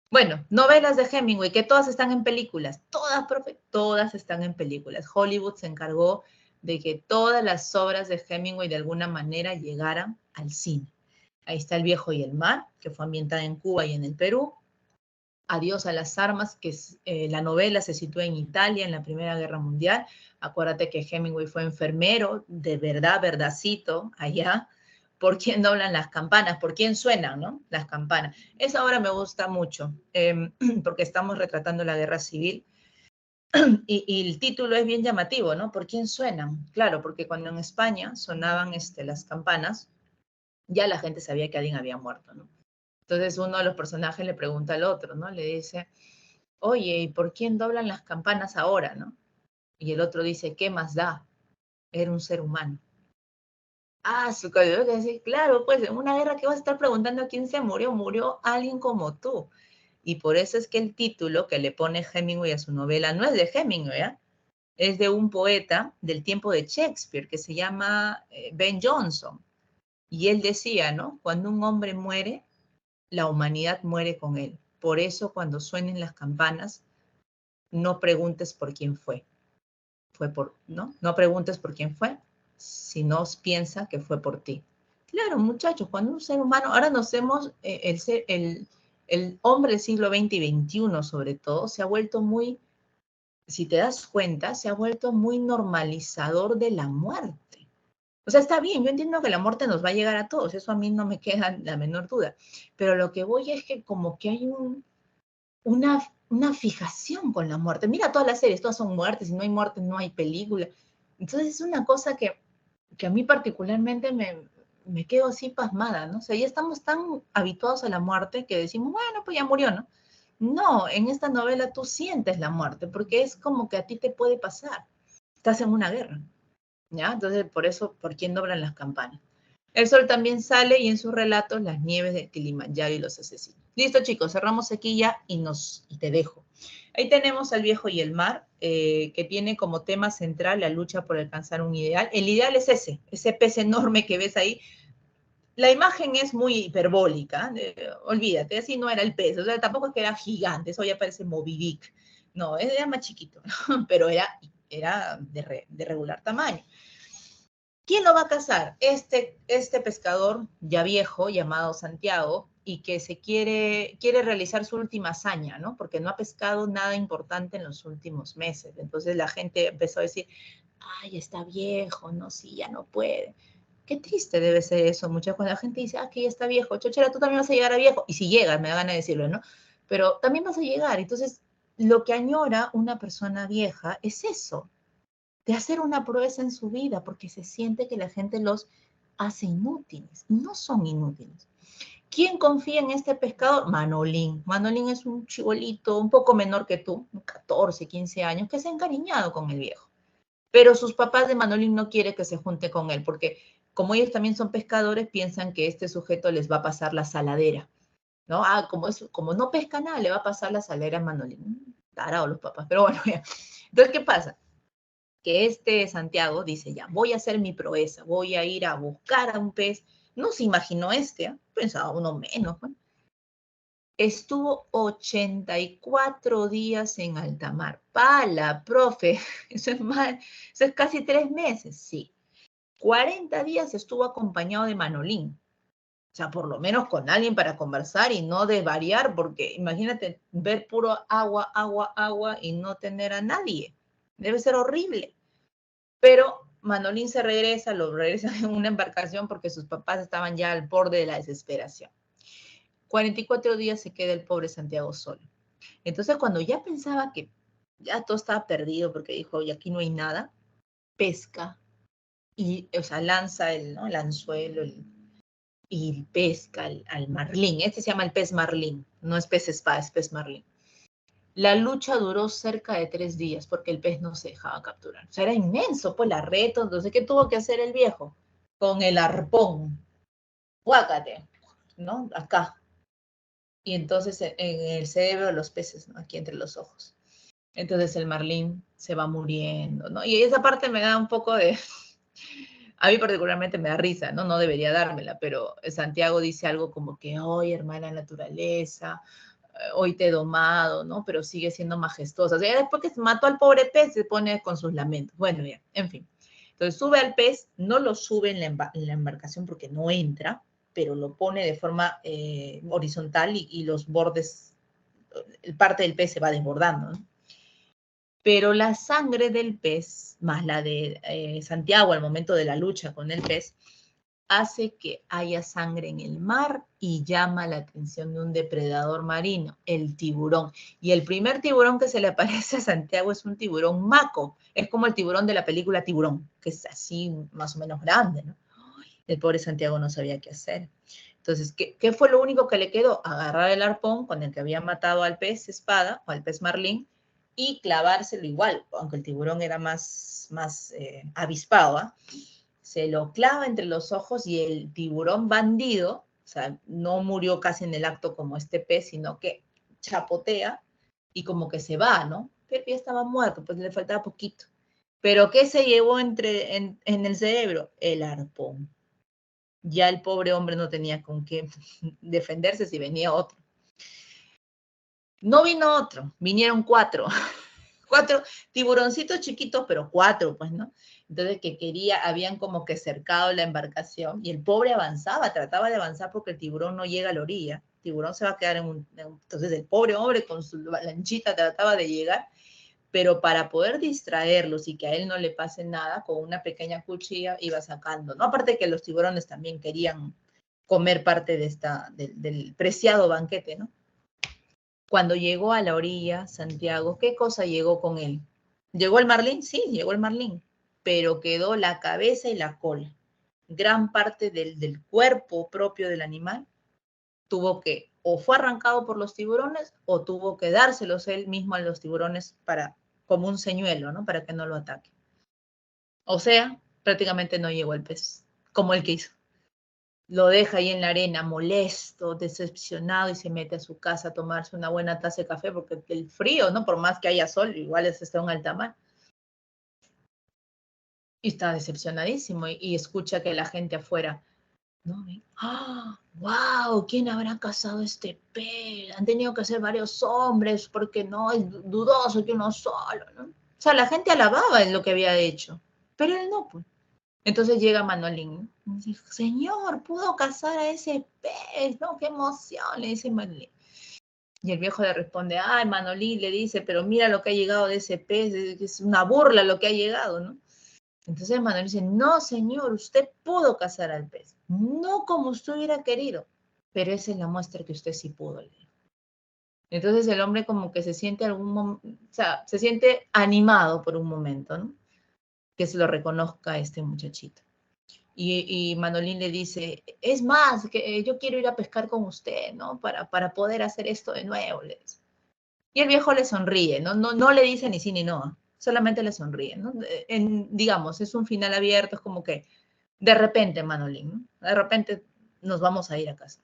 A: Bueno, novelas de Hemingway, que todas están en películas. Todas, profe, todas están en películas. Hollywood se encargó de que todas las obras de Hemingway de alguna manera llegaran al cine. Ahí está El Viejo y el Mar, que fue ambientada en Cuba y en el Perú. Adiós a las armas, que la novela se sitúa en Italia en la Primera Guerra Mundial. Acuérdate que Hemingway fue enfermero, de verdad, verdacito, allá. ¿Por quién doblan las campanas? ¿Por quién suenan, no? Las campanas. Esa obra me gusta mucho, porque estamos retratando la guerra civil. Y el título es bien llamativo, ¿no? ¿Por quién suenan? Claro, porque cuando en España sonaban las campanas, ya la gente sabía que alguien había muerto, ¿no? Entonces uno de los personajes le pregunta al otro, ¿no? Le dice, oye, ¿y por quién doblan las campanas ahora, no? Y el otro dice, ¿qué más da? Era un ser humano. Ah, su código que decir, claro, pues en una guerra que vas a estar preguntando quién se murió, murió alguien como tú. Y por eso es que el título que le pone Hemingway a su novela no es de Hemingway, ¿eh? Es de un poeta del tiempo de Shakespeare que se llama Ben Jonson. Y él decía, ¿no? Cuando un hombre muere, la humanidad muere con él. Por eso cuando suenen las campanas, no preguntes por quién fue. ¿No? No preguntes por quién fue, sino piensa que fue por ti. Claro, muchachos, cuando un ser humano, ahora nos hemos, el hombre del siglo XX y XXI sobre todo, se ha vuelto muy, si te das cuenta, se ha vuelto muy normalizador de la muerte. O sea, está bien, yo entiendo que la muerte nos va a llegar a todos, eso a mí no me queda la menor duda, pero lo que voy es que como que hay una fijación con la muerte. Mira todas las series, todas son muertes, si no hay muerte no hay película. Entonces es una cosa que a mí particularmente me quedo así pasmada, ¿no? O sea, ya estamos tan habituados a la muerte que decimos, bueno, pues ya murió, ¿no? No, en esta novela tú sientes la muerte, porque es como que a ti te puede pasar. Estás en una guerra, ¿ya? Entonces, por eso, ¿por quién doblan las campanas? El sol también sale y en sus relatos las nieves del Kilimanjaro y los asesinos. Listo, chicos, cerramos aquí ya y te dejo. Ahí tenemos al viejo y el mar, que tiene como tema central la lucha por alcanzar un ideal. El ideal es ese pez enorme que ves ahí. La imagen es muy hiperbólica, olvídate, así no era el pez, o sea, tampoco es que era gigante, eso ya parece Moby Dick, no, era más chiquito, ¿no? Pero era de regular tamaño. ¿Quién lo va a cazar? Este pescador ya viejo, llamado Santiago, y que quiere realizar su última hazaña, ¿no? Porque no ha pescado nada importante en los últimos meses. Entonces la gente empezó a decir, ay, está viejo, no, sí, ya no puede. Qué triste debe ser eso, muchas cuando la gente dice, ah, que ya está viejo, chochera, tú también vas a llegar a viejo. Y si llegas, me da ganas de decirlo, ¿no? Pero también vas a llegar. Entonces, lo que añora una persona vieja es eso, de hacer una proeza en su vida, porque se siente que la gente los hace inútiles. No son inútiles. ¿Quién confía en este pescador? Manolín. Manolín es un chibolito un poco menor que tú, 14, 15 años, que se ha encariñado con el viejo. Pero sus papás de Manolín no quieren que se junte con él, porque como ellos también son pescadores, piensan que este sujeto les va a pasar la saladera, ¿no? Ah, como no pesca nada, le va a pasar la saladera a Manolín. Tarao los papás, pero bueno, ya. Entonces, ¿qué pasa? Que este Santiago dice, ya, voy a hacer mi proeza, voy a ir a buscar a un pez. No se imaginó pensaba uno menos. ¿No? Estuvo 84 días en alta mar. ¡Pala, profe! Eso es casi 3 meses, sí. 40 días estuvo acompañado de Manolín. O sea, por lo menos con alguien para conversar y no desvariar, porque imagínate ver puro agua, agua, agua y no tener a nadie. Debe ser horrible. Pero Manolín lo regresa en una embarcación porque sus papás estaban ya al borde de la desesperación. 44 días se queda el pobre Santiago solo. Entonces, cuando ya pensaba que ya todo estaba perdido porque dijo, y aquí no hay nada, pesca y, o sea, lanza el anzuelo y pesca al marlín. Este se llama el pez marlín, no es pez espada, es pez marlín. La lucha duró cerca de 3 días porque el pez no se dejaba capturar. O sea, era inmenso, pues la red. Entonces, ¿qué tuvo que hacer el viejo? Con el arpón. Guácate, ¿no? Acá. Y entonces en el cerebro de los peces, ¿no? Aquí entre los ojos. Entonces el marlín se va muriendo, ¿no? Y esa parte me da un poco de... A mí particularmente me da risa, ¿no? No debería dármela, pero Santiago dice algo como que, oye, hermana naturaleza, hoy te he domado, ¿no? Pero sigue siendo majestuosa. O sea, después que mató al pobre pez, se pone con sus lamentos. Bueno, ya, en fin. Entonces sube al pez, no lo sube en la embarcación porque no entra, pero lo pone de forma horizontal y los bordes, parte del pez se va desbordando, ¿no? Pero la sangre del pez, más la de Santiago al momento de la lucha con el pez, hace que haya sangre en el mar y llama la atención de un depredador marino, el tiburón. Y el primer tiburón que se le aparece a Santiago es un tiburón maco. Es como el tiburón de la película Tiburón, que es así más o menos grande, ¿no? El pobre Santiago no sabía qué hacer. Entonces, ¿qué fue lo único que le quedó? Agarrar el arpón con el que había matado al pez espada o al pez marlín y clavárselo igual, aunque el tiburón era más avispado, ¿eh? Se lo clava entre los ojos y el tiburón bandido, o sea, no murió casi en el acto como este pez, sino que chapotea y como que se va, ¿no? Pero ya estaba muerto, pues le faltaba poquito. ¿Pero qué se llevó en el cerebro? El arpón. Ya el pobre hombre no tenía con qué defenderse si venía otro. No vino otro, vinieron 4. 4 tiburoncitos chiquitos, pero 4, pues, ¿no? Entonces, habían como que cercado la embarcación y el pobre avanzaba, trataba de avanzar porque el tiburón no llega a la orilla. El tiburón se va a quedar entonces el pobre hombre con su lanchita trataba de llegar, pero para poder distraerlos y que a él no le pase nada, con una pequeña cuchilla iba sacando, ¿no? Aparte que los tiburones también querían comer parte del preciado banquete, ¿no? Cuando llegó a la orilla, Santiago, ¿qué cosa llegó con él? ¿Llegó el marlín? Sí, llegó el marlín, pero quedó la cabeza y la cola. Gran parte del cuerpo propio del animal o fue arrancado por los tiburones, o tuvo que dárselos él mismo a los tiburones como un señuelo, ¿no? Para que no lo ataquen. O sea, prácticamente no llegó el pez, como el que hizo. lo deja ahí en la arena, molesto, decepcionado, y se mete a su casa a tomarse una buena taza de café, porque el frío, ¿no? Por más que haya sol, igual está en alta mar. Y está decepcionadísimo y escucha que la gente afuera, ¿no? ¡Ah! ¡Wow! ¿Quién habrá cazado este pez? Han tenido que ser varios hombres porque no es dudoso que uno solo, ¿no? O sea, la gente alababa en lo que había hecho, pero él no, pues. Entonces llega Manolín, ¿no? Dice, señor, pudo cazar a ese pez, ¿no? ¡Qué emoción! Le dice Manolín. Y el viejo le responde, ay, Manolín, le dice, pero mira lo que ha llegado de ese pez, es una burla lo que ha llegado, ¿no? Entonces Manuel dice, no, señor, usted pudo cazar al pez, no como usted hubiera querido, pero esa es la muestra que usted sí pudo. Entonces el hombre como que se siente o sea, se siente animado por un momento, ¿no? Que se lo reconozca este muchachito. Y Manolín le dice, es más, que yo quiero ir a pescar con usted, ¿no? Para poder hacer esto de nuevo, le dice. Y el viejo le sonríe, no le dice ni sí ni no, solamente le sonríe, ¿no? Digamos, es un final abierto, es como que de repente, Manolín, ¿no? De repente nos vamos a ir a casa.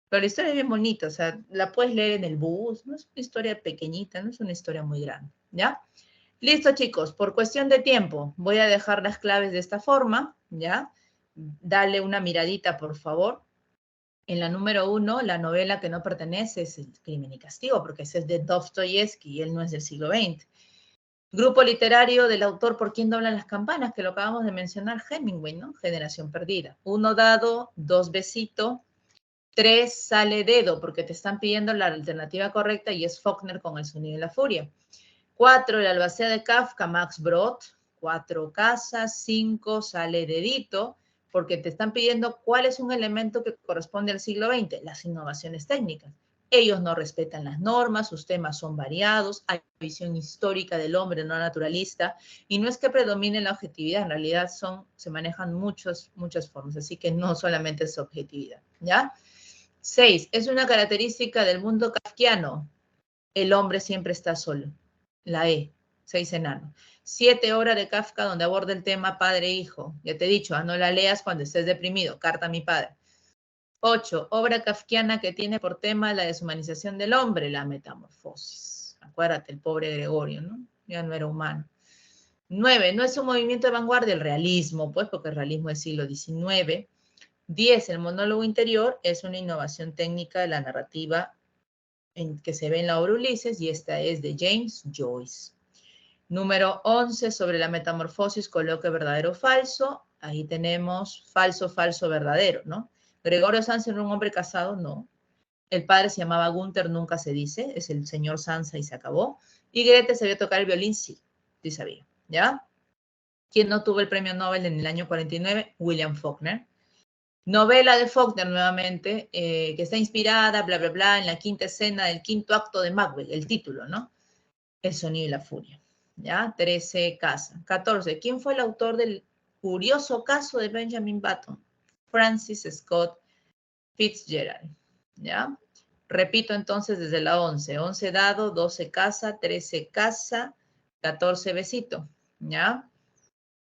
A: Pero la historia es bien bonita, o sea, la puedes leer en el bus, no es una historia pequeñita, no es una historia muy grande, ¿ya? Listo, chicos, por cuestión de tiempo, voy a dejar las claves de esta forma, ¿ya? Dale una miradita, por favor. En la número 1, la novela que no pertenece es el Crimen y Castigo, porque ese es de Dostoyevsky y él no es del siglo XX. Grupo literario del autor Por quién doblan las campanas, que lo acabamos de mencionar, Hemingway, ¿no? Generación perdida. 1 dado, 2 besito, 3 sale dedo, porque te están pidiendo la alternativa correcta y es Faulkner con El sonido y la furia. 4, el albacea de Kafka, Max Brod. 4 casa, 5 sale dedito, porque te están pidiendo cuál es un elemento que corresponde al siglo XX, las innovaciones técnicas. Ellos no respetan las normas, sus temas son variados, hay visión histórica del hombre no naturalista, y no es que predomine la objetividad, en realidad se manejan muchas formas, así que no solamente es objetividad, ¿ya? 6, es una característica del mundo kafkiano, el hombre siempre está solo. La E, 6 enanos. 7 obras de Kafka donde aborda el tema padre-hijo. Ya te he dicho, no la leas cuando estés deprimido. Carta a mi padre. 8, obra kafkiana que tiene por tema la deshumanización del hombre, la metamorfosis. Acuérdate, el pobre Gregorio, ¿no? Ya no era humano. 9, no es un movimiento de vanguardia, el realismo, pues, porque el realismo es siglo XIX. 10, el monólogo interior es una innovación técnica de la narrativa que se ve en la obra Ulises, y esta es de James Joyce. Número 11, sobre la metamorfosis, coloque verdadero o falso. Ahí tenemos falso, falso, verdadero, ¿no? Gregorio Sanz era un hombre casado, no. El padre se llamaba Gunther, nunca se dice, es el señor Sansa y se acabó. Y Goethe sabía tocar el violín, sí, sí sabía, ¿ya? ¿Quién no tuvo el premio Nobel en el año 49? William Faulkner. Novela de Faulkner nuevamente, que está inspirada, bla, bla, bla, en la quinta escena del quinto acto de Macbeth, el título, ¿no? El sonido y la furia, ¿ya? 13, casa. 14, ¿quién fue el autor del curioso caso de Benjamin Button? Francis Scott Fitzgerald, ¿ya? Repito entonces desde la 11. 11 dado, 12 casa, 13 casa, 14 besito, ¿ya?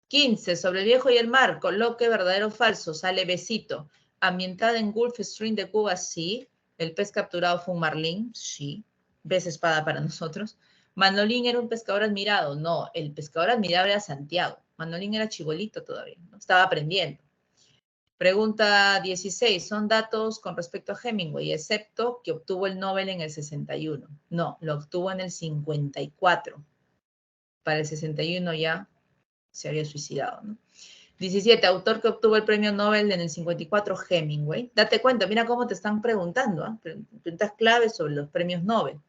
A: 15, sobre el viejo y el mar, coloque verdadero o falso, sale besito. Ambientada en Gulf Stream de Cuba, sí. El pez capturado fue un marlín, sí. Ves espada para nosotros. Manolín era un pescador admirado, no. El pescador admirado era Santiago. Manolín era chibolito todavía, ¿no? Estaba aprendiendo. Pregunta 16, son datos con respecto a Hemingway, excepto que obtuvo el Nobel en el 61. No, lo obtuvo en el 54. Para el 61 ya se había suicidado, ¿no? 17, autor que obtuvo el premio Nobel en el 54, Hemingway. Date cuenta, mira cómo te están preguntando, ¿eh? Preguntas claves sobre los premios Nobel.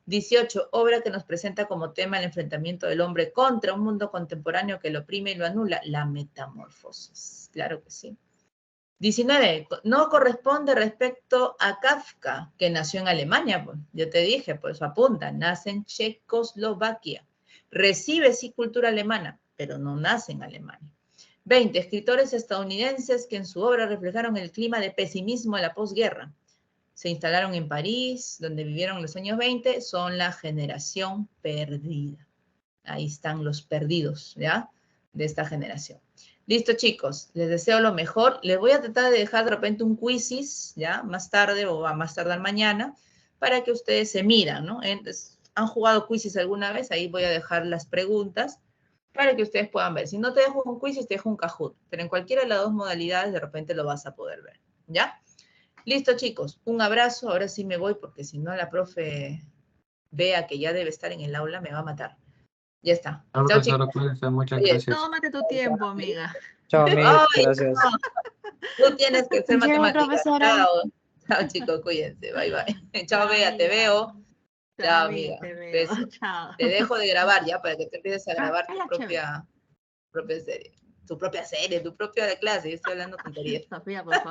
A: 18, obra que nos presenta como tema el enfrentamiento del hombre contra un mundo contemporáneo que lo oprime y lo anula, la metamorfosis. Claro que sí. 19, no corresponde respecto a Kafka, que nació en Alemania, pues. Yo te dije, pues apunta, nace en Checoslovaquia. Recibe sí cultura alemana, pero no nace en Alemania. 20, escritores estadounidenses que en su obra reflejaron el clima de pesimismo de la posguerra. Se instalaron en París, donde vivieron los años 20, son la generación perdida. Ahí están los perdidos, ¿ya? De esta generación. Listo, chicos, les deseo lo mejor. Les voy a tratar de dejar de repente un quizzes, ¿ya? Más tarde o a más tardar mañana, para que ustedes se midan, ¿no? ¿Han jugado quizzes alguna vez? Ahí voy a dejar las preguntas para que ustedes puedan ver. Si no te dejo un quizzes, te dejo un Kahoot, pero en cualquiera de las dos modalidades de repente lo vas a poder ver, ¿ya? Listo, chicos, un abrazo. Ahora sí me voy porque si no la profe vea que ya debe estar en el aula, me va a matar. Ya está.
B: No,
A: Chao,
B: profesora,
A: chicos.
B: cuídense, muchas
A: Oye,
B: gracias.
C: Tómate tu tiempo, amiga.
D: Chao, Miss.
A: ay,
D: Gracias.
A: tú tienes que hacer
E: Llevo,
A: matemáticas.
E: profesora.
A: Chao. Chao, chicos, cuídense. Bye, bye. Chao, Bea, te
C: amiga.
A: veo. Chao,
C: Amiga,
A: amiga.
C: te veo.
A: Besos.
C: Chao.
A: Te dejo de grabar ya para que te empieces a grabar
C: ya,
A: tu propia serie. Tu propia serie, tu propia clase. Yo estoy hablando tonterías.
C: Sofía, por favor.